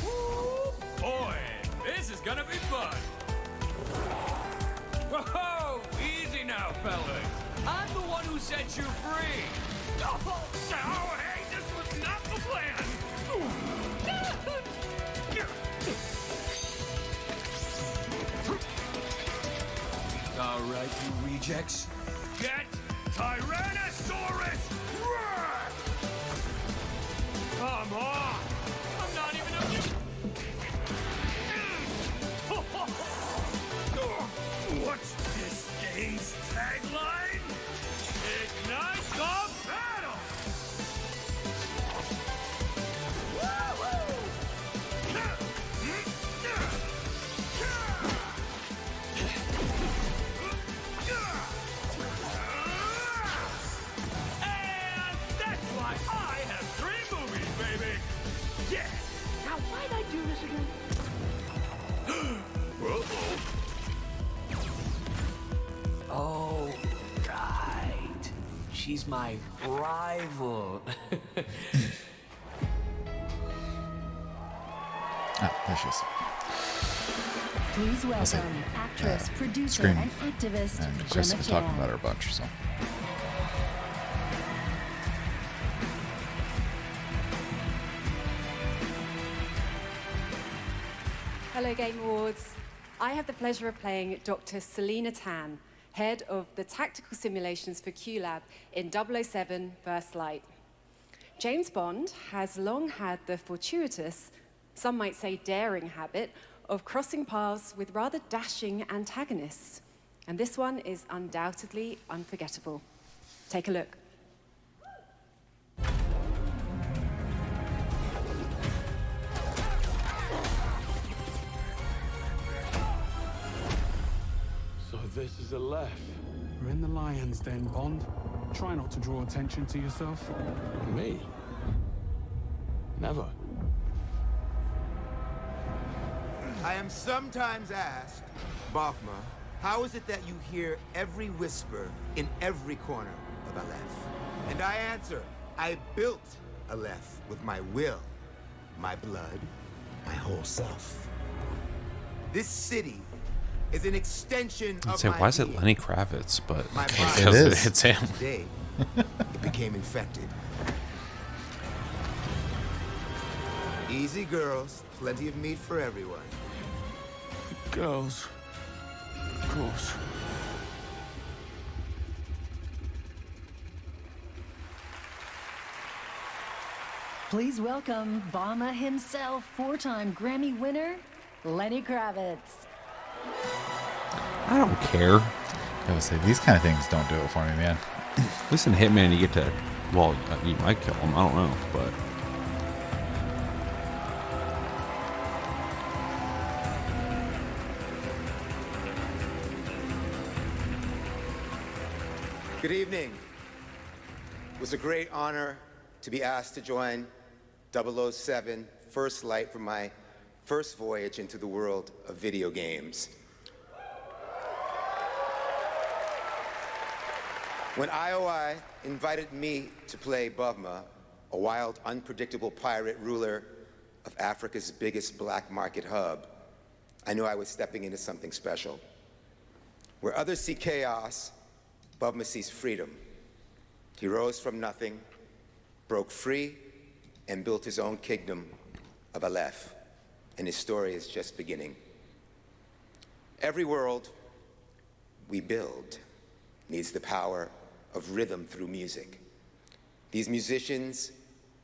Woo, boy, this is gonna be fun. Whoa, easy now, fellas. I'm the one who set you free. Oh, so, hey, this was not the plan. All right, you rejects. Get Tyrannosaurus Rex! Come on! I'm not even a... What's this game's tagline? Ignite the battle! And that's why I have 3 movies, baby! Yeah! Now why'd I do this again? Oh, right. She's my rival. Ah, there she is. Please I'll say, welcome actress, producer, Scream. and activist And Chris Gemma was talking Chan. about her a bunch, so. fellow Game Awards. I have the pleasure of playing Dr. Selena Tan, head of the tactical simulations for QLab in 007 First Light. James Bond has long had the fortuitous, some might say daring habit, of crossing paths with rather dashing antagonists. And this one is undoubtedly unforgettable. Take a look. So this is Aleph. We're in the Lion's Den, Bond. Try not to draw attention to yourself. Me? Never. I am sometimes asked, Bafma, how is it that you hear every whisper in every corner of Aleph? And I answer, I built Aleph with my will, my blood, my whole self. This city is an extension I'd of say, my why is it being. Lenny Kravitz? But My because body. it's him. Today, it became infected. Easy girls, plenty of meat for everyone. Girls. Of course. Please welcome Obama himself, four-time Grammy winner, Lenny Kravitz. I don't care. I would say these kind of things don't do it for me, man. At least in Hitman, you get to, well, you might kill him. I don't know, but. Good evening. It was a great honor to be asked to join 007 First Light for my first voyage into the world of video games. When IOI invited me to play Bavma, a wild, unpredictable pirate ruler of Africa's biggest black market hub, I knew I was stepping into something special. Where others see chaos, Bavma sees freedom. He rose from nothing, broke free, and built his own kingdom of Aleph. And his story is just beginning. Every world we build needs the power of rhythm through music. These musicians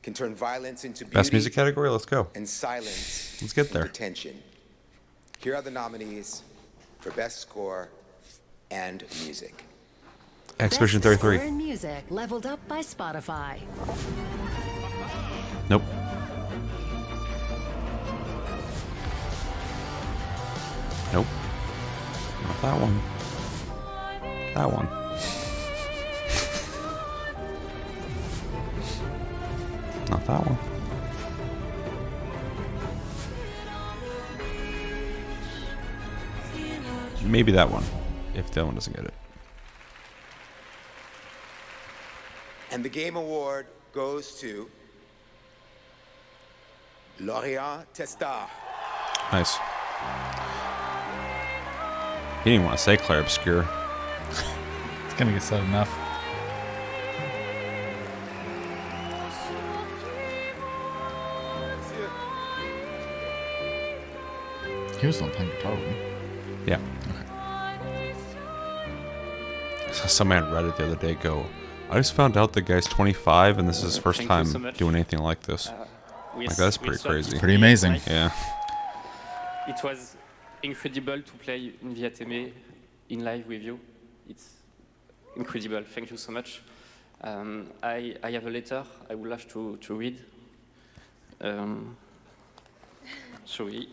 can turn violence into beauty. Best music category? Let's go. And silence Let's get there. into tension. Here are the nominees for Best Score and Music. Expedition Best 33. Score in music, leveled up by Spotify. Nope. Nope. Not that one. That one. Not that one. Maybe that one, if that one doesn't get it. And the Game Award goes to Lorient Testar. Nice. He didn't want to say Claire Obscure. It's gonna get said enough. He was the one playing guitar with me. Yeah. I saw somebody on Reddit the other day go, I just found out the guy's 25 and this is his first Thank you time so much. doing anything like this. We Like, that's we pretty thought crazy. it Pretty would be amazing. nice. Yeah. It was incredible to play in Viateme in live with you. It's incredible. Thank you so much. I have a letter I would love to read. Sorry.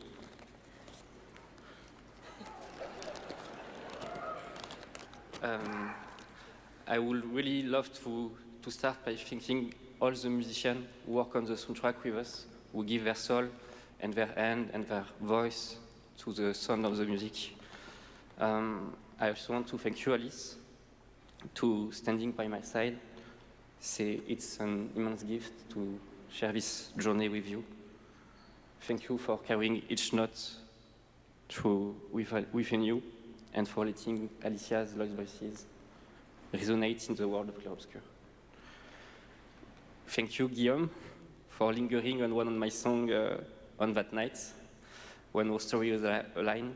I would really love to start by thanking all the musicians who work on the soundtrack with us, who give their soul and their hand and their voice to the sound of the music. I also want to thank you, Alice, to standing by my side. It's an immense gift to share this journey with you. Thank you for carrying each note through within you and for letting Alicia's lost voices resonate in the world of Clair Obscur. Thank you, Guillaume, for lingering on one of my songs on that night. when our stories align.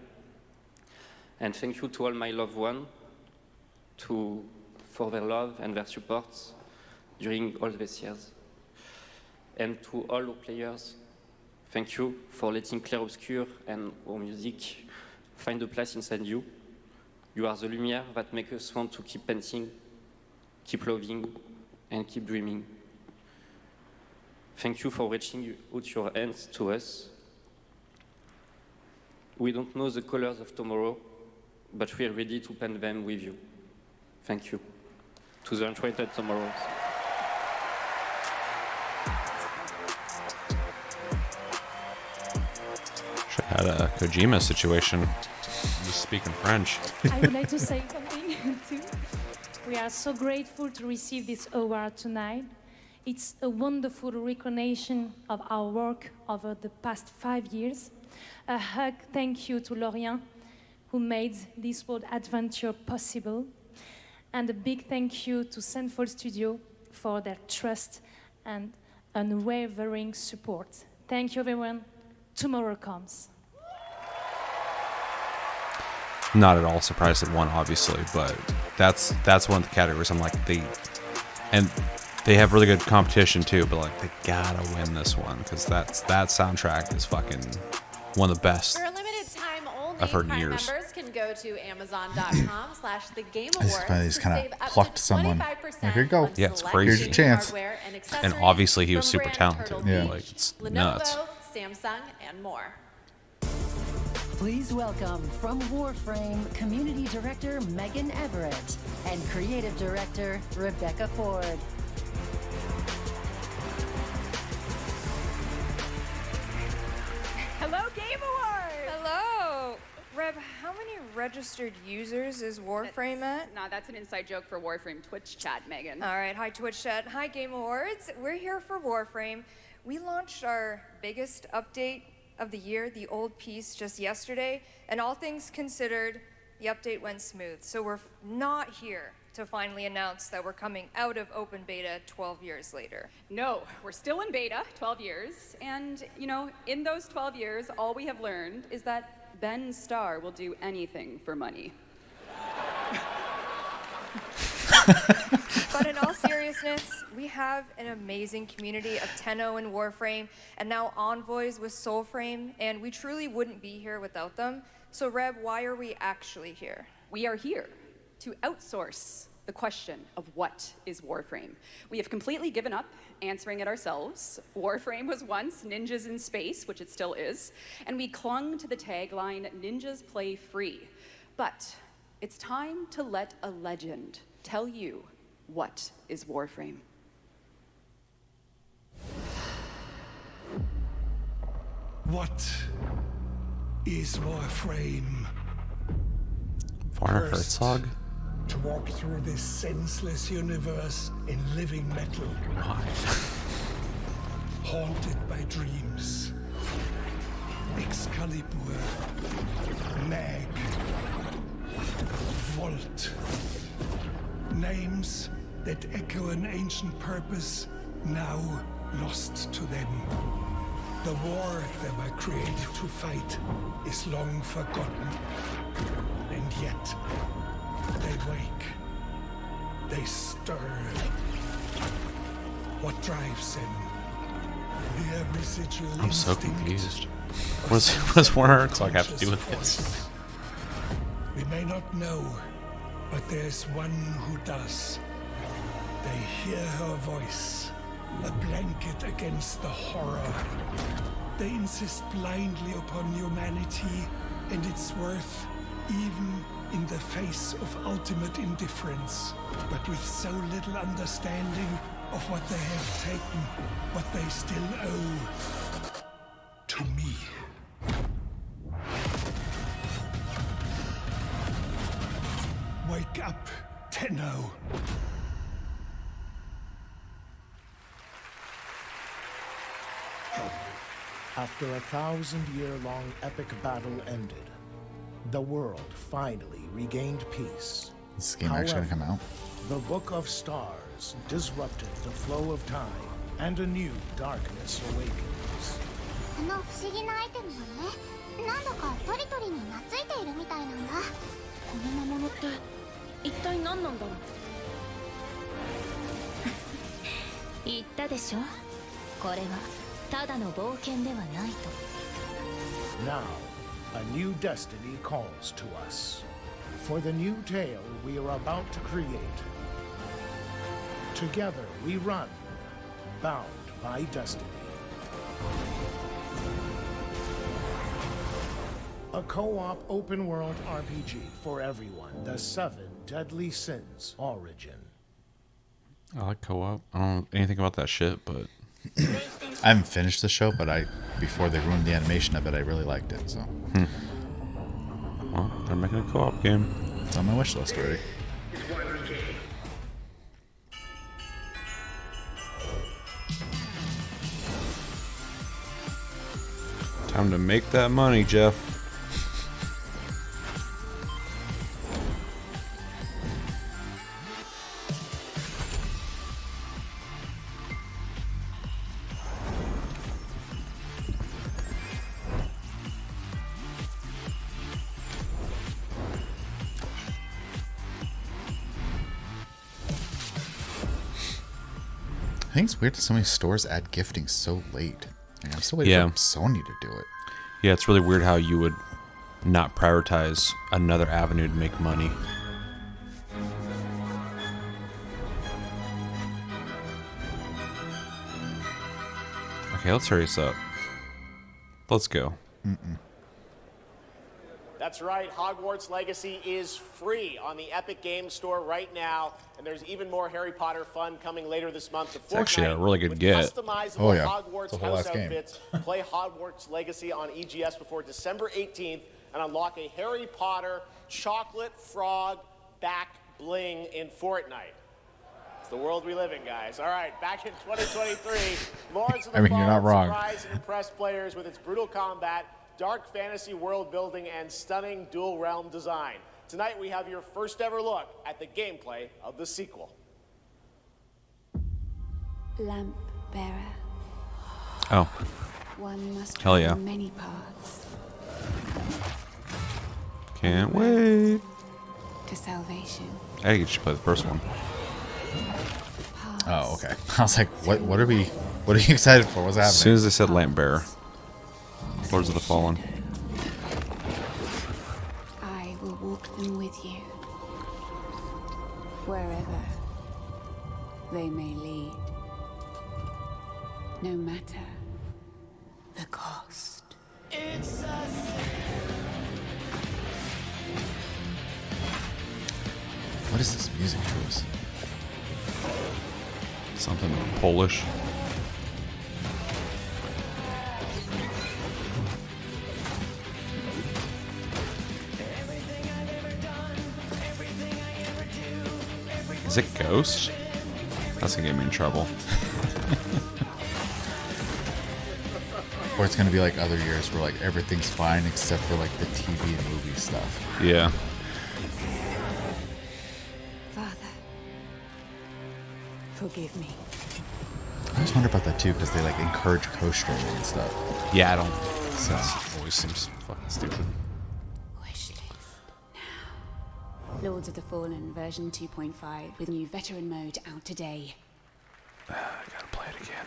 And thank you to all my loved ones for their love and their support during all these years. And to all our players, thank you for letting Clair Obscur and our music find a place inside you. You are the lumière that makes us want to keep painting, keep loving, and keep dreaming. Thank you for reaching out your hands to us. We don't know the colors of tomorrow, but we are ready to paint them with you. Thank you. To the Uncharted Tomorrows. Should have had a Kojima situation. Just speaking French. I would like to say something too. We are so grateful to receive this award tonight. It's a wonderful recognition of our work over the past 5 years. A hug thank you to Lorient, who made this world adventure possible. And a big thank you to Sandfall Studio for their trust and unwavering support. Thank you, everyone. Tomorrow comes. Not at all surprised it won, obviously, but that's one of the categories I'm like, they have really good competition too, but like they gotta win this one because that soundtrack is fucking one of the best For a limited time only, I've heard in Prime years. members can go to Amazon.com/thegameawards I just finally just to kind save of up plucked to someone. 25% Like, here you go. on Yeah, it's select crazy. Here's your chance. hardware and And accessories obviously he was from super brands talented. Turtle Yeah. Beach, Like it's Lenovo, nuts. Samsung, and more. Please welcome from Warframe Community Director Megan Everett and Creative Director Rebecca Ford. Hello, Game Awards! Hello! Reb, how many registered users is Warframe at? Nah, that's an inside joke for Warframe Twitch chat, Megan. All right, hi Twitch chat. Hi Game Awards. We're here for Warframe. We launched our biggest update of the year, the old piece, just yesterday, and all things considered, the update went smooth. So we're not here to finally announce that we're coming out of open beta 12 years later. No, we're still in beta, 12 years, and, you know, in those 12 years, all we have learned is that Ben Starr will do anything for money. But in all seriousness, we have an amazing community of Tenno and Warframe, and now Envoys with Soulframe, and we truly wouldn't be here without them. So Reb, why are we actually here? We are here to outsource the question of what is Warframe. We have completely given up answering it ourselves. Warframe was once Ninjas in Space, which it still is, and we clung to the tagline, Ninjas Play Free. But it's time to let a legend tell you what is Warframe. What is Warframe? Werner First, Herzog? To walk through this senseless universe in living metal. Haunted by dreams. Excalibur. Mag. Volt. Names that echo an ancient purpose, now lost to them. The war they were created to fight is long forgotten. And yet, they wake. They stir. What drives them? Their residual I'm so instinct confused. What does Werner Herzog have to do with this? We may not know, but there's one who does. They hear her voice, a blanket against the horror. They insist blindly upon humanity and its worth, even in the face of ultimate indifference, but with so little understanding of what they have taken, what they still owe to me. Wake up, Tenno. After a 1,000-year-long epic battle ended, the world finally regained peace. Is this game actually gonna come out? The Book of Stars disrupted the flow of time, and a new darkness awakens. あの不思議なアイテムはね、なんだかトリトリに懐いているみたいなんだ。この魔物って一体何なんだろう。言ったでしょ、これはただの冒険ではないと。 Now, a new destiny calls to us. For the new tale we are about to create. Together we run, bound by destiny. A co-op open-world RPG for everyone. The 7 Deadly Sins Origin. I like co-op. I don't know anything about that shit, but I haven't finished the show, but before they ruined the animation of it, I really liked it. So, well, they're making a co-op game. It's on my wish list already. Time to make that money, Jeff. I think it's weird that so many stores add gifting so late. Like, I'm still waiting for Sony to do it. Yeah, it's really weird how you would not prioritize another avenue to make money. Okay, let's hurry this up. Let's go. That's right, Hogwarts Legacy is free on the Epic Games Store right now, and there's even more Harry Potter fun coming later this month. It's actually a really good get. Customizable Hogwarts house outfits. Play Hogwarts Legacy on EGS before December 18th and unlock a Harry Potter chocolate frog back bling in Fortnite. It's the world we live in, guys. All right, back in 2023, Lords of the you're not wrong. surprised and impressed players with its brutal combat, dark fantasy world building, and stunning dual realm design. Tonight we have your first ever look at the gameplay of the sequel. Lamp bearer. Oh. One must Hell yeah. travel many paths Can't wait. to salvation. I think you should play the first one. Oh, okay. I was like, what are you excited for? What's happening? As soon as they said Lamp Bearer. Lords of the Fallen. I will walk them with you, wherever they may lead, no matter the cost. What is this music choice? Something Polish. Is it Ghost? That's gonna get me in trouble. Or it's gonna be like other years where like everything's fine except for like the TV and movie stuff. Yeah. Father, forgive me. I just wonder about that too, because they like encourage co-streaming and stuff. Yeah, I don't. That always seems fucking stupid. Lords of the Fallen version 2.5 with new veteran mode out today. I gotta play it again.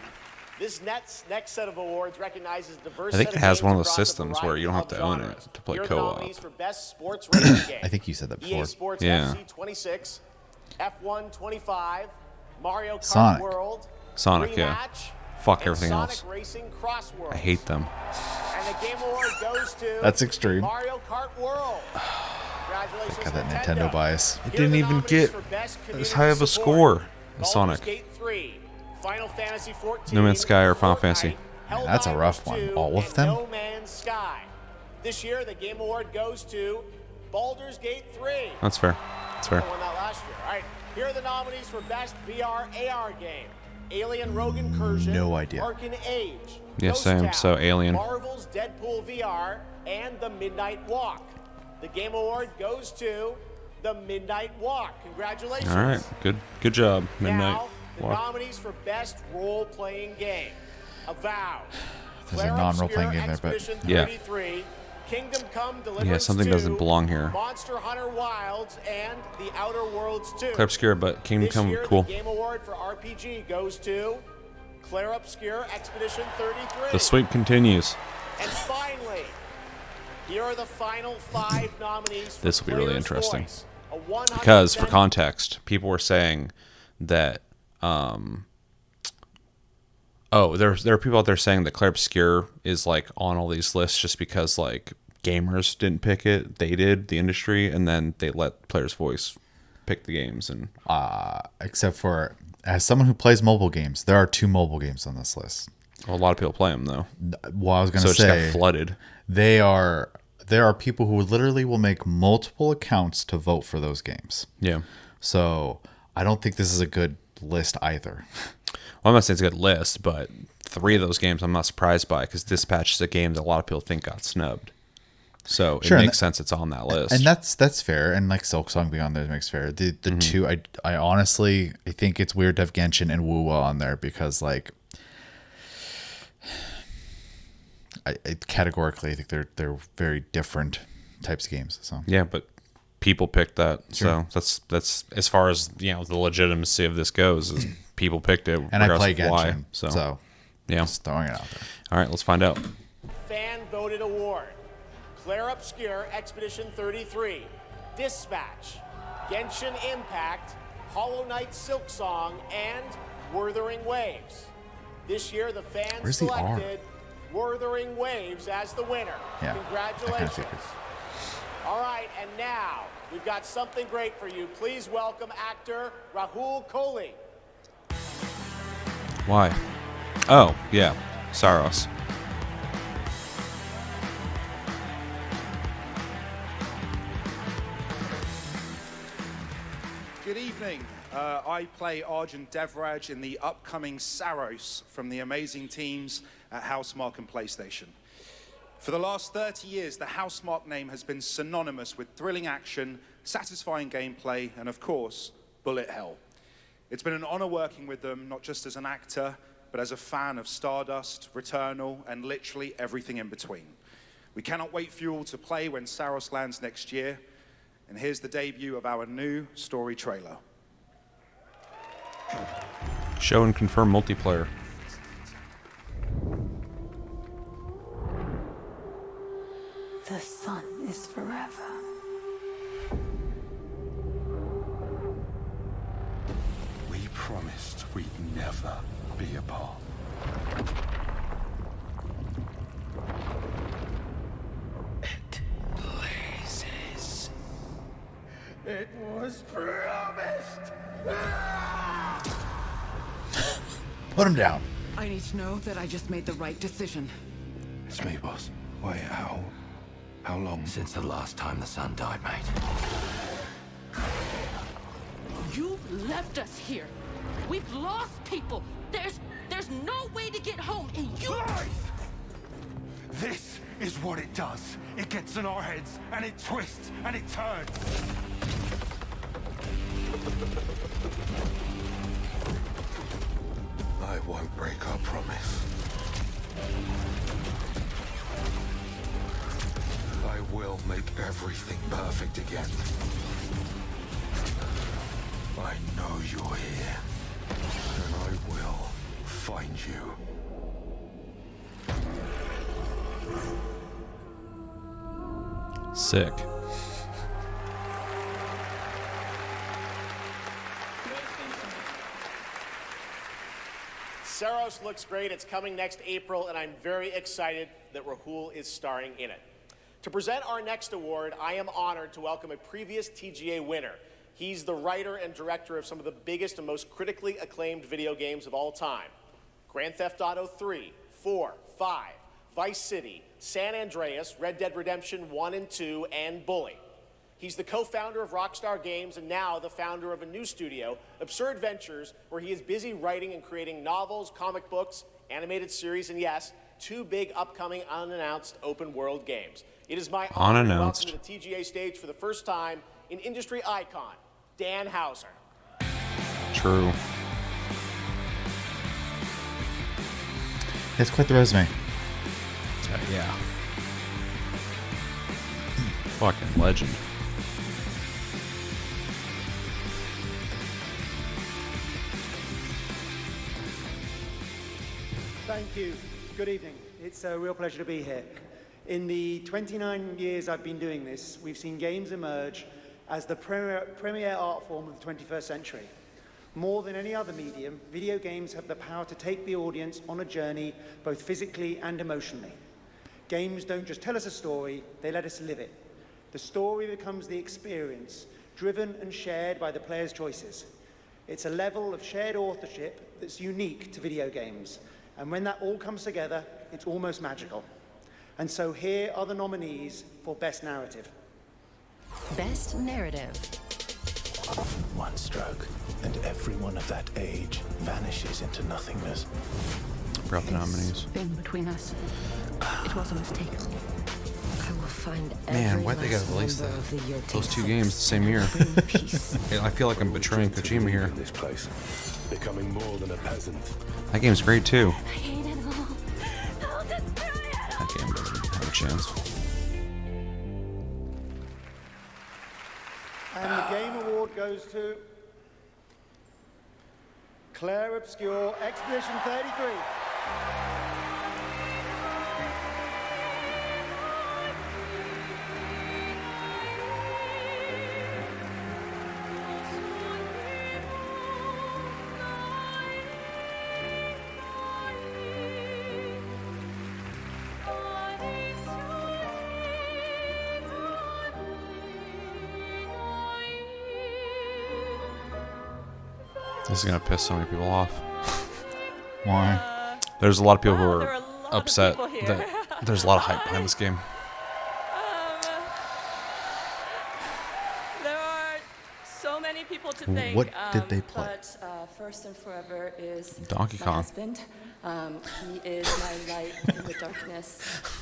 This next set of awards recognizes diverse. I think set it has games one of those across a systems where variety you don't have of to own genres. it to play Here are the co-op. nominees for best sports racing game. I think you said that before. EA Sports Yeah. FC 26, F1 25, Mario Kart Sonic. World, Sonic, yeah. Rematch, Fuck and everything Sonic else. Racing Crossworld. I hate them. And the Game Award goes to That's extreme. Mario Kart World. Congratulations, Got that Nintendo bias. It didn't even get as high of a score as Sonic. Gate 3, Final Fantasy 14, No Man's Sky or Final Fantasy. Man, that's a rough one. All of them? No Man's Sky. This year, the Game Award goes to Baldur's Gate 3. That's fair. That's fair. I won that last year. All right, here are the nominees for Best VR AR Game. Alien Rogue Incursion. No idea. Arcane Age. Yeah, Ghost same. Town, So, Alien. Marvel's Deadpool VR, and The Midnight Walk. The Game Award goes to The Midnight Walk. Congratulations. All right. Good job. Midnight Now, the Walk. nominees for Best Role-Playing Game. Avowed. There's a non-role-playing game there, but Expedition yeah. 33, Kingdom Come Deliverance Yeah, something 2, doesn't belong here. Monster Hunter Wilds, and The Outer Worlds 2. Claire Obscure, but Kingdom This Come, year, cool. The Game Award for RPG goes to Claire Obscure Expedition 33. The sweep continues. And finally, here are the final 5 nominees for This will be really Player's interesting. Voice, a 100% Because, for context, people were saying that... there are people out there saying that Claire Obscure is like on all these lists just because like gamers didn't pick it, they did, the industry, and then they let Player's Voice pick the games. And except for as someone who plays mobile games, there are 2 mobile games on this list. Well, a lot of people play them though. Well, I was going so to say it just got flooded. There are people who literally will make multiple accounts to vote for those games. Yeah. So I don't think this is a good list either. Well, I'm not saying it's a good list, but 3 of those games I'm not surprised by because Dispatch is a game that a lot of people think got snubbed. So Sure, it and makes sense it's on that list. And that's fair. And like Silksong being on there makes fair. The 2, I honestly, I think it's weird to have Genshin and Wuwa on there because like, I categorically I think they're very different types of games. So yeah, but people picked that. Sure. So that's as far as the legitimacy of this goes. Is people picked it, and I regardless play of Genshin, why. So yeah, just throwing it out there. All right, let's find out. Fan voted award: Claire Obscure Expedition 33, Dispatch, Genshin Impact, Hollow Knight Silksong, and Wuthering Waves. This year, the fans Where's the R? selected Wuthering Waves as the winner. Yeah, Congratulations. All right, and now we've got something great for you. Please welcome actor Rahul Kohli. Why? Oh yeah, Saros. Good evening. I play Arjun Devraj in the upcoming Saros from the amazing teams at Housemarque and PlayStation. For the last 30 years, the Housemarque name has been synonymous with thrilling action, satisfying gameplay, and of course, bullet hell. It's been an honor working with them, not just as an actor, but as a fan of Stardust, Returnal, and literally everything in between. We cannot wait for you all to play when Saros lands next year. And here's the debut of our new story trailer. Show and confirm multiplayer. The sun is forever. We promised we'd never be apart. It blazes. It was promised. Put him down. I need to know that I just made the right decision. It's me, boss. Wait, how long? Since the last time the sun died, mate. You left us here. We've lost people. There's no way to get home, and you... This is what it does. It gets in our heads, and it twists, and it turns. I won't break our promise. I will make everything perfect again. I know you're here, and I will find you. Sick. Saros looks great. It's coming next April, and I'm very excited that Rahul is starring in it. To present our next award, I am honored to welcome a previous TGA winner. He's the writer and director of some of the biggest and most critically acclaimed video games of all time: Grand Theft Auto 3, 4, 5, Vice City, San Andreas, Red Dead Redemption 1 and 2, and Bully. He's the co-founder of Rockstar Games and now the founder of a new studio, Absurd Ventures, where he is busy writing and creating novels, comic books, animated series, and yes, 2 big upcoming unannounced open world games. It is my honor to welcome to the TGA stage for the first time an industry icon, Dan Houser. True. It's quite the resume. Yeah. Fucking legend. Thank you. Good evening. It's a real pleasure to be here. In the 29 years I've been doing this, we've seen games emerge as the premier art form of the 21st century. More than any other medium, video games have the power to take the audience on a journey, both physically and emotionally. Games don't just tell us a story, they let us live it. The story becomes the experience, driven and shared by the player's choices. It's a level of shared authorship that's unique to video games. And when that all comes together, it's almost magical. And so here are the nominees for Best Narrative. Best Narrative. One stroke, and everyone of that age vanishes into nothingness. Brought the nominees. Been between us. It was a mistake. I will find Man, why'd they gotta release that? Those two games the same year. I feel like I'm betraying Kojima here. This place, becoming more than a peasant. That game's great too. I hate it all. I'll destroy it. That game doesn't have a chance. And the Game Award goes to Claire Obscure, Expedition 33. This is gonna piss so many people off. Why? There's a lot of people who are upset that there's a lot of hype behind this game. There are so many people to thank. What did they play? But first and forever is Donkey my Kong. husband. He is my light in the darkness.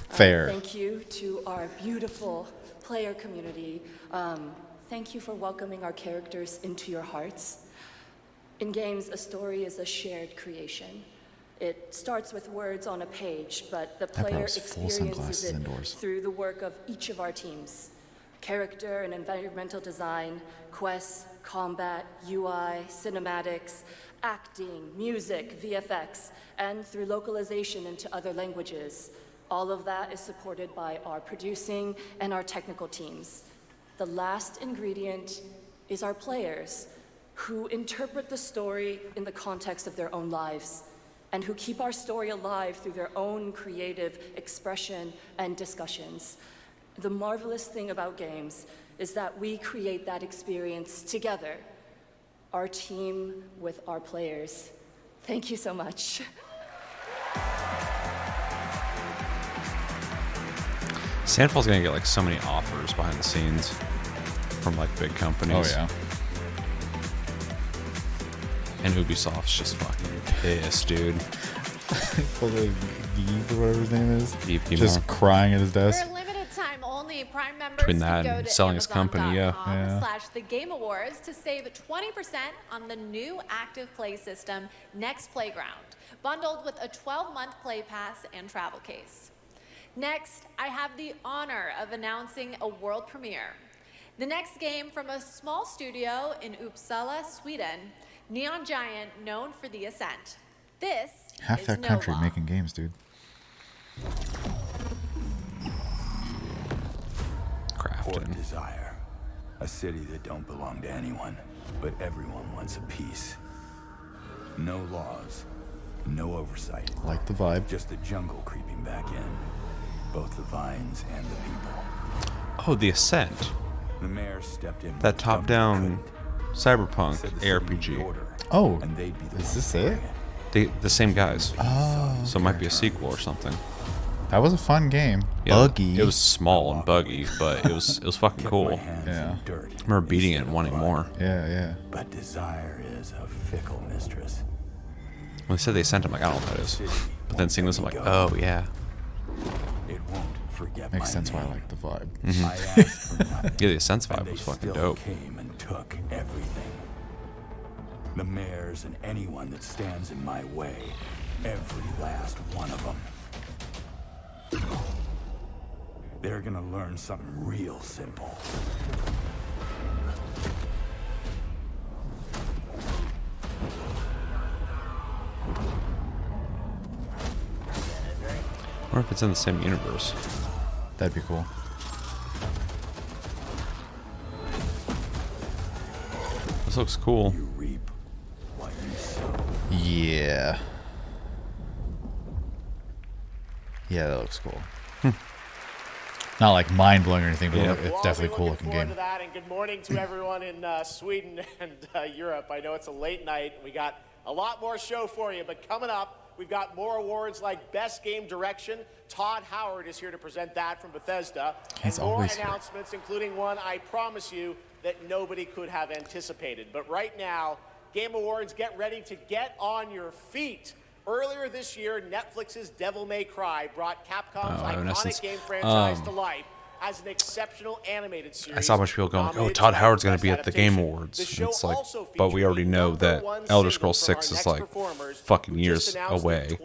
Fair. Thank you to our beautiful player community. Thank you for welcoming our characters into your hearts. In games, a story is a shared creation. It starts with words on a page, but the player bro's full experiences sunglasses it indoors. through the work of each of our teams. Character and environmental design, quests, combat, UI, cinematics, acting, music, VFX, and through localization into other languages. All of that is supported by our producing and our technical teams. The last ingredient is our players, who interpret the story in the context of their own lives, and who keep our story alive through their own creative expression and discussions. The marvelous thing about games is that we create that experience together, our team with our players. Thank you so much. Sandfall's gonna get like so many offers behind the scenes from like big companies. Oh yeah. And Ubisoft's just fucking pissed, dude. Yves, or whatever his name is, Yves just Guillemot. crying at his desk. For a limited time only, Prime members Between can that go and to selling his company, yeah. Amazon.com/The Game Awards to save 20% on the new active play system, Next Playground, bundled with a 12-month play pass and travel case. Next, I have the honor of announcing a world premiere. The next game from a small studio in Uppsala, Sweden, Neon Giant, known for The Ascent. This Half is that country Nova. making games, dude. Port Desire. A city that don't belong to anyone, but everyone wants a piece. No laws, no oversight. Like the vibe. Just the jungle creeping back in. Both the vines and the people. Oh, The Ascent. The mayor stepped in. That top-down cyberpunk ARPG. Oh, is this it? The same guys. Oh, so it might be a sequel or something. That was a fun game. Yeah, Buggy. It was small and buggy, but it was fucking cool. Yeah. I remember beating it and wanting more. Yeah, yeah. But desire is a fickle mistress. When they said they sent him, like, I don't know what that is. But then seeing this, I'm like, oh yeah. It won't forget Makes my sense why I name. like the vibe. Mhm. I asked for nothing, Yeah, the Ascent's and vibe they was fucking still dope. Came and took everything. The mayors and anyone that stands in my way, every last one of them. they're gonna learn something real simple. Or if it's in the same universe. That'd be cool. This looks cool. Yeah. Yeah, that looks cool. Not like mind blowing or anything, but it's definitely a cool looking game. To that, and good morning to everyone in Sweden and Europe. I know it's a late night. We got a lot more show for you, but coming up, we've got more awards like Best Game Direction. Todd Howard is here to present that from Bethesda. He's and more always announcements, including one I promise you that nobody could have anticipated. But right now, Game Awards, get ready to get on your feet. Earlier this year, Netflix's Devil May Cry brought Capcom's iconic game franchise to life as an exceptional animated series. I saw a bunch of people going, "Oh, Todd Howard's going to be at the Game Awards." And it's like, but we already know that Elder Scrolls 6 is like fucking years away.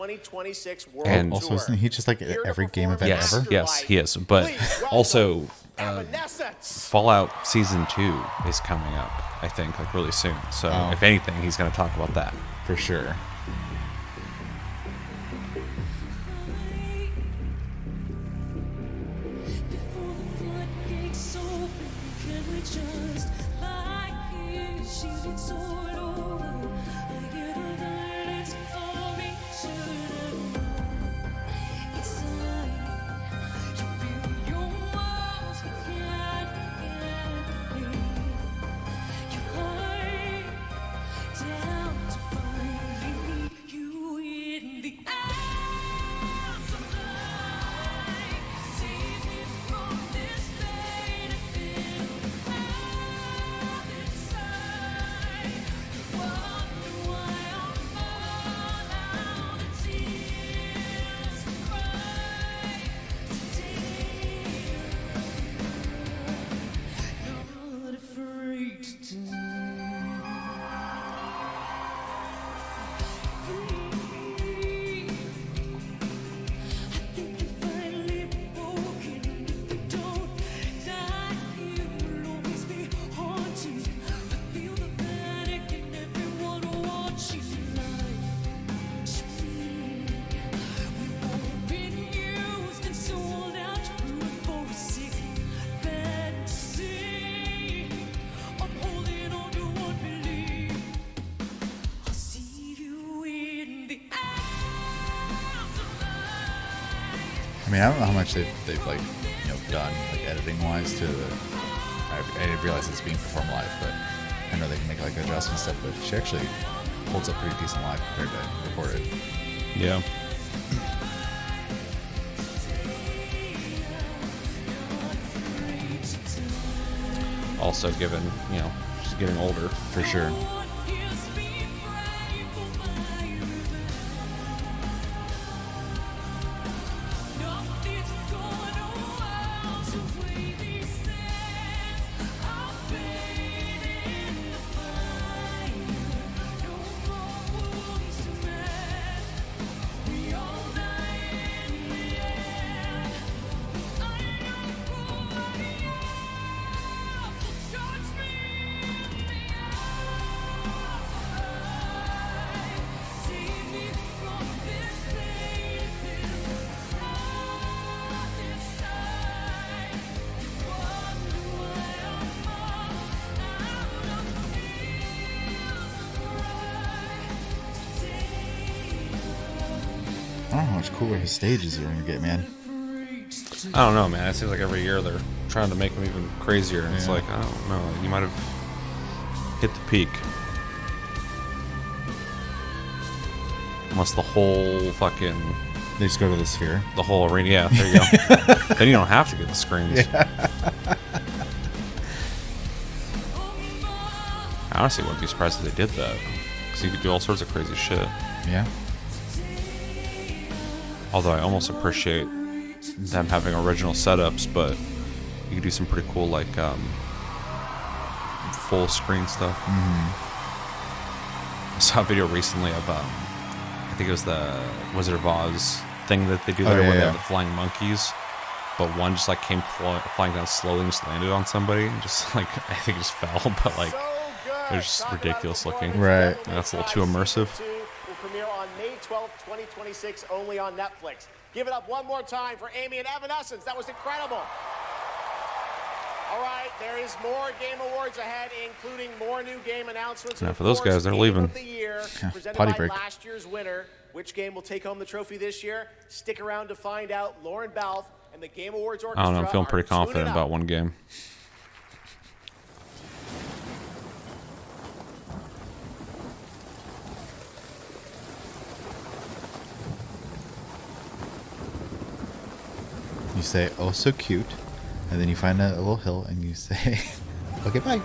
And also, isn't he just like at every game event ever? Yes, he is. But also, Fallout Season 2 is coming up, I think, like really soon. So if anything, he's going to talk about that. For sure. I mean, I don't know how much they've like, you know, done like editing wise to the. I didn't realize it's being performed live, but I know they can make like adjustments and stuff. But she actually holds up pretty decent live compared to recorded. Yeah. Also, given, you know, she's getting older. For sure. I don't know how much cooler his stages are going to get, man. I don't know, man. It seems like every year they're trying to make them even crazier. And it's like, I don't know. You might have hit the peak. Unless the whole fucking... They just go to the sphere? The whole arena. Yeah, there you go. Then you don't have to get the screens. Yeah. I honestly wouldn't be surprised if they did that. Because you could do all sorts of crazy shit. Yeah. Although I almost appreciate them having original setups, but you could do some pretty cool, like, full screen stuff. I saw a video recently of, I think it was the Wizard of Oz thing that they do there, where they have the flying monkeys. but one just like came flying down slowly and just landed on somebody and just like I think just fell, but like it was just ridiculous looking. Right. And that's a little too immersive. Will premiere on May 12th, 2026, only on Netflix. Give it up one more time for Amy and Evanescence. That was incredible. All right, there is more Game Awards ahead, including more new game announcements. Now And for of those course, guys, they're Game leaving. of the Year, presented potty by break. last year's winner. Which game will take home the trophy this year? Stick around to find out. Lauren Balfe and the Game Awards Orchestra. I don't know. I'm feeling are pretty tuning confident up. about one game. You say, "Oh, so cute," and then you find a little hill, and you say, "Okay, bye."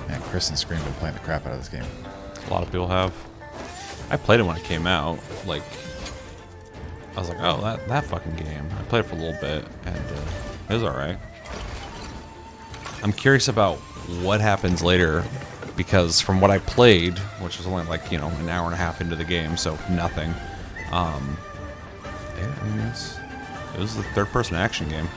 Man, Chris and Scream been playing the crap out of this game. A lot of people have. I played it when it came out. Like, I was like, oh, that fucking game. I played it for a little bit, and it was alright. I'm curious about what happens later, because from what I played, which was only like, you know, an hour and a half into the game, so nothing. I mean, it was the third-person action game.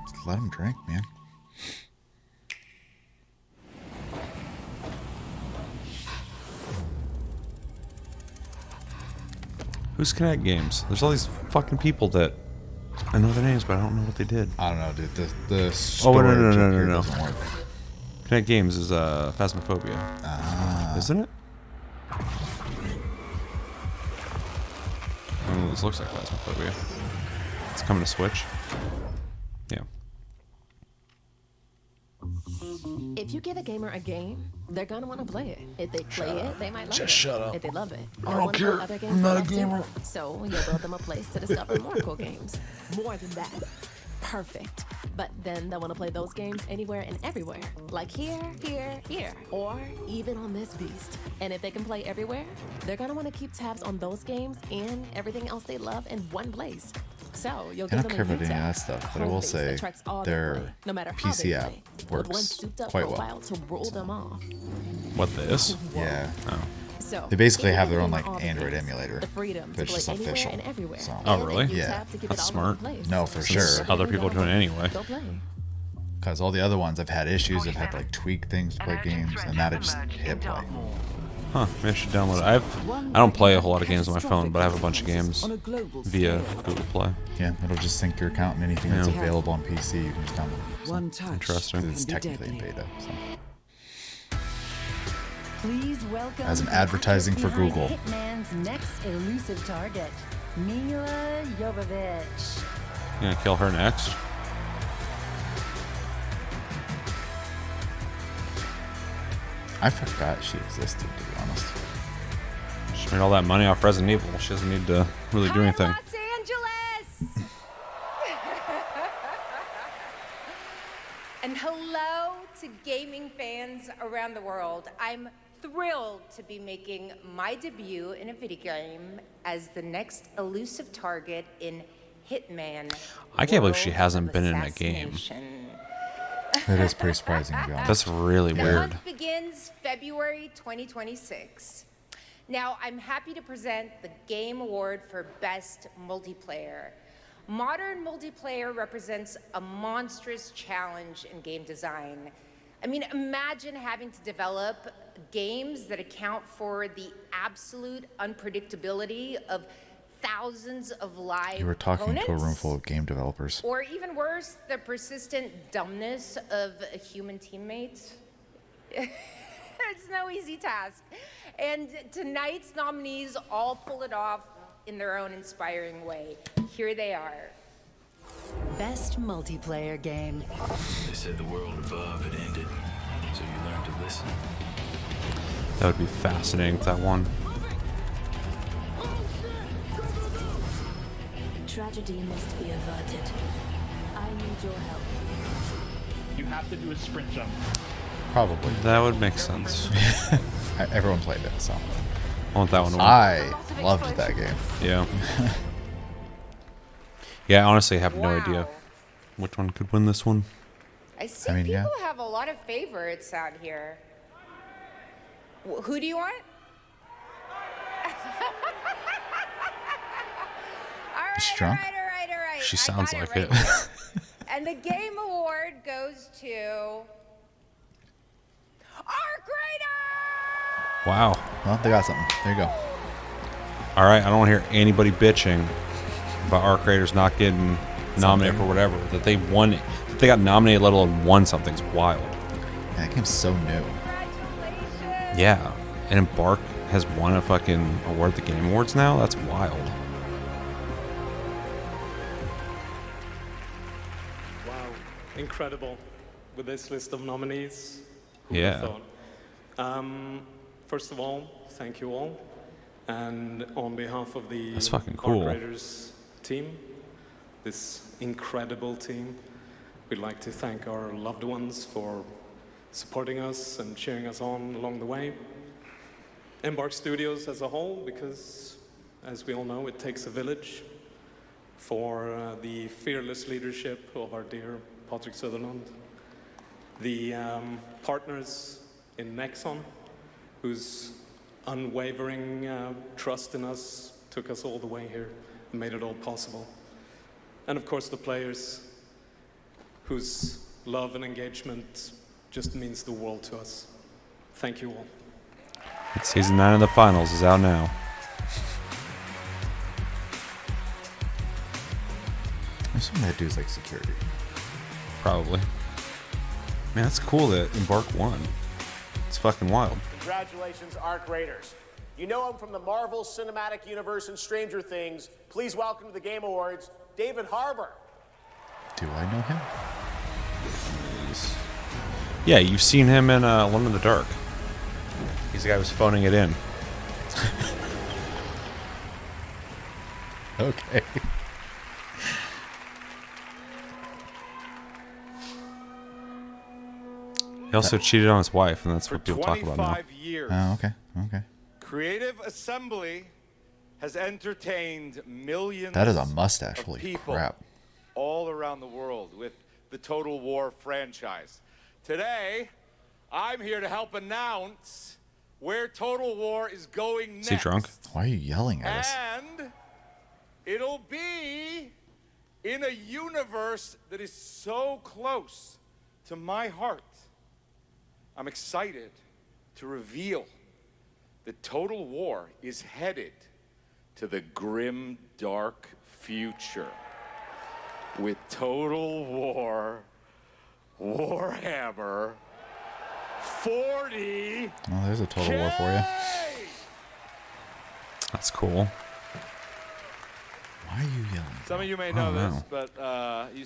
Just let him drink, man. Who's Connect Games? There's all these fucking people that I know their names, but I don't know what they did. I don't know, dude. The Oh, storage no, up here no. doesn't work. Connect Games is Phasmophobia. Ah. Isn't it? Oh, this looks like Phasmophobia. It's coming to Switch. Yeah. If you give a gamer a game, they're gonna want to play it. If they play it, they might love it. Just shut up. If they love it, I they'll don't wanna care. play other games I'm not they a love too. gamer. So you'll build them a place to discover more cool games. More than that. Perfect. But then they'll want to play those games anywhere and everywhere. Like here, or even on this beast. And if they can play everywhere, they're gonna want to keep tabs on those games and everything else they love in one place. So you'll I give don't them care a about new any of tab, that stuff, a but I will home base that say tracks all their their play, no matter how PC they app play, with one works souped up quite well. profile to roll them off. What, this? Yeah. Oh. So, They basically if have you their own give like them all the Android things, emulator, the freedom but to it's play just anywhere official. and everywhere. So. Oh, And a really? new Yeah. tab to keep That's it all in smart. one place. No, for Since sure. other people do it anyway. Go play. Because all the other ones, I've had issues. I've had to like tweak things to play games, and that I just hit play. Huh, maybe I should download it. I don't play a whole lot of games on my phone, but I have a bunch of games via Google Play. Yeah, it'll just sync your account and anything that's Yeah. available on PC, you can just download. So, One touch Interesting. it's can be technically in deadly. beta. So. Please welcome As an the advertising actress for behind Google. Hitman's next elusive target, Mila Jovovich. You gonna kill her next? I forgot she existed, to be honest. She made all that money off Resident Evil. She doesn't need to really do anything. Los Angeles! And hello to gaming fans around the world. I'm thrilled to be making my debut in a video game as the next elusive target in Hitman. I can't believe she World hasn't of been in a game. Assassination. That is pretty surprising, to be honest. That's really The weird. month begins February 2026. Now, I'm happy to present the Game Award for Best Multiplayer. Modern multiplayer represents a monstrous challenge in game design. I mean, imagine having to develop games that account for the absolute unpredictability of thousands of live You were talking to a room opponents. full of game developers. Or even worse, the persistent dumbness of a human teammate. It's no easy task. And tonight's nominees all pull it off in their own inspiring way. Here they are. Best multiplayer game. They said the world above had ended, so you learned to listen. That would be fascinating if that won. Tragedy must be averted. I need your help. You have to do a sprint jump. Probably. That would make sense. Everyone played it, so. I want that one to win. I loved that game. Yeah. Yeah, I honestly have no idea which one could win this one. I see people have a lot of favorites out here. Who do you want? Is she drunk? All right. She sounds like it. And the game award goes to Arc Raiders! Wow. Well, they got something. There you go. All right, I don't want to hear anybody bitching about Arc Raiders not getting nominated for whatever. That they won, that they got nominated, let alone won something's wild. That game's so new. Yeah, and Embark has won a fucking award at the Game Awards now. That's wild. Wow, incredible with this list of nominees. Yeah. First of all, thank you all. And on behalf of the That's fucking cool. Arc Raiders team, this incredible team, we'd like to thank our loved ones for supporting us and cheering us on along the way. Embark Studios as a whole, because as we all know, it takes a village, for the fearless leadership of our dear Patrick Sutherland. The partners in Nexon, whose unwavering trust in us took us all the way here and made it all possible. And of course the players, whose love and engagement just means the world to us. Thank you all. Season 9 of the finals is out now. I assume that dude's like security. Probably. Man, that's cool that Embark won. It's fucking wild. Congratulations, Arc Raiders. You know him from the Marvel Cinematic Universe and Stranger Things. Please welcome to the Game Awards, David Harbour. Do I know him? Yeah, you've seen him in Alone in the Dark. He's the guy who's phoning it in. Okay. He also cheated on his wife, and that's what people talk about now. Years, Oh, okay. Okay. Creative Assembly has entertained millions That is a mustache. of Holy people crap. all around the world with the Total War franchise. Today, I'm here to help announce where Total War is going next. Is he drunk? Why are you yelling at us? And it'll be in a universe that is so close to my heart. I'm excited to reveal that Total War is headed to the grim, dark future with Total War Warhammer 40. Oh, there's a Total War for you. That's cool. Why are you yelling? Some of you may I know don't this, know. but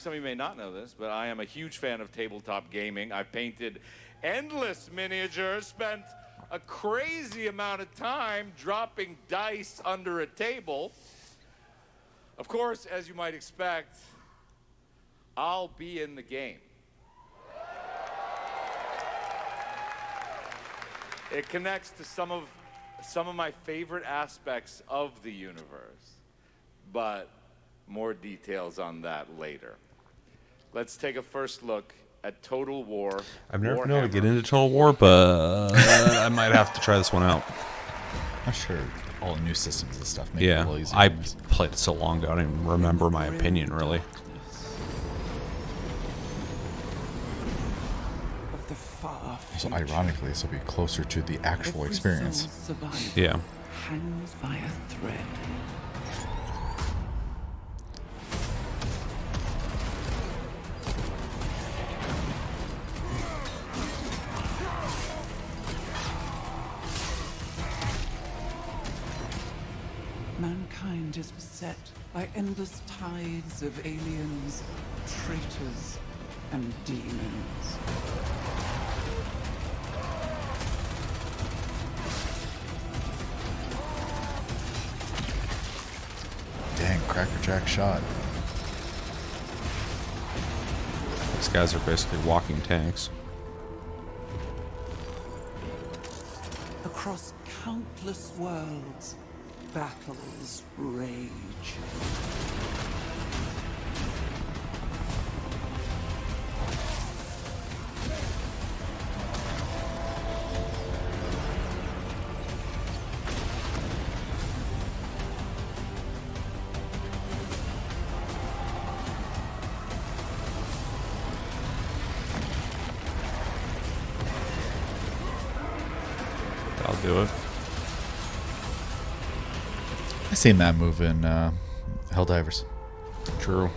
some of you may not know this, but I am a huge fan of tabletop gaming. I've painted endless miniatures, spent a crazy amount of time dropping dice under a table. Of course, as you might expect, I'll be in the game. It connects to some of my favorite aspects of the universe, but more details on that later. Let's take a first look at Total War. I've never been able to get into Total War, but I might have to try this one out. I'm sure all the new systems and stuff make it a Yeah, little easier. I played it so long ago, I don't even remember my opinion, really. So ironically, this will be closer to the actual experience. Yeah. Hangs by a thread. Mankind is beset by endless tides of aliens, traitors, and demons. Dang, Crackerjack shot. These guys are basically walking tanks. Across countless worlds, battles rage. do it. I seen that move in Helldivers. True.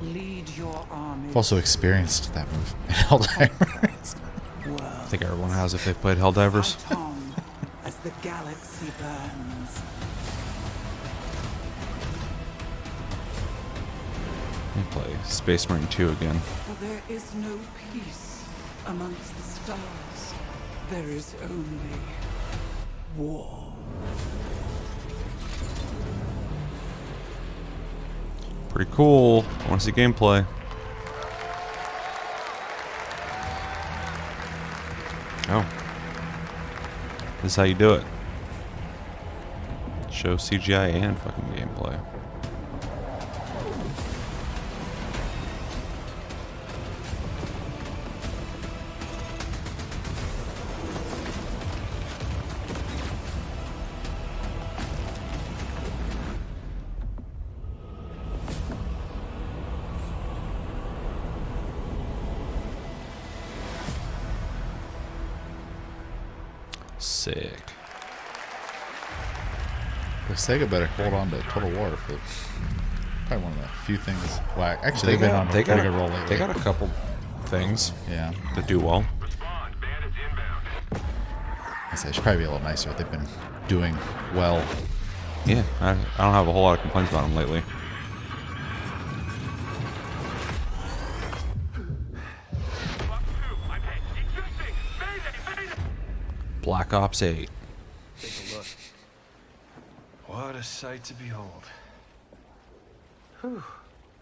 Lead your army. I've also experienced that move in Helldivers. I think everyone has if they've played Helldivers. As the galaxy burns. Let me play Space Marine 2 again. For there is no peace amongst the stars. There is only war. Pretty cool. I want to see gameplay. Oh. This is how you do it. Show CGI and fucking gameplay. Sick. The Sega better hold on to Total War for probably one of the few things. Well, actually, they've been on a pretty good roll lately. They got a couple things. Yeah. That do well. I say it should probably be a little nicer. They've been doing well. Yeah, I don't have a whole lot of complaints about them lately. Black Ops 8. Take a look. What a sight to behold. Whew.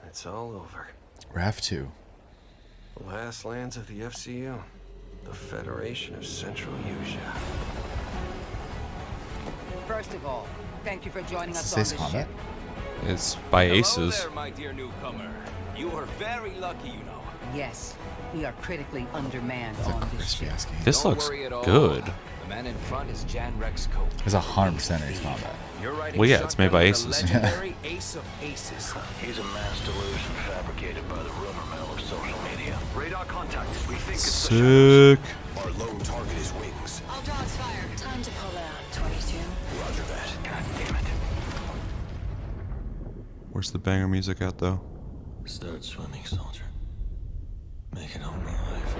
It's all over. RAF 2. The last lands of the FCU. The Federation of Central Asia. First of all, thank you for joining us Space on this Combat? ship. It's by Aces. Hello there, my dear newcomer. You are very lucky, you know. Yes, we are critically undermanned on this ship. This Don't looks worry at all. good. The man in front is Jan Rex Cope. It's 100% Ace Combat. You're riding Well, yeah, it's made by shotgun with Aces. a legendary ace of aces. He's a mass delusion fabricated by the rumor mill of social media. Radar contact. We think it's Sick. our lone target is Wings. All dogs fire. Time to pull out, 22. Roger that. God damn it. Where's the banger music at, though? Start swimming, soldier. Make it home alive.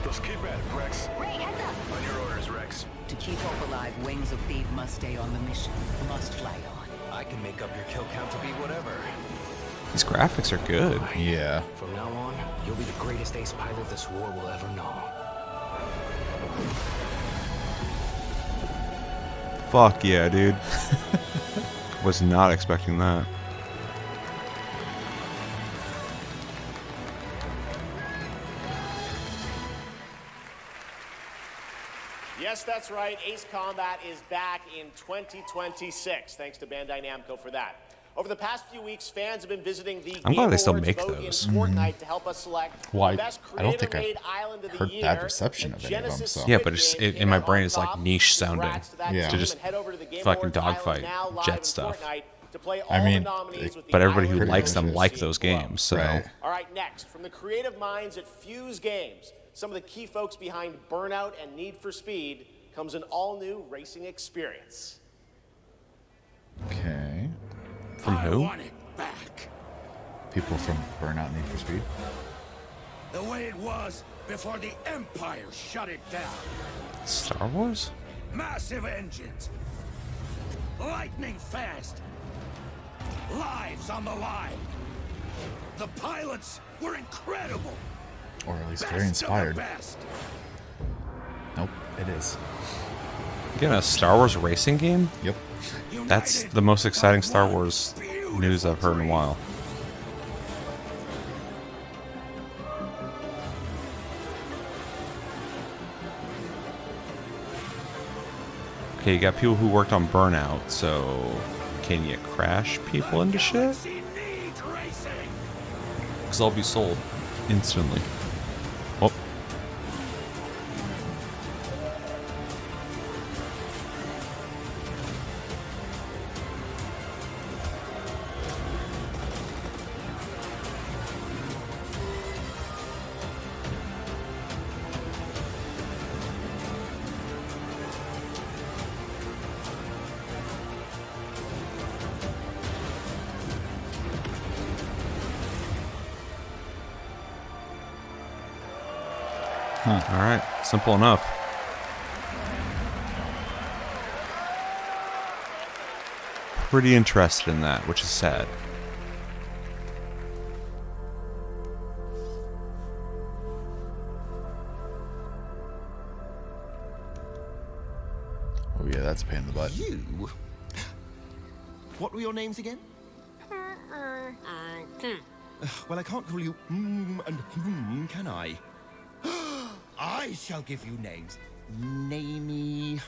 Let's keep at it, Rex. Ray, heads up! On your orders, Rex. To keep Hope alive, Wings of Thief must stay on the mission. Must fly on. I can make up your kill count to be whatever. These graphics are good. Yeah. From now on, you'll be the greatest ace pilot this war will ever know. Fuck yeah, dude. Was not expecting that. Yes, that's right. Ace Combat is back in 2026. Thanks to Bandai Namco for that. Over the past few weeks, fans have been visiting the I'm Game glad they still Awards make vote in those. Fortnite to help us select Well, the best I don't think creator-made I've island of the heard year. bad reception of any of them. Genesis So. Yeah, but it's, Squid Game in my came out brain, on it's like top. niche sounding. Congrats to that Yeah. team, To just and head over to the Game fucking Awards Island dogfight now, live jet in stuff. Fortnite to play I all mean, the nominees with the But everybody who Island likes them Edition like scene those below. games. So Right. All right, next, from the creative minds at Fuse Games, some of the key folks behind Burnout and Need for Speed, comes an all-new racing experience. Okay. from who? Want it back. People from Burnout Need for Speed. The way it was before the Empire shut it down. Star Wars? Massive engines. Lightning fast. Lives on the line. The pilots were incredible. Or at least Best very of the inspired. best. Nope, it is. Again, a Star Wars racing game? Yep. That's the most exciting Star Wars news I've heard in a while. Okay, you got people who worked on Burnout, so can you crash people into shit? Because I'll be sold instantly. Oh. All right, simple enough. Pretty interested in that, which is sad. Oh yeah, that's a pain in the butt. You? What were your names again? Well, I can't call you and can I? I shall give you names. Namey.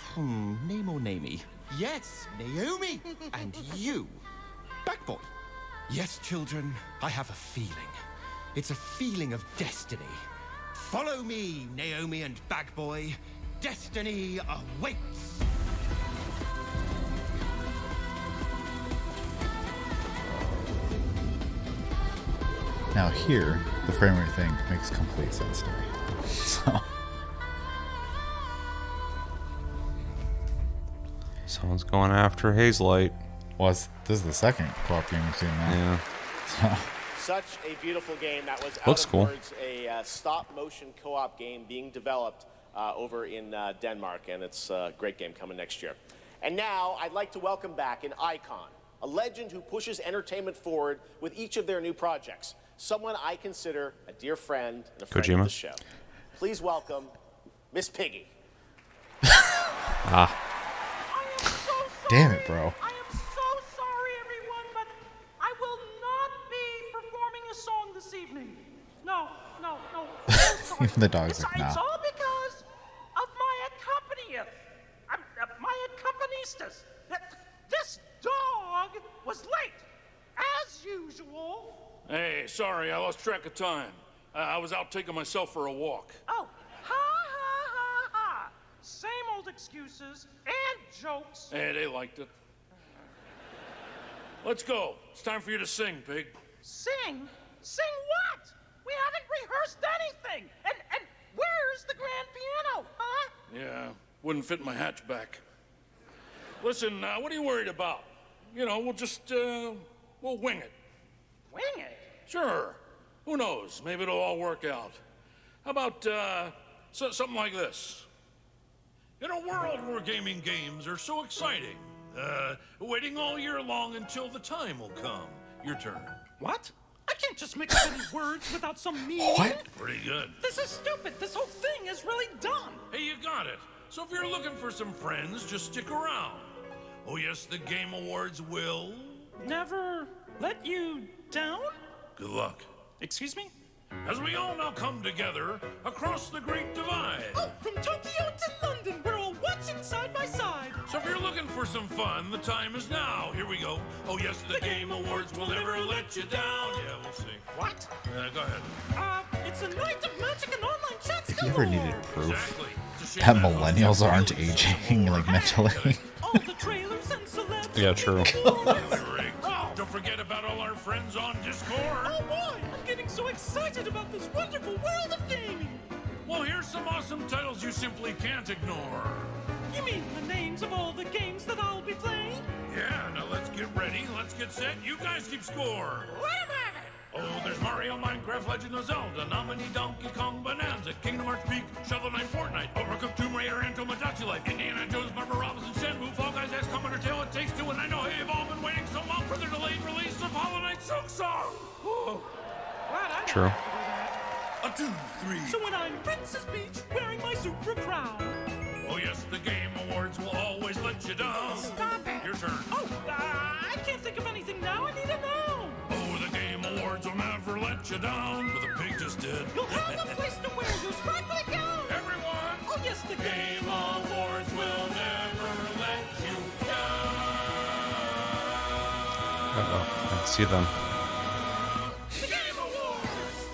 Name or namey? Yes, Naomi. And you, Backboy. Yes, children, I have a feeling. It's a feeling of destiny. Follow me, Naomi and Backboy. Destiny awaits. Now here, the frame rate thing makes complete sense to me. So. Someone's going after Hazelight. Well, this is the second co-op game we've seen now. Yeah. Such a beautiful game that was Looks out of cool. words, a stop-motion co-op game being developed over in Denmark, and it's a great game coming next year. And now I'd like to welcome back an icon, a legend who pushes entertainment forward with each of their new projects. Someone I consider a dear friend and a friend Kojima. of the show. Please welcome Miss Piggy. Ah. Damn it, bro. I am so sorry, everyone, but I will not be performing a song this evening. No. I'm so sorry. Even the dog's like, It's nah. all because of my accompanist. This dog was late, as usual. Hey, sorry, I lost track of time. I was out taking myself for a walk. Oh, ha. Same old excuses and jokes. Hey, they liked it. Let's go. It's time for you to sing, Pig. Sing? Sing what? We haven't rehearsed anything. And where's the grand piano, huh? Yeah, wouldn't fit in my hatchback. Listen, what are you worried about? You know, we'll just, we'll wing it. Wing it? Sure. Who knows? Maybe it'll all work out. How about, something like this? In a world where gaming games are so exciting, waiting all year long until the time will come. Your turn. What? I can't just make up any words without some meaning. What? Pretty good. This is stupid. This whole thing is really dumb. Hey, you got it. So if you're looking for some friends, just stick around. Oh yes, the Game Awards will... Never let you down? Good luck. Excuse me? As we all now come together across the Great Divide. Oh, from Tokyo to London, we're all watching side by side. So if you're looking for some fun, the time is now. Here we go. Oh yes, the Game Awards will never let you down. Yeah, we'll see. What? Go ahead. It's a night of magic and online chats. If you ever needed proof Exactly. It's a that shame millennials aren't aging like mentally. All the trailers and celebs. Yeah, true. Great. Don't forget about all our friends on Discord. Oh boy, I'm getting so excited about this wonderful world of gaming. Well, here's some awesome titles you simply can't ignore. You mean the names of all the games that I'll be playing? Yeah, now let's get ready, let's get set, you guys keep score. Let 'em have it. Oh, there's Mario, Minecraft, Legend of Zelda, Nominee, Donkey Kong, Bonanza, Kingdom Hearts Peak, Shovel Knight, Fortnite, Overcooked, Tomb Raider, and Tomodachi Life, Indiana Jones, Marvel Robinson, Shenmue, Fall Guys, XCOM, Undertale, It Takes Two, and I know you've all been waiting so long for the delayed release of Hollow Knight Silk Song. Whoa. True. A 2, 3. So when I'm Princess Peach wearing my super crown. Oh yes, the Game Awards will always let you down. Stop it. Your turn. Oh, I can't think of anything now. I need to know. Oh, the Game Awards will never let you down. But the pig just did. You'll have a place to wear your sparkly gown. Everyone. Oh, yes, the Game Awards will never let you down. Uh-oh. I see them. The Game Awards.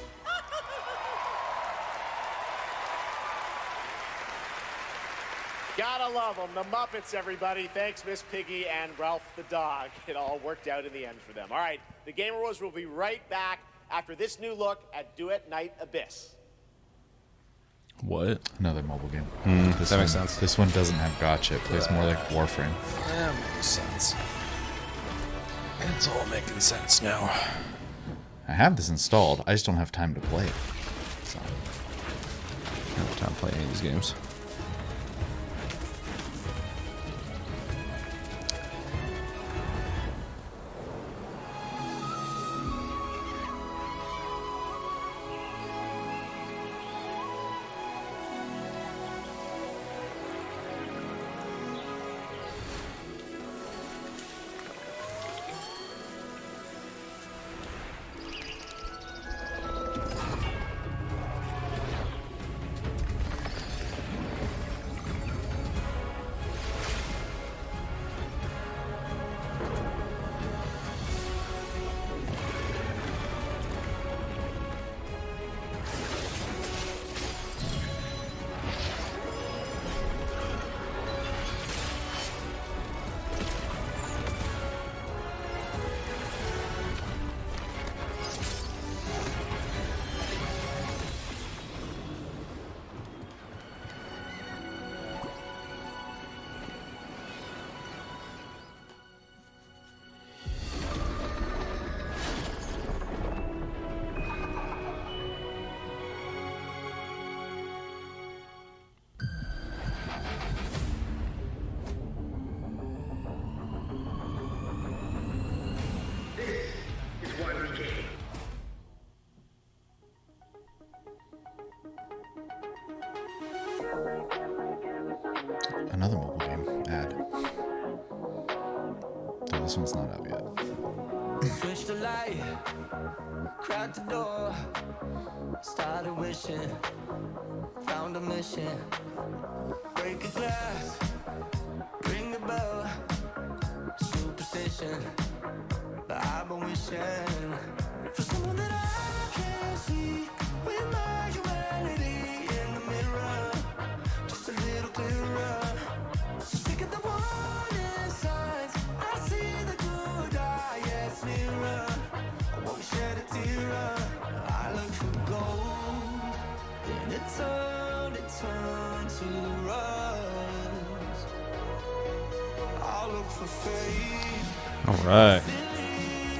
Gotta love them. The Muppets, everybody. Thanks, Miss Piggy and Ralph the dog. It all worked out in the end for them. All right, the Game Awards will be right back after this new look at Duet Night Abyss. What? Another mobile game. That makes sense. This one doesn't have gotcha. It plays more like Warframe. That makes sense. It's all making sense now. I have this installed. I just don't have time to play it. So. don't have time to play any of these games. Another mobile game ad. Though this one's not out yet. Switched the light, cracked the door, started wishing, found a mission. Break a glass, ring the bell, superstition. But I've been wishing for someone that I can see with my humanity in the mirror, just a little clearer. Speak of the warning signs, I see the good eye, yes, nearer. I won't shed a tear. I look for gold, then it turned to rust. I look for faith. All right.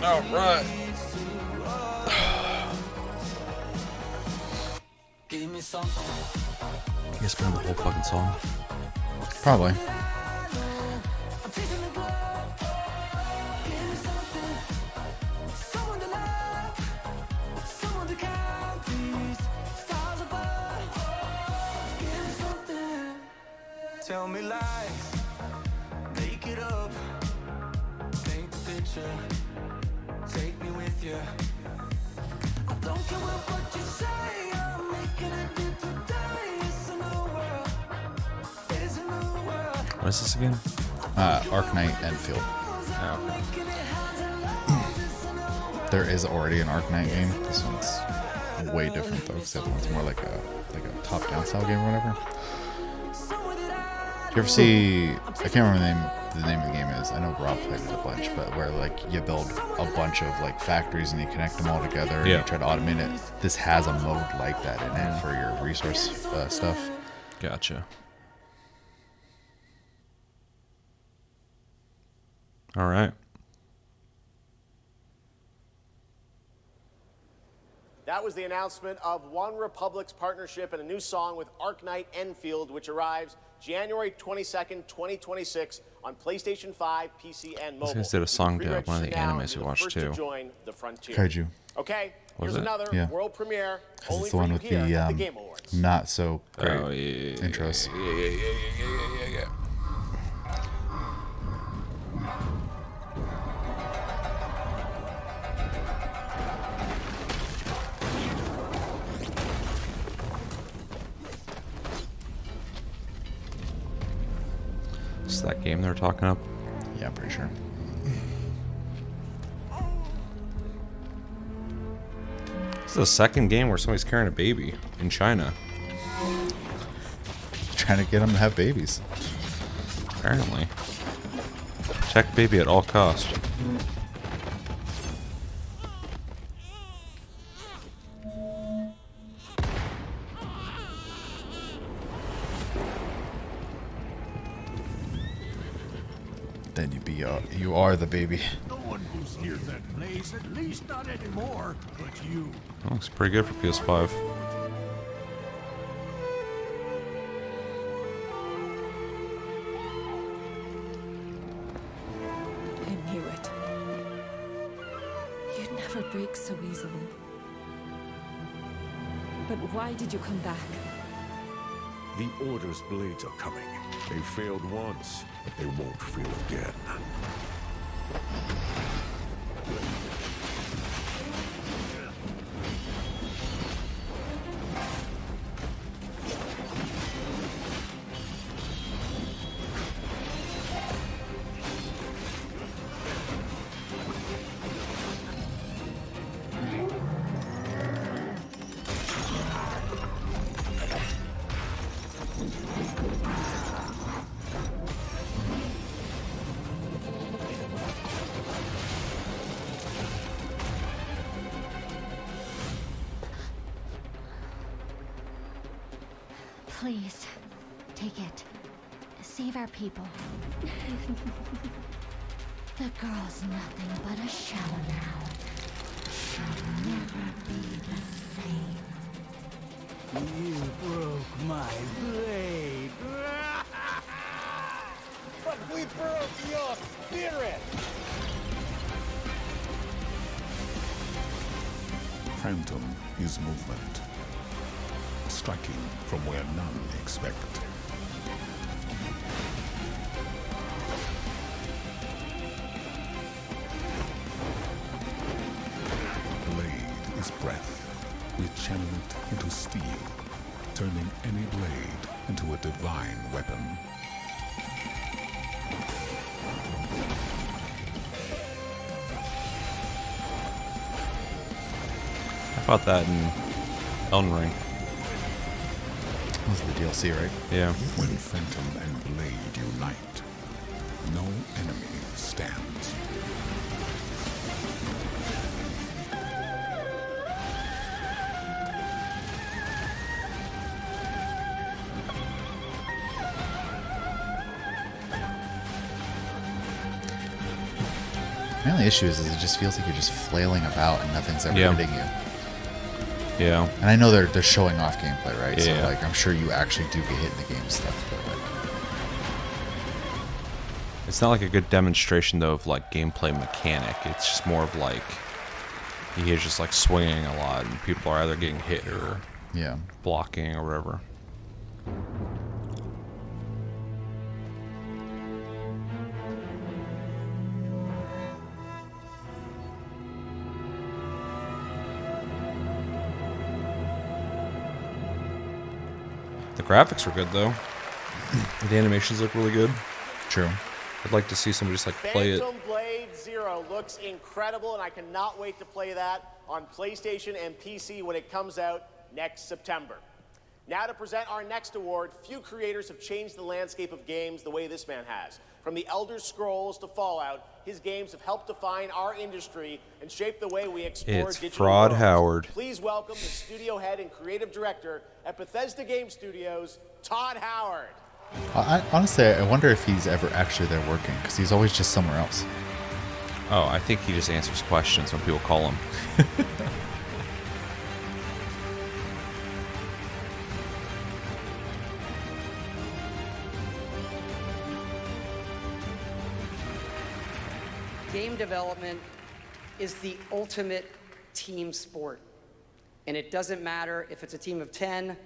All right. Give me something. You guys playing the whole fucking song? Probably. Tell me lies, make it up, paint the picture, take me with you. I don't care what you say, I'm making it new today. It's a new world, it's a new world. What is this again? Arknight Enfield. There is already an Arknight game. This one's way different though, because the other one's more like a top-down style game or whatever. You ever see? I can't remember the name of the game is. I know Rob played it a bunch, but where like you build a bunch of like factories and you connect them all together and you try to automate it. This has a mode like that in it for your resource stuff. Gotcha. All right. That was the announcement of One Republic's partnership and a new song with Arknight Enfield, which arrives January 22nd, 2026 on PlayStation 5, PC, and mobile. These guys did a song to one of the animes we watched too. Kaiju. Okay, Was here's it? another world premiere. Because Only it's the for one you with here at the the Game Awards. not so great intros. Yeah. Is that game they're talking up? Yeah, I'm pretty sure. This is the second game where somebody's carrying a baby in China. Trying to get them to have babies. Apparently. Protect baby at all cost. Then you are the baby. No one who's near that place, at least not anymore, but you. That looks pretty good for PS5. comfort breaks so easily. But why did you come back? The Order's blades are coming. They failed once, but they won't fail again. Please, take it. Save our people. The girl's nothing but a shell now. She'll never be the same. You broke my blade. But we broke your spirit! Phantom is movement, striking from where none expect. Blade is breath. We channel it into steel, turning any blade into a divine weapon. I fought that in Elden Ring. That was the DLC, right? Yeah. When Phantom and Blade unite, no enemy stands. My only issue is it just feels like you're just flailing about and nothing's ever hitting you. Yeah. And I know they're showing off gameplay, right? Yeah. So like I'm sure you actually do get hit in the game and stuff, but like It's not like a good demonstration though of like gameplay mechanic. It's just more of like he's just like swinging a lot, and people are either getting hit or blocking or whatever. The graphics were good though. The animations look really good. True. I'd like to see somebody just like play it. Phantom Blade Zero looks incredible, and I cannot wait to play that on PlayStation and PC when it comes out next September. Now to present our next award, few creators have changed the landscape of games the way this man has. From the Elder Scrolls to Fallout, his games have helped define our industry and shape the way we explore It's digital Fraud worlds. Howard. Please welcome the studio head and creative director at Bethesda Game Studios, Todd Howard. honestly, I wonder if he's ever actually there working because he's always just somewhere else. Oh, I think he just answers questions when people call him. Game development is the ultimate team sport. And it doesn't matter if it's a team of 10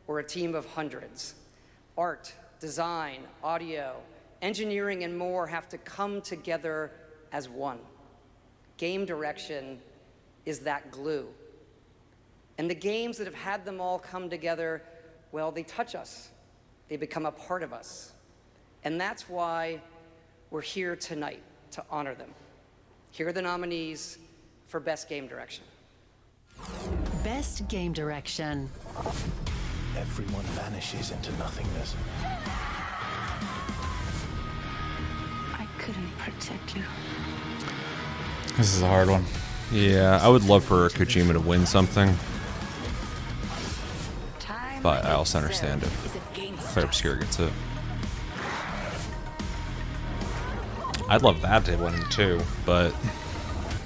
or a team of hundreds. Art, design, audio, engineering, and more have to come together as one. Game direction is that glue. And the games that have had them all come together, well, they touch us. They become a part of us. And that's why we're here tonight, to honor them. Here are the nominees for Best Game Direction. Best Game Direction. Everyone vanishes into nothingness. I couldn't protect you. This is a hard one. Yeah, I would love for Kojima to win something. But I also understand if Claire Obscure gets it. I'd love that to win too, but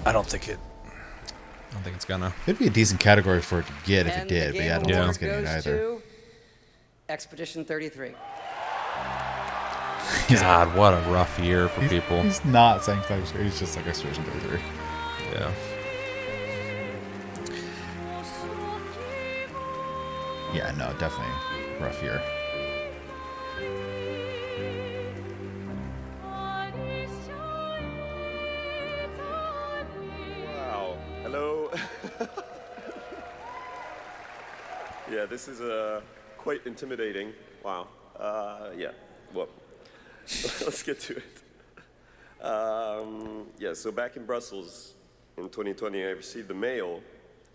I don't think it's gonna. It'd be a decent category for it to get if it And did, the but yeah, I Game don't think Award it's getting it goes either. to Expedition 33. God, what a rough year for people. He's not saying 5 he's just like Expedition 33. Yeah. Yeah, no, definitely rough year. Wow. Hello. Yeah, this is quite intimidating. Wow. Yeah. Well, let's get to it. Yeah, so back in Brussels in 2020, I received a mail,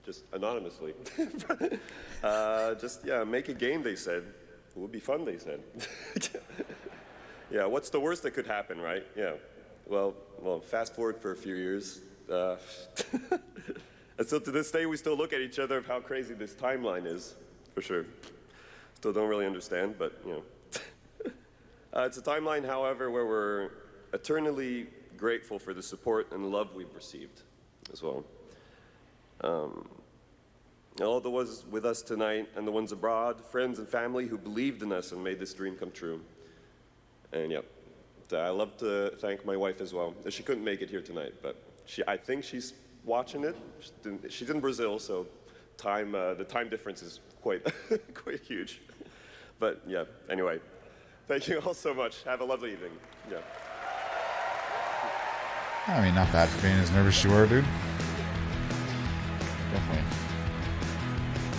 just anonymously. Make a game, they said. It would be fun, they said. Yeah, what's the worst that could happen, right? Yeah. Well, fast forward for a few years. And so to this day, we still look at each other of how crazy this timeline is, for sure. Still don't really understand, but, you know. It's a timeline, however, where we're eternally grateful for the support and love we've received as well. All the ones with us tonight and the ones abroad, friends and family who believed in us and made this dream come true. And yeah, I love to thank my wife as well. She couldn't make it here tonight, but I think she's watching it. She's in Brazil, so the time difference is quite huge. But yeah, anyway, thank you all so much. Have a lovely evening. Yeah. I mean, not bad for being as nervous as you were, dude. Definitely.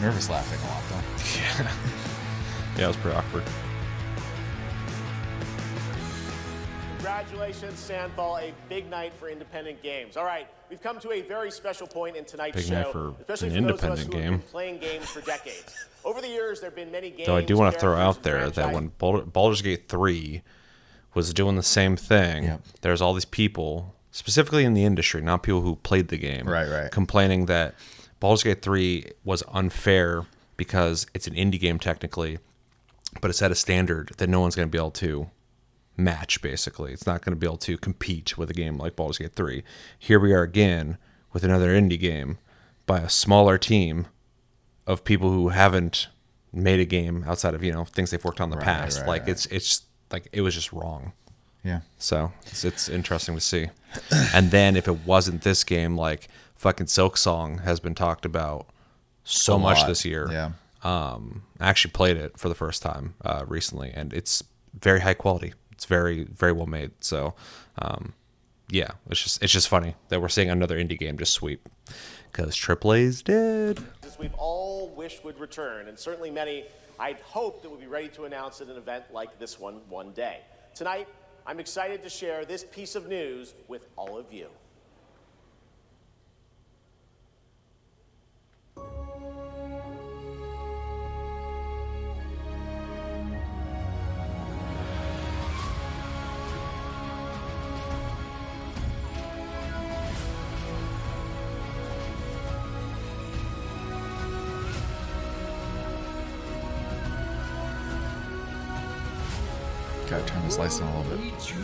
Nervous laughing a lot, though. Yeah. Yeah, it was pretty awkward. Congratulations, Sandfall. A big night for independent games. All right, we've come to a very special point in tonight's Big show. night for especially an for those of us independent who have game. been playing games for decades. Over the years, there have been many games. Though I do want to throw characters, out there and that when Baldur's Gate 3 was doing the same thing, there's all these people, specifically in the industry, not people who played the game, right, complaining that Baldur's Gate 3 was unfair because it's an indie game technically, but it's at a standard that no one's going to be able to match, basically. It's not going to be able to compete with a game like Baldur's Gate 3. Here we are again with another indie game by a smaller team of people who haven't made a game outside of, you know, things they've worked on in the past. It's like it was just wrong. Yeah. So it's interesting to see. And then if it wasn't this game, like fucking Silksong has been talked about so much this year. Yeah. I actually played it for the first time recently, and it's very high quality. It's very, very well made. So, yeah, it's just funny that we're seeing another indie game just sweep because AAA's dead. We've all wished would return, and certainly many I'd hoped that would be ready to announce at an event like this one day. Tonight, I'm excited to share this piece of news with all of you. Gotta turn this lights down a little bit.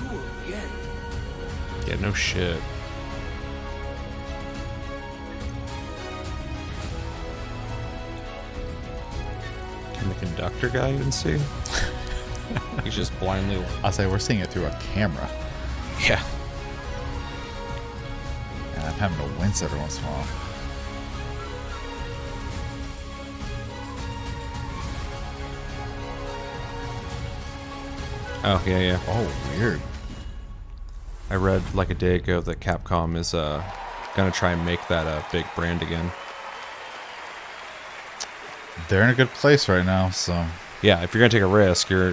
Yeah, no shit. Can the conductor guy even see? He's just blindly. I'll say we're seeing it through a camera. Yeah. And I'm having to wince every once in a while. Oh, yeah. Oh, weird. I read like a day ago that Capcom is gonna try and make that a big brand again. They're in a good place right now, so yeah. If you're gonna take a risk, you're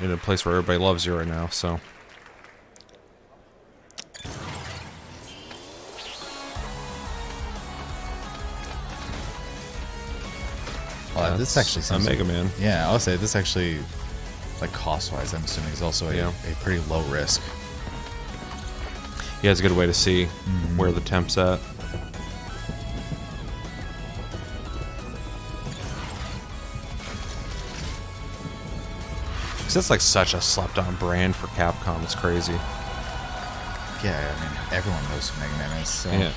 in a place where everybody loves you right now. So well, this actually sounds Mega Man. Yeah, I'll say this actually, like cost-wise, I'm assuming is also a pretty low risk. Yeah, it's a good way to see where the temp's at. Because that's like such a slept-on brand for Capcom. It's crazy. Yeah, I mean, everyone knows who Mega Man is. So. Yeah.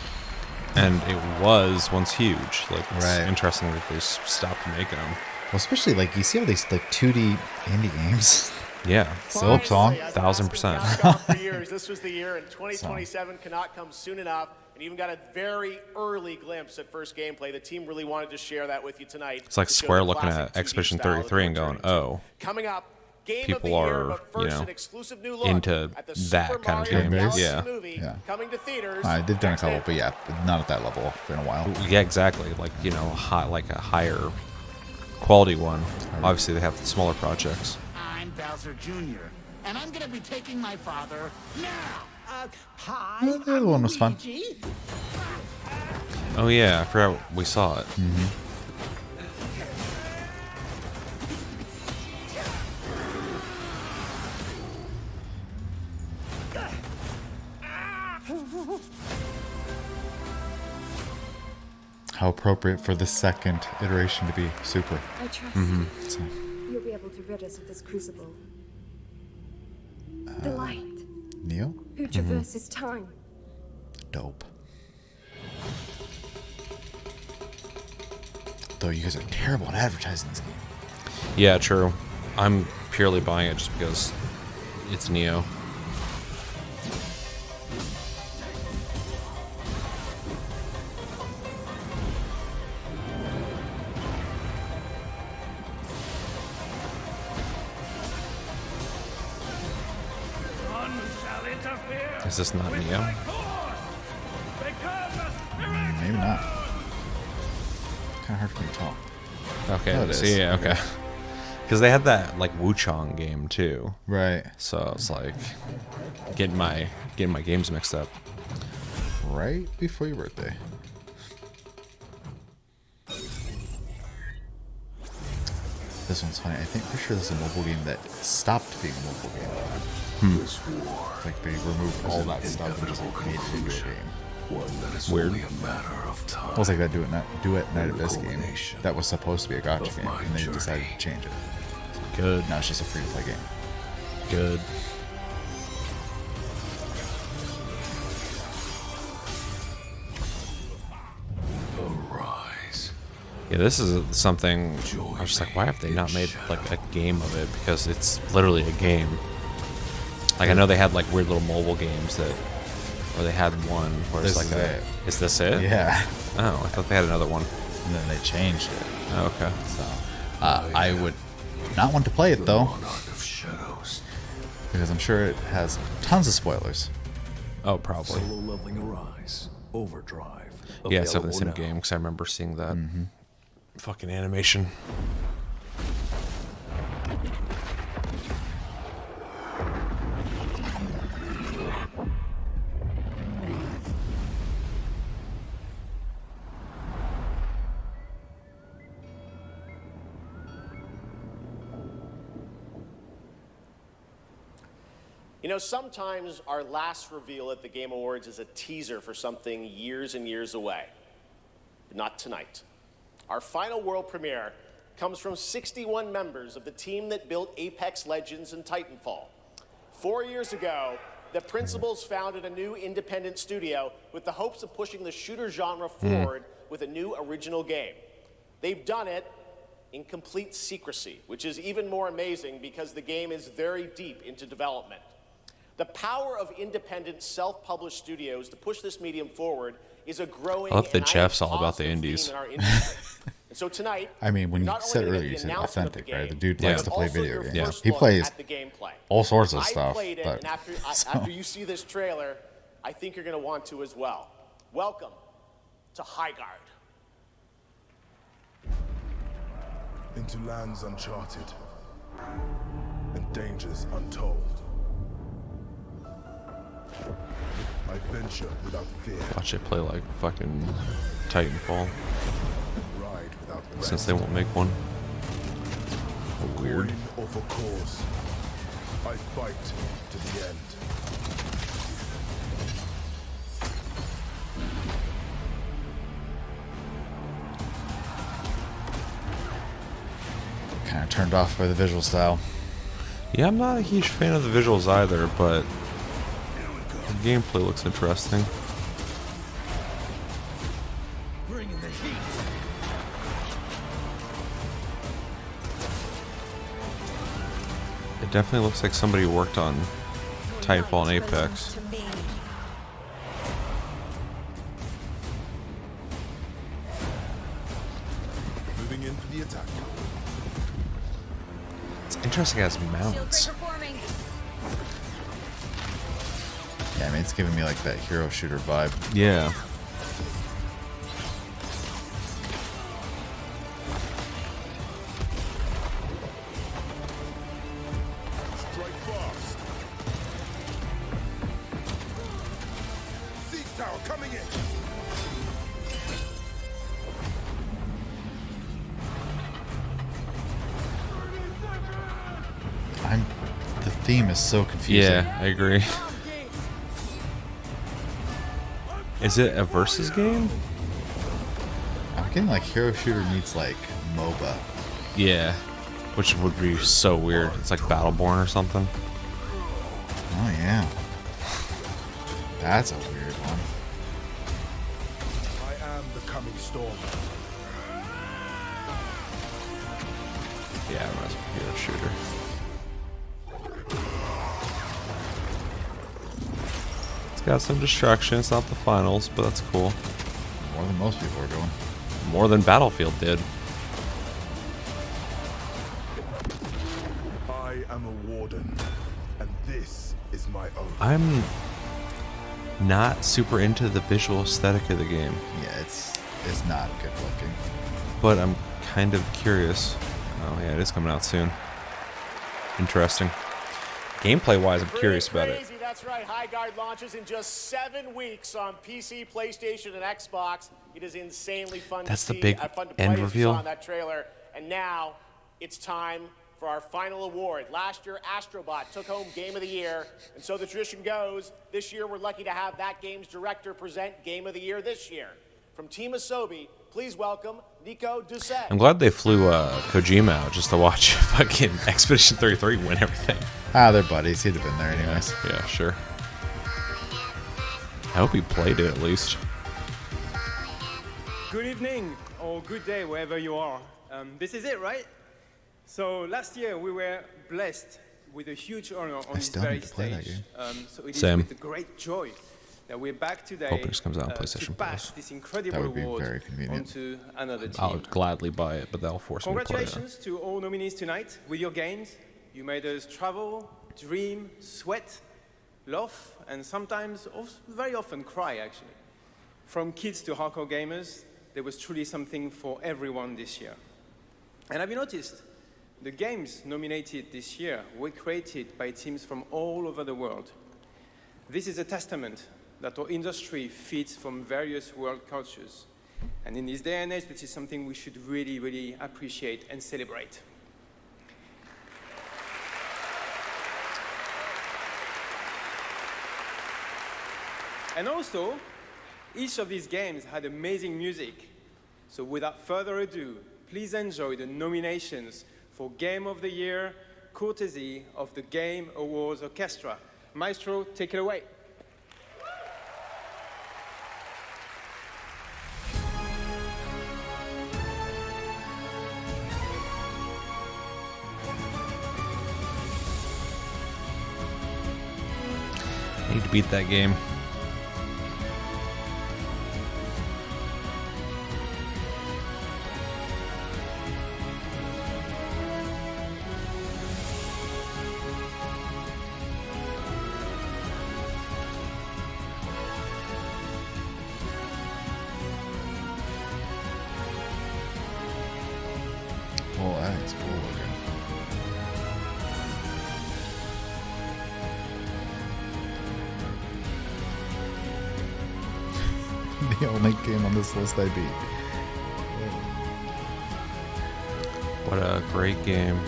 And it was once huge. Like, it's Right. interesting that they stopped making them. Well, especially like you see all these like 2D indie games. Yeah. Silksong. 1000%. For years, this was the year, and 2027 cannot come soon enough. and even got a very early glimpse at first gameplay. The team really wanted to share that with you tonight. It's like to show Square the looking classic at 2D Expedition style that 33 and they're going, returning to. oh, Coming up, Game of the people Year, are, but first an exclusive new look into at the that Super kind of Mario game. Galaxy Yeah. movie Yeah. coming to theaters. They've done a couple, but yeah, not at that level in a while. Yeah, exactly. Like, you know, like a higher quality one. Obviously, they have the smaller projects. I'm Bowser Jr., and I'm gonna be taking my father now. Hi, The other one was fun. Luigi. Oh yeah, I forgot we saw it. How appropriate for the second iteration to be Super. I trust So, you'll be able to rid us of this crucible. The light, Neo? who traverses time. Dope. Though you guys are terrible at advertising this game. Yeah, true. I'm purely buying it just because it's Neo. Is this not Neo? Maybe not. Kind of hard for me to tell. Okay, Oh, it see, is. yeah, okay. Because they had that like Wuchang game too, right? So it's like getting my games mixed up. Right before your birthday. This one's funny. I think pretty sure this is a mobile game that stopped being a mobile game. Like they removed all that stuff and just made it into a game. Weird. It was like that Do It Night Abyss game that was supposed to be a gacha game, and they decided to change it. Good. Now it's just a free-to-play game. Good. Yeah, this is something I was just like, why have they not made like a game of it? Because it's literally a game. Like I know they had like weird little mobile games that, or they had one where it's This like is a. it. Is this it? Yeah. Oh, I thought they had another one. And then they changed it. Oh, okay. So I would not want to play it though, because I'm sure it has tons of spoilers. Oh, probably. Solo leveling Arise. Overdrive. Yeah, it's definitely the same Available game because I remember seeing that fucking animation. You know, sometimes our last reveal at the Game Awards is a teaser for something years and years away. But not tonight. Our final world premiere comes from 61 members of the team that built Apex Legends and Titanfall. 4 years ago, the principals founded a new independent studio with the hopes of pushing the shooter genre forward with a new original game. They've done it in complete secrecy, which is even more amazing because the game is very deep into development. The power of independent, self-published studios to push this medium forward is a growing. I love that and Jeff's all about positive the indies. theme in our industry. And so tonight, I mean, when you not said only earlier, the you said announcement of authentic, right? The game, dude Yeah. likes to play also video your games. first He look plays at the gameplay. all sorts of I stuff. played it, But and after you see this trailer, I think you're going to want to as well. Welcome to Highguard. Into lands uncharted and dangers untold. I venture without fear. Watch it play like fucking Titanfall. Ride without rest. Since they won't make one. Weird. Coin or for cause. I fight to the end. kind of turned off by the visual style. Yeah, I'm not a huge fan of the visuals either, but the gameplay looks interesting. Bringing the heat. It definitely looks like somebody worked on Titanfall and Apex. the attack. It's interesting as mounts. Yeah, I mean, it's giving me like that hero shooter vibe. Yeah. Strike fast. Siege tower coming in. The theme is so confusing. Yeah, I agree. Is it a versus game? I'm getting like hero shooter meets like MOBA. Yeah, which would be so weird. It's like Battleborn or something. Oh yeah, that's a weird one. I am the coming storm. Yeah, that's a hero shooter. It's got some destruction. It's not the finals, but that's cool. More than most people are doing. More than Battlefield did. I am a warden, and this is my own. I'm not super into the visual aesthetic of the game. Yeah, it's not good looking. But I'm kind of curious. Oh yeah, it is coming out soon. Interesting. Gameplay wise, I'm curious about it. Crazy, that's right. High Guard launches in just 7 weeks on PC, PlayStation, and Xbox. It is insanely fun That's to the see. big Fun to end play, as you reveal. saw in that trailer. And now it's time for our final award. Last year, Astrobot took home Game of the Year, and so the tradition goes. This year, we're lucky to have that game's director present Game of the Year this year. From Team Asobi, please welcome Nico Doucet. I'm glad they flew Kojima out just to watch fucking Expedition 33 win everything. Ah, they're buddies. He'd have been there anyways. Yeah, sure. I hope he played it at least. Good evening or good day wherever you are. This is it, right? So last year we were blessed with a huge honor on this very stage. So it Same. is with great joy that we're back today Hope this comes out on to PlayStation pass Plus. this incredible That would be award very convenient. onto another team. I'll gladly buy it, but they'll force me to play it. Congratulations to all nominees tonight. With your games, you made us travel, dream, sweat, laugh, and sometimes, very often, cry, actually. From kids to hardcore gamers, there was truly something for everyone this year. And have you noticed? The games nominated this year were created by teams from all over the world. This is a testament that our industry feeds from various world cultures. And in this day and age, this is something we should really, really appreciate and celebrate. And also, each of these games had amazing music. So without further ado, please enjoy the nominations for Game of the Year, courtesy of the Game Awards Orchestra. Maestro, take it away. I need to beat that game. Oh, that's cool looking. The only game on this list I beat. What a great game.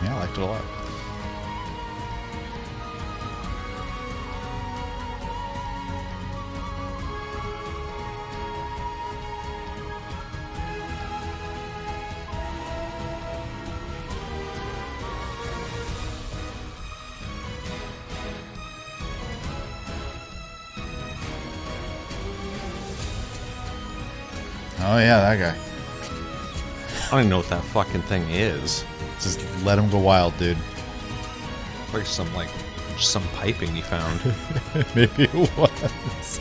Yeah, I liked it a lot. Oh yeah, that guy. I don't even know what that fucking thing is. Just let him go wild, dude. Like just some piping he found. Maybe it was.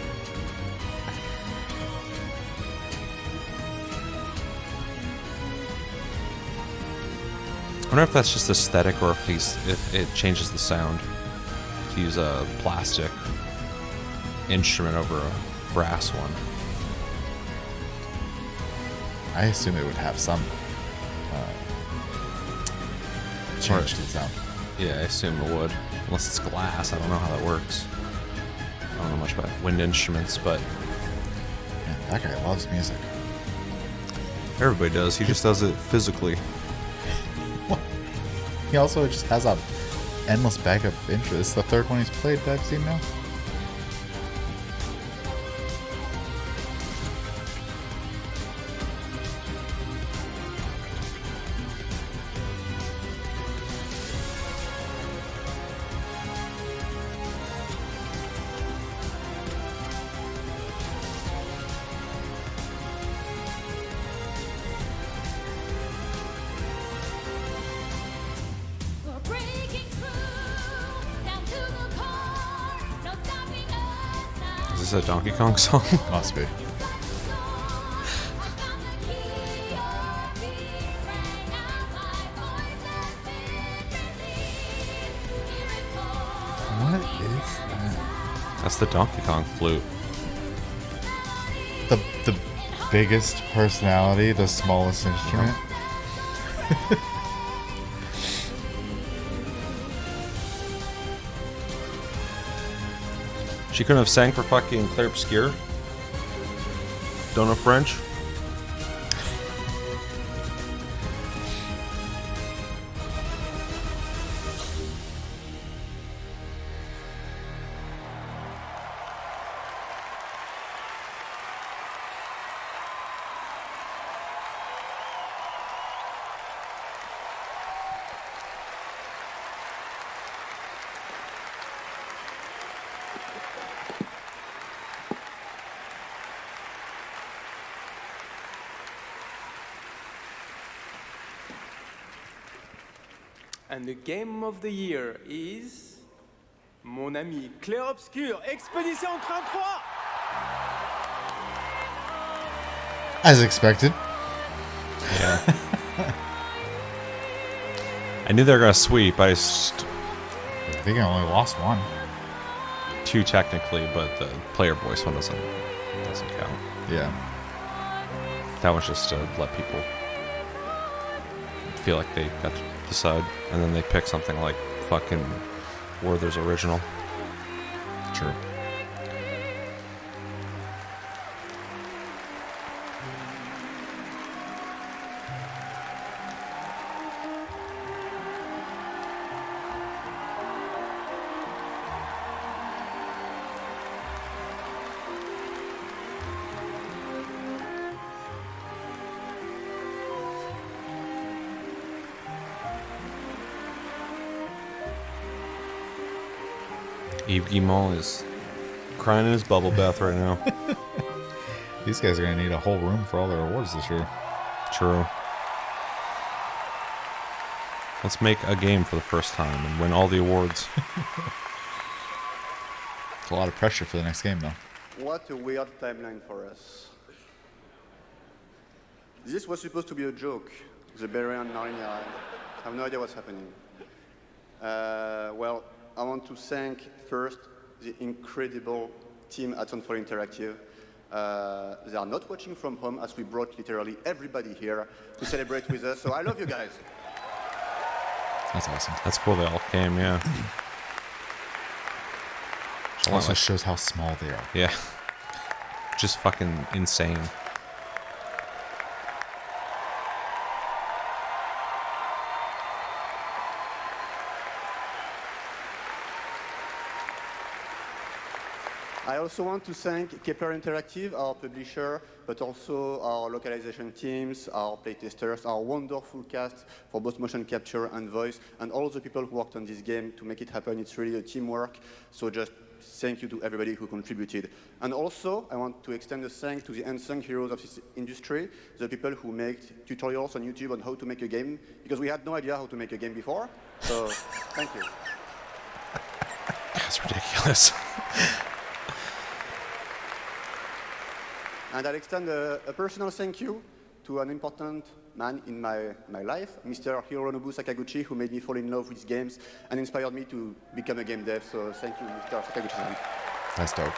wonder if that's just aesthetic or if it changes the sound to use a plastic instrument over a brass one. I assume it would have some change to the sound. Yeah, I assume it would. Unless it's glass. I don't know how that works. I don't know much about wind instruments, but... Man, that guy loves music. Everybody does. He just does it physically. He also just has a endless bag of interests. The third one he's played that I've seen now. Is this a Donkey Kong song? Must be. What is that? That's the Donkey Kong flute. The biggest personality, the smallest instrument. She couldn't have sang for fucking Claire Obscure? Don't know French? And the game of the year is Mon ami Claire Obscure, Expédition 33. As expected. Yeah. I knew they were gonna sweep. I think I only lost one. Two technically, but the player voice one doesn't count. Yeah. That was just to let people feel like they got to decide, and then they pick something like fucking Werther's Original. True. Yves Guillemot is crying in his bubble bath right now. These guys are going to need a whole room for all their awards this year. True. Let's make a game for the first time and win all the awards. It's a lot of pressure for the next game, though. What a weird timeline for us. This was supposed to be a joke. The Berian Narnia. I have no idea what's happening. Well, I want to thank first the incredible team at Unfold Interactive. They are not watching from home as we brought literally everybody here to celebrate with us. So I love you guys. That's awesome. That's cool they all came, yeah. Also shows how small they are. Yeah. Just fucking insane. I also want to thank Kepler Interactive, our publisher, but also our localization teams, our playtesters, our wonderful cast for both motion capture and voice, and all the people who worked on this game to make it happen. It's really a teamwork, so just thank you to everybody who contributed. And also, I want to extend a thanks to the unsung heroes of this industry, the people who make tutorials on YouTube on how to make a game, because we had no idea how to make a game before, so thank you. That's ridiculous. And I'll extend a personal thank you to an important man in my life, Mr. Hironobu Sakaguchi, who made me fall in love with games and inspired me to become a game dev. So thank you, Mr. Sakaguchi. That's dope.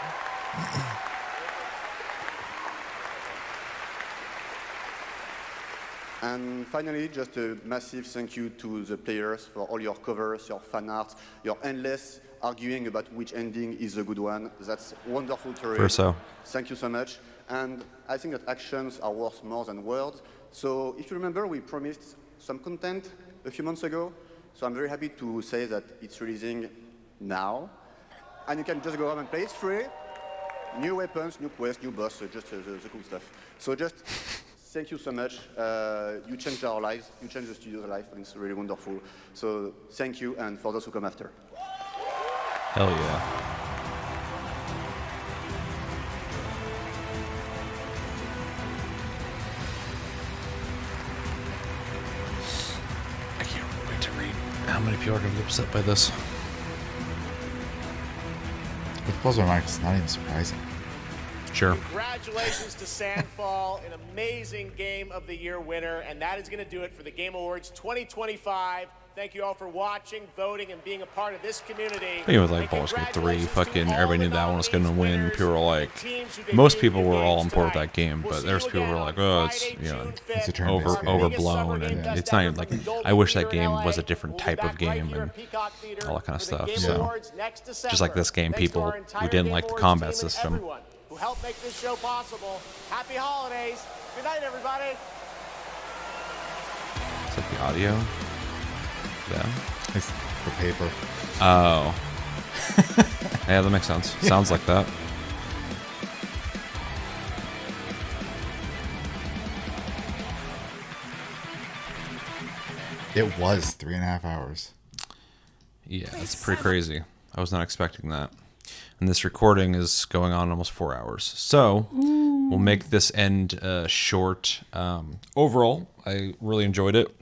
And finally, just a massive thank you to the players for all your covers, your fan art, your endless arguing about which ending is a good one. That's wonderful to read. For so. Thank you so much. And I think that actions are worth more than words. So if you remember, we promised some content a few months ago. So I'm very happy to say that it's releasing now. And you can just go home and play. It's free. New weapons, new quests, new boss, so just the cool stuff. So just thank you so much. You changed our lives. You changed the studio's life, and it's really wonderful. So thank you, and for those who come after. Hell yeah. I can't wait to read how many people are going to be upset by this. It blows my mind 'cause it's not even surprising. Sure. Congratulations to Sandfall, an amazing Game of the Year winner, and that is going to do it for the Game Awards 2025. Thank you all for watching, voting, and being a part of this community. I think it was like Baldur's Gate 3. Fucking everybody knew that one was going to win. People were like, most people were all on board with that game, but there's people who were like, oh, it's, you know, it's overblown, and it's not even like, I wish that game was a different type of game and all that kind of stuff. So, just like this game, people who didn't like the combat system. Who helped make this show possible. Happy holidays. Good night, everybody. Is that the audio? Yeah. It's the paper. Oh. Yeah, that makes sense. Sounds like that. It was 3.5 hours. Yeah, that's pretty crazy. I was not expecting that. And this recording is going on almost 4 hours. So we'll make this end short. Overall, I really enjoyed it.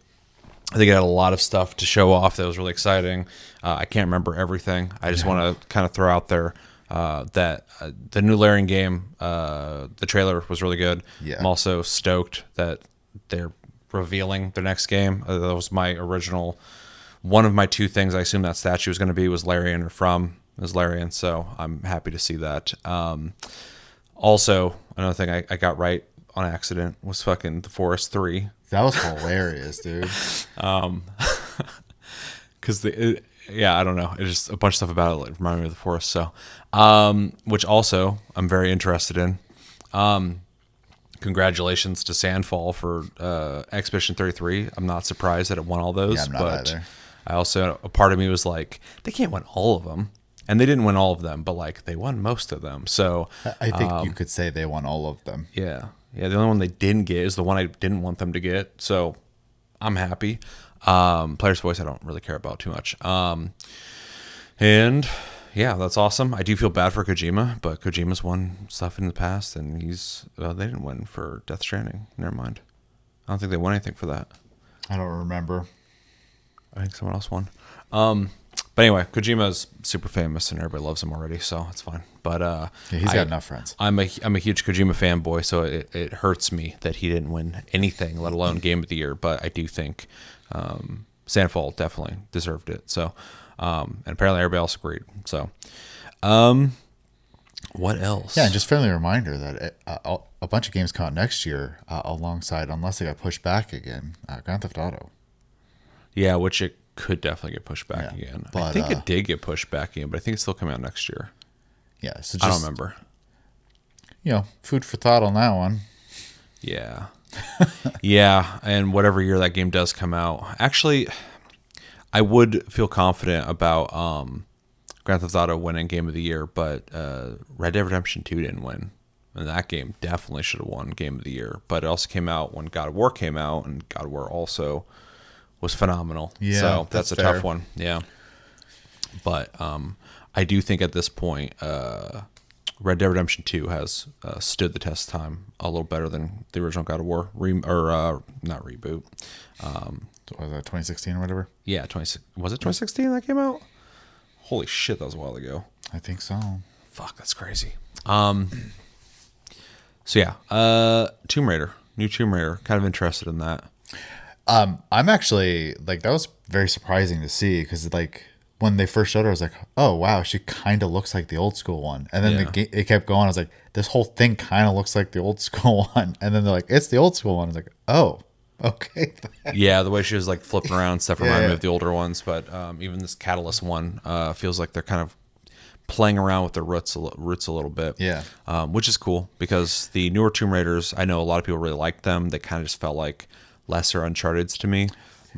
I think it had a lot of stuff to show off that was really exciting. I can't remember everything. I just want to kind of throw out there that the new Larian game, the trailer was really good. Yeah. I'm also stoked that they're revealing their next game. That was my original, one of my two things I assumed that statue was going to be was Larian or from is Larian. So I'm happy to see that. Also, another thing I got right on accident was fucking The Forest 3. That was hilarious, dude. Because I don't know. It's just a bunch of stuff about it reminded me of The Forest. So, which also I'm very interested in. Congratulations to Sandfall for Expedition 33. I'm not surprised that it won all those. Yeah, I'm not but either. I also, a part of me was like, they can't win all of them. And they didn't win all of them, but like they won most of them. So I think you could say they won all of them. Yeah. Yeah, the only one they didn't get is the one I didn't want them to get. So I'm happy. Player's Voice I don't really care about too much. And yeah, that's awesome. I do feel bad for Kojima, but Kojima's won stuff in the past, and he's they didn't win for Death Stranding. Never mind. I don't think they won anything for that. I don't remember. I think someone else won. But anyway, Kojima's super famous and everybody loves him already, so it's fine. But yeah, he's got enough friends. I'm a huge Kojima fanboy, so it hurts me that he didn't win anything, let alone Game of the Year. But I do think Sandfall definitely deserved it. So, and apparently everybody else agreed. So, what else? Yeah, and just friendly reminder that a bunch of games come out next year alongside, unless they got pushed back again, Grand Theft Auto. Yeah, which it could definitely get pushed back again. But, I think it did get pushed back again, but I think it's still coming out next year. Yeah, so just, I don't remember. You know, food for thought on that one. Yeah. Yeah, and whatever year that game does come out. Actually, I would feel confident about Grand Theft Auto winning Game of the Year, but Red Dead Redemption 2 didn't win. And that game definitely should have won Game of the Year. But it also came out when God of War came out, and God of War also was phenomenal. Yeah, so that's a fair. tough one. Yeah. But I do think at this point, Red Dead Redemption 2 has stood the test of time a little better than the original God of War. Not reboot. Was that 2016 or whatever? Yeah, was it 2016 that came out? Holy shit, that was a while ago. I think so. Fuck, that's crazy. So yeah, Tomb Raider, new Tomb Raider. Kind of interested in that. I'm actually like, that was very surprising to see, because like when they first showed her, I was like, oh wow, she kind of looks like the old school one. And then it kept going. I was like, this whole thing kind of looks like the old school one. And then they're like, it's the old school one. I was like, oh, okay. Yeah, the way she was like flipping around and stuff reminded me of the older ones. But even this Catalyst one feels like they're kind of playing around with their roots a little bit. Yeah. Which is cool, because the newer Tomb Raiders, I know a lot of people really liked them. They kind of just felt like lesser Uncharted's to me.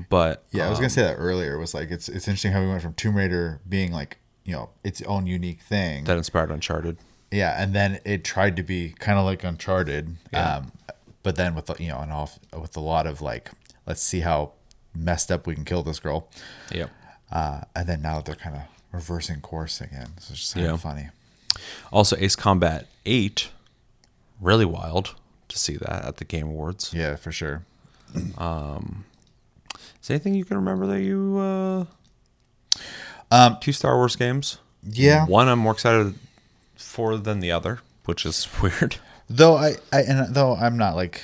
But yeah, I was gonna say that earlier. It was like, it's interesting how we went from Tomb Raider being like, you know, its own unique thing that inspired Uncharted. Yeah, and then it tried to be kind of like Uncharted, but then with with a lot of like, let's see how messed up we can kill this girl. Yep. And then now they're kind of reversing course again. So it's just kind of funny. Also, Ace Combat 8, really wild to see that at the Game Awards. Yeah, for sure. Is there anything you can remember that you 2 Star Wars games? Yeah. One I'm more excited for than the other, which is weird. Though though I'm not like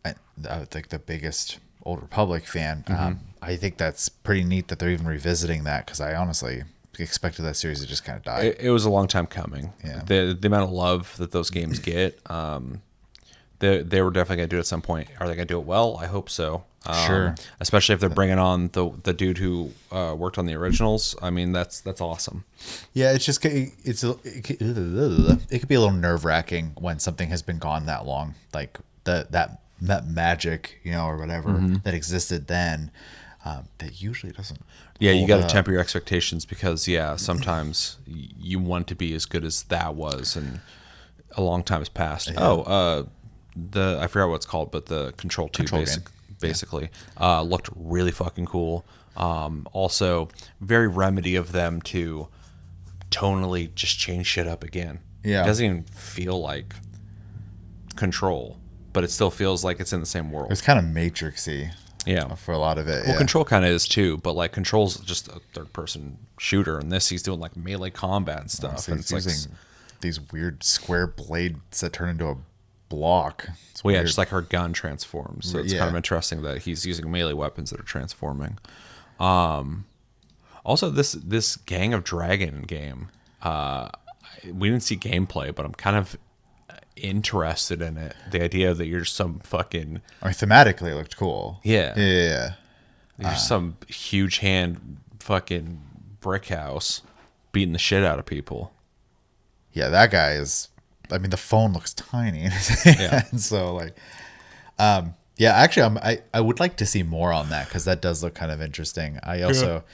the biggest Old Republic fan, I think that's pretty neat that they're even revisiting that, because I honestly expected that series to just kind of die. It was a long time coming. Yeah. The amount of love that those games get, they were definitely going to do it at some point. Are they going to do it well? I hope so. Sure. Especially if they're bringing on the dude who worked on the originals. I mean, that's awesome. Yeah, it's just it could be a little nerve-wracking when something has been gone that long, like that magic, you know, or whatever that existed then. That usually doesn't. Yeah, you got to temper your expectations, because sometimes you want to be as good as that was, and a long time has passed. Yeah. I forgot what it's called, but the Control 2 basically looked really fucking cool. Also, very Remedy of them to tonally just change shit up again. Yeah, it doesn't even feel like Control, but it still feels like it's in the same world. It's kind of Matrixy. Yeah, for a lot of it. Well, Control kind of is too, but like Control's just a third-person shooter, and this he's doing like melee combat and stuff. So and it's using these weird square blades that turn into a block. It's well, yeah, weird. just like her gun transforms. So it's kind of interesting that he's using melee weapons that are transforming. Also, this Gang of Dragon game, we didn't see gameplay, but I'm kind of interested in it. The idea that you're some fucking... I mean, thematically it looked cool. Yeah. You're some huge hand fucking brick house beating the shit out of people. Yeah, that guy is... I mean, the phone looks tiny in his hand. So, like... actually, I would like to see more on that, because that does look kind of interesting. I also...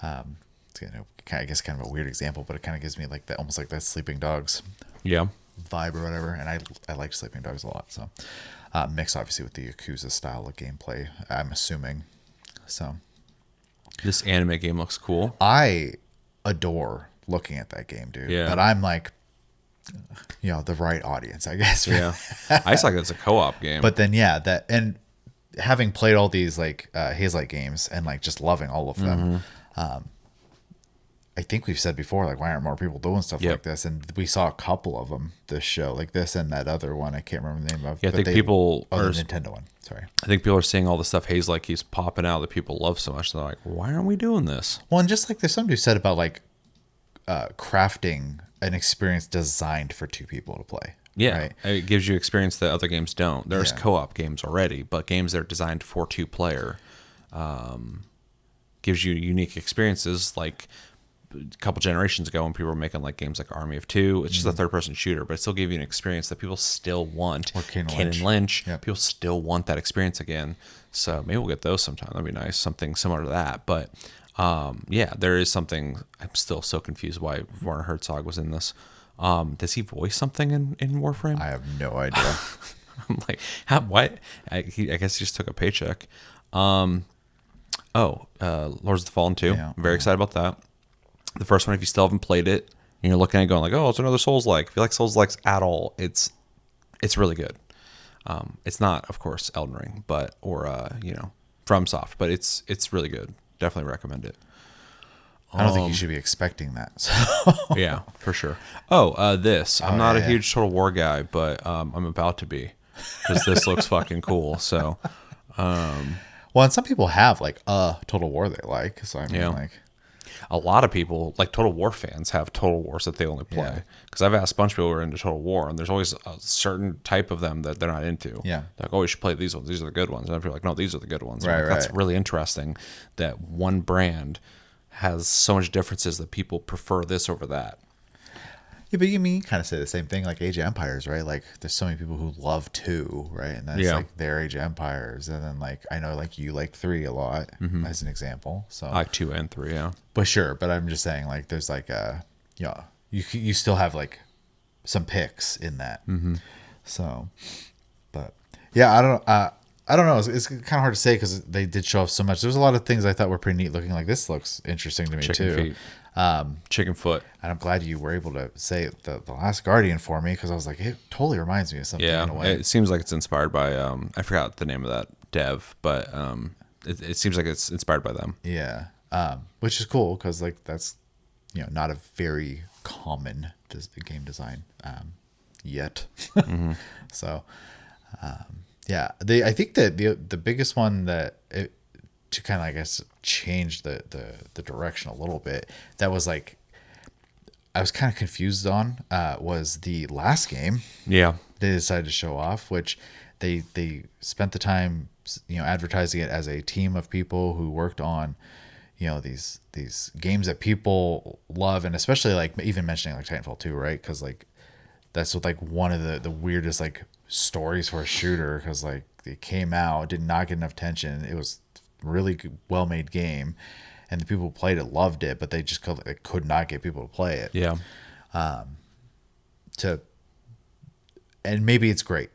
I guess kind of a weird example, but it kind of gives me like that, almost like that Sleeping Dogs vibe or whatever. And I like Sleeping Dogs a lot. So mixed obviously with the Yakuza style of gameplay, I'm assuming. So this anime game looks cool. I adore looking at that game, dude. Yeah. But I'm like, you know, the right audience, I guess. Yeah. I just like it's a co-op game. But then and having played all these like Hazelight games and like just loving all of them. I think we've said before, like, why aren't more people doing stuff like this? And we saw a couple of them this show, like this and that other one. I can't remember the name of. Yeah, I think people the Nintendo one. Sorry, I think people are seeing all the stuff Hazelight keeps popping out that people love so much. They're like, why aren't we doing this? Well, and just like there's somebody who said about like crafting an experience designed for 2 people to play. Yeah, right? It gives you experience that other games don't. There's co-op games already, but games that are designed for 2-player gives you unique experiences. Like a couple generations ago, when people were making like games like Army of Two, it's just a third-person shooter, but it still gave you an experience that people still want. Or Ken and Lynch. People still want that experience again. So maybe we'll get those sometime. That'd be nice, something similar to that. But there is something. I'm still so confused why Werner Herzog was in this. Does he voice something in Warframe? I have no idea. I'm like, why? I guess he just took a paycheck. Lords of the Fallen 2. Yeah. Very excited about that. The first one, if you still haven't played it, and you're looking at it going like, oh, it's another Souls-like. If you like Souls-likes at all, it's really good. It's not, of course, Elden Ring, or FromSoft, but it's really good. Definitely recommend it. I don't think you should be expecting that. So. Yeah, for sure. This. I'm not a huge Total War guy, but I'm about to be, because this looks fucking cool. So Well, and some people have like a Total War they like. So I mean, Yeah. like, A lot of people, like Total War fans, have Total Wars that they only play. Because I've asked a bunch of people who are into Total War, and there's always a certain type of them that they're not into. Yeah. They're like, oh, you should play these ones. These are the good ones. And I'm like, no, these are the good ones. I'm Right, like, That's right. really interesting that one brand has so much differences that people prefer this over that. yeah, but you mean you kind of say the same thing like Age of Empires, right? Like, there's so many people who love 2, right? And that's Yeah. like their Age of Empires, and then like I know like you like 3 a lot as an example. So I like 2 and 3, yeah. But sure, but I'm just saying like there's like you still have like some picks in that. So, but yeah, I don't know. It's kind of hard to say because they did show off so much. There was a lot of things I thought were pretty neat looking. Like this looks interesting to me Chicken too. feet. Chicken foot. And I'm glad you were able to say the Last Guardian for me because I was like, it totally reminds me of something in a Yeah, way. it seems like it's inspired by, I forgot the name of that dev, but it seems like it's inspired by them. Yeah, which is cool because like that's not a very common game design yet. So yeah, I think that the biggest one that to kind of I guess change the direction a little bit that was like I was kind of confused on was the last game. Yeah, they decided to show off, which they spent the time advertising it as a team of people who worked on these games that people love, and especially like even mentioning like Titanfall 2, right? Because like that's what like one of the weirdest like stories for a shooter because like it came out, did not get enough attention. It was really well made game, and the people who played it loved it, but they just could not get people to play it. Yeah. And maybe it's great,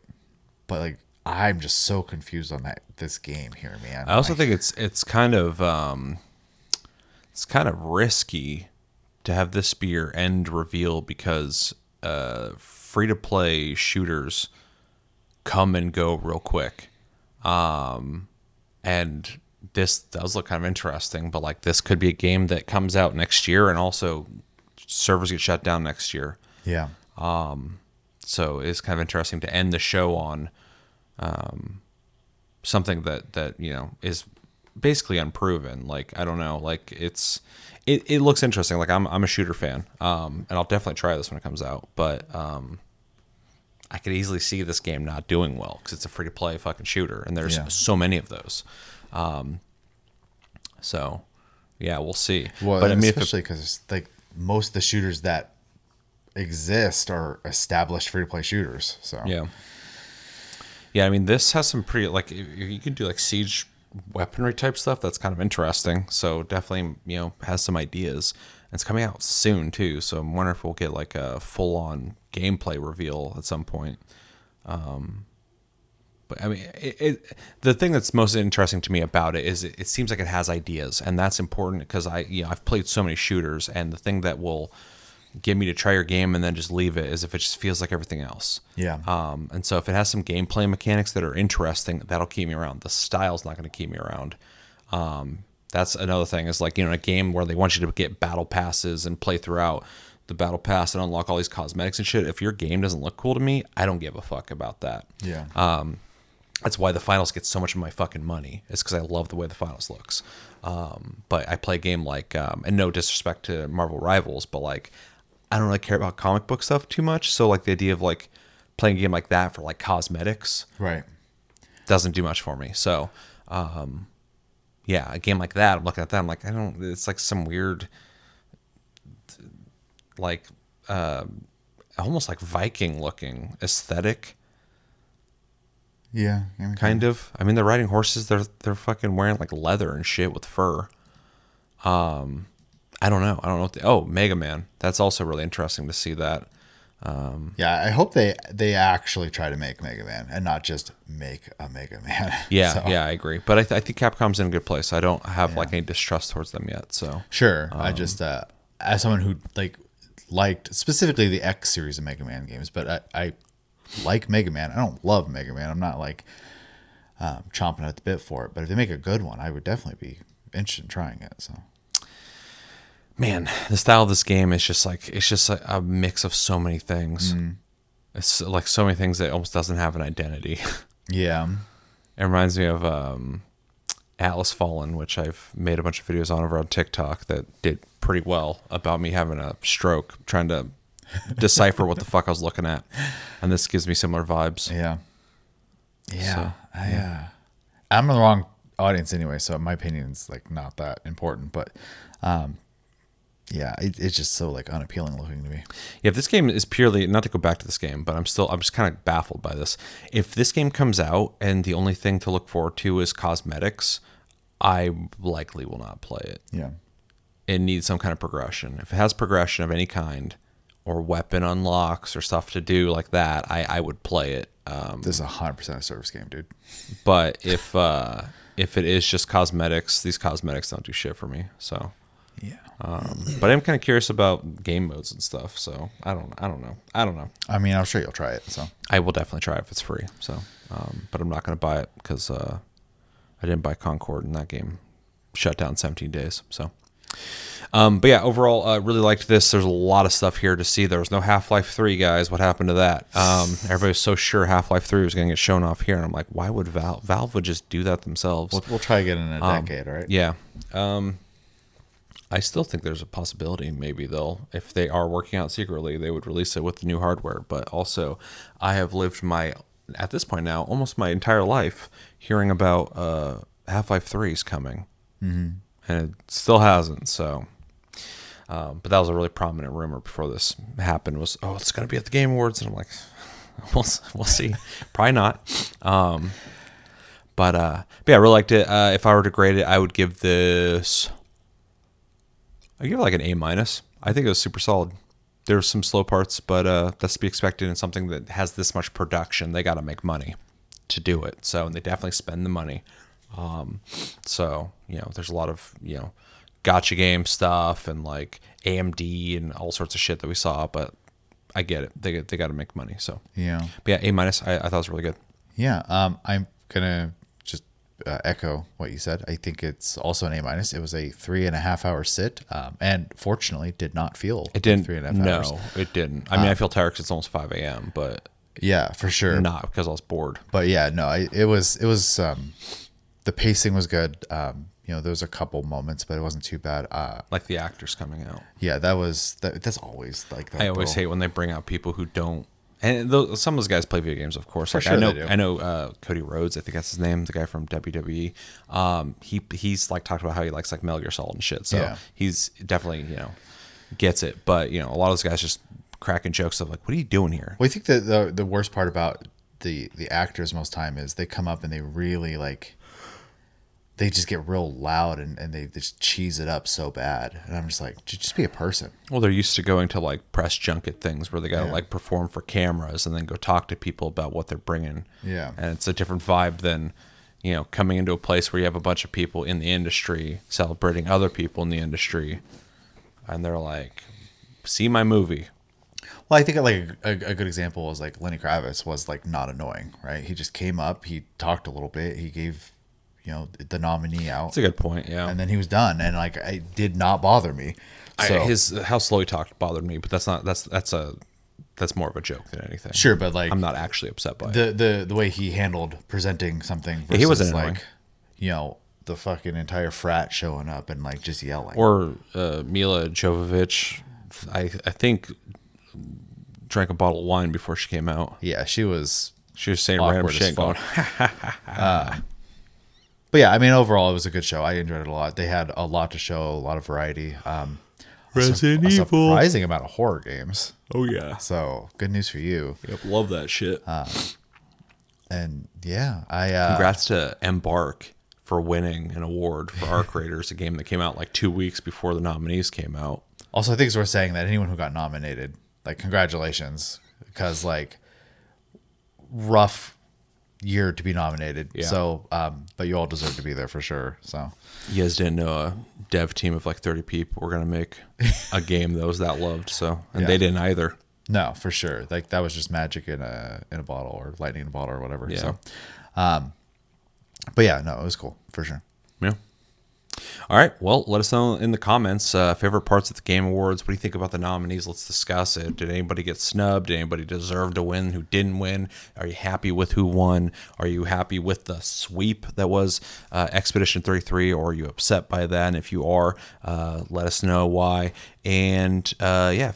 but like I'm just so confused on this game here, man. I also think it's kind of risky to have this be your end reveal because free to play shooters come and go real quick, and this does look kind of interesting. But like this could be a game that comes out next year, and also servers get shut down next year. Yeah. So it's kind of interesting to end the show on something that is basically unproven. Like I don't know, like it looks interesting. Like I'm a shooter fan, and I'll definitely try this when it comes out. But I could easily see this game not doing well because it's a free to play fucking shooter, and there's so many of those. So yeah, we'll see. Well, but I mean, especially because like most of the shooters that exist are established free to play shooters. So yeah. I mean, this has some pretty like you can do like siege weaponry type stuff. That's kind of interesting. So definitely has some ideas. And it's coming out soon too. So I'm wondering if we'll get like a full on gameplay reveal at some point. But I mean, the thing that's most interesting to me about it is it seems like it has ideas, and that's important because I've played so many shooters, and the thing that will get me to try your game and then just leave it is if it just feels like everything else. Yeah. And so if it has some gameplay mechanics that are interesting, that'll keep me around. The style's not going to keep me around. That's another thing is like, a game where they want you to get battle passes and play throughout the battle pass and unlock all these cosmetics and shit. If your game doesn't look cool to me, I don't give a fuck about that. Yeah. That's why the finals get so much of my fucking money. It's because I love the way the finals looks. But I play a game like, and no disrespect to Marvel Rivals, but like, I don't really care about comic book stuff too much. So like the idea of like playing a game like that for like cosmetics, right, doesn't do much for me. So, yeah, a game like that, I'm looking at that, I'm like, it's like some weird, like, almost like Viking looking aesthetic. Yeah, kind of. I mean, they're riding horses. They're fucking wearing like leather and shit with fur. I don't know. Mega Man. That's also really interesting to see that. Yeah, I hope they actually try to make Mega Man and not just make a Mega Man. Yeah, yeah, I agree. But I think Capcom's in a good place. I don't have like any distrust towards them yet. So sure, I just as someone who liked specifically the X series of Mega Man games, but I like Mega Man. I don't love Mega Man. I'm not like chomping at the bit for it. But if they make a good one, I would definitely be interested in trying it. So. Man, the style of this game is just like a mix of so many things. It's like so many things that almost doesn't have an identity. Yeah. It reminds me of Atlas Fallen, which I've made a bunch of videos on over on TikTok that did pretty well about me having a stroke trying to decipher what the fuck I was looking at. And this gives me similar vibes. Yeah. Yeah. So, I'm in the wrong audience anyway, so my opinion's like not that important, but it's just so like unappealing looking to me. Yeah, if this game is purely, not to go back to this game, but I'm just kind of baffled by this. If this game comes out and the only thing to look forward to is cosmetics, I likely will not play it. Yeah. It needs some kind of progression. If it has progression of any kind, or weapon unlocks or stuff to do like that, I would play it. This is 100% a service game, dude. But if it is just cosmetics, these cosmetics don't do shit for me. So yeah. But I'm kind of curious about game modes and stuff. So I don't know. I mean, I'm sure you'll try it. So I will definitely try it if it's free. So, but I'm not going to buy it because I didn't buy Concord, and that game shut down 17 days. So. But yeah, overall, really liked this. There's a lot of stuff here to see. There was no Half-Life 3, guys. What happened to that? Everybody was so sure Half-Life 3 was going to get shown off here, and I'm like, why would Valve would just do that themselves? We'll try again in a decade, right? Yeah. I still think there's a possibility maybe if they are working out secretly, they would release it with the new hardware. But also, I have lived at this point now, almost my entire life hearing about Half-Life 3 is coming. Mm-hmm. And it still hasn't, so... but that was a really prominent rumor before this happened was, it's going to be at the Game Awards. And I'm like, we'll see. Probably not. But yeah, I really liked it. If I were to grade it, I would give this... I'd give it like an A-. I think it was super solid. There were some slow parts, but that's to be expected in something that has this much production. They got to make money to do it. So, and they definitely spend the money. So, there's a lot of, gotcha game stuff and like AMD and all sorts of shit that we saw, but I get it. They got to make money. So, yeah. But yeah, A-. I thought it was really good. Yeah. I'm going to just echo what you said. I think it's also an A-. It was a 3.5 hour sit. And fortunately did not feel it didn't. 3.5 hours. No, it didn't. I mean, I feel tired because it's almost 5 a.m., but yeah, for sure. Not because I was bored. But yeah, no, it was, the pacing was good. There was a couple moments, but it wasn't too bad. Like the actors coming out. Yeah, that's always like that. I always hate when they bring out people who don't. And some of those guys play video games, of course. For like sure they do. I know Cody Rhodes, I think that's his name, the guy from WWE. He's like talked about how he likes like Metal Gear Solid and shit. So yeah. He's definitely gets it. But a lot of those guys just cracking jokes of like, what are you doing here? Well, I think that the worst part about the actors most time is they come up and they really like. They just get real loud and they just cheese it up so bad. And I'm just like, just be a person. Well, they're used to going to like press junket things where they got to like perform for cameras and then go talk to people about what they're bringing. Yeah. And it's a different vibe than, coming into a place where you have a bunch of people in the industry celebrating other people in the industry. And they're like, see my movie. Well, I think like a good example was like Lenny Kravitz was like not annoying, right? He just came up, he talked a little bit, he gave... the nominee out. That's a good point, yeah. And then he was done, and like it did not bother me. So how slow he talked bothered me, but that's more of a joke than anything. Sure, but like I'm not actually upset by it. The way he handled presenting something versus he wasn't annoying. Like the fucking entire frat showing up and like just yelling. Or Mila Jovovich, I think drank a bottle of wine before she came out. Yeah, she was saying random shit going. But yeah, I mean, overall, it was a good show. I enjoyed it a lot. They had a lot to show, a lot of variety. Resident a Evil. Surprising amount of horror games. Oh, yeah. So, good news for you. Yep, love that shit. And yeah, congrats to Embark for winning an award for Arc Raiders, a game that came out like 2 weeks before the nominees came out. Also, I think it's worth saying that anyone who got nominated, like, congratulations. Because, like, rough year to be nominated. Yeah. So, but you all deserve to be there for sure. So, you guys didn't know a dev team of like 30 people were going to make a game that was that loved. So, and they didn't either. No, for sure. Like that was just magic in a bottle or lightning in a bottle or whatever. Yeah. So, but yeah, no, it was cool for sure. Yeah. All right. Well, let us know in the comments favorite parts of the Game Awards. What do you think about the nominees? Let's discuss it. Did anybody get snubbed? Did anybody deserve to win who didn't win? Are you happy with who won? Are you happy with the sweep that was Expedition 33, or are you upset by that? And if you are, let us know why. And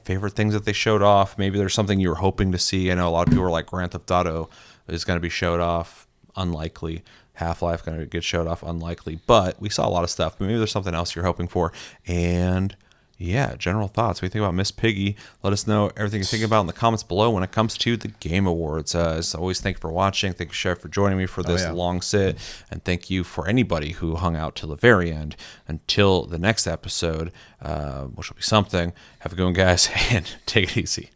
favorite things that they showed off. Maybe there's something you were hoping to see. I know a lot of people are like Grand Theft Auto is going to be showed off. Unlikely. Half-Life going to get showed off, unlikely, but we saw a lot of stuff. Maybe there's something else you're hoping for. And yeah, general thoughts. What do you think about Miss Piggy? Let us know everything you think about in the comments below when it comes to the Game Awards. As always, thank you for watching. Thank you, Chef, for joining me for this long sit. And thank you for anybody who hung out till the very end. Until the next episode, which will be something. Have a good one, guys, and take it easy.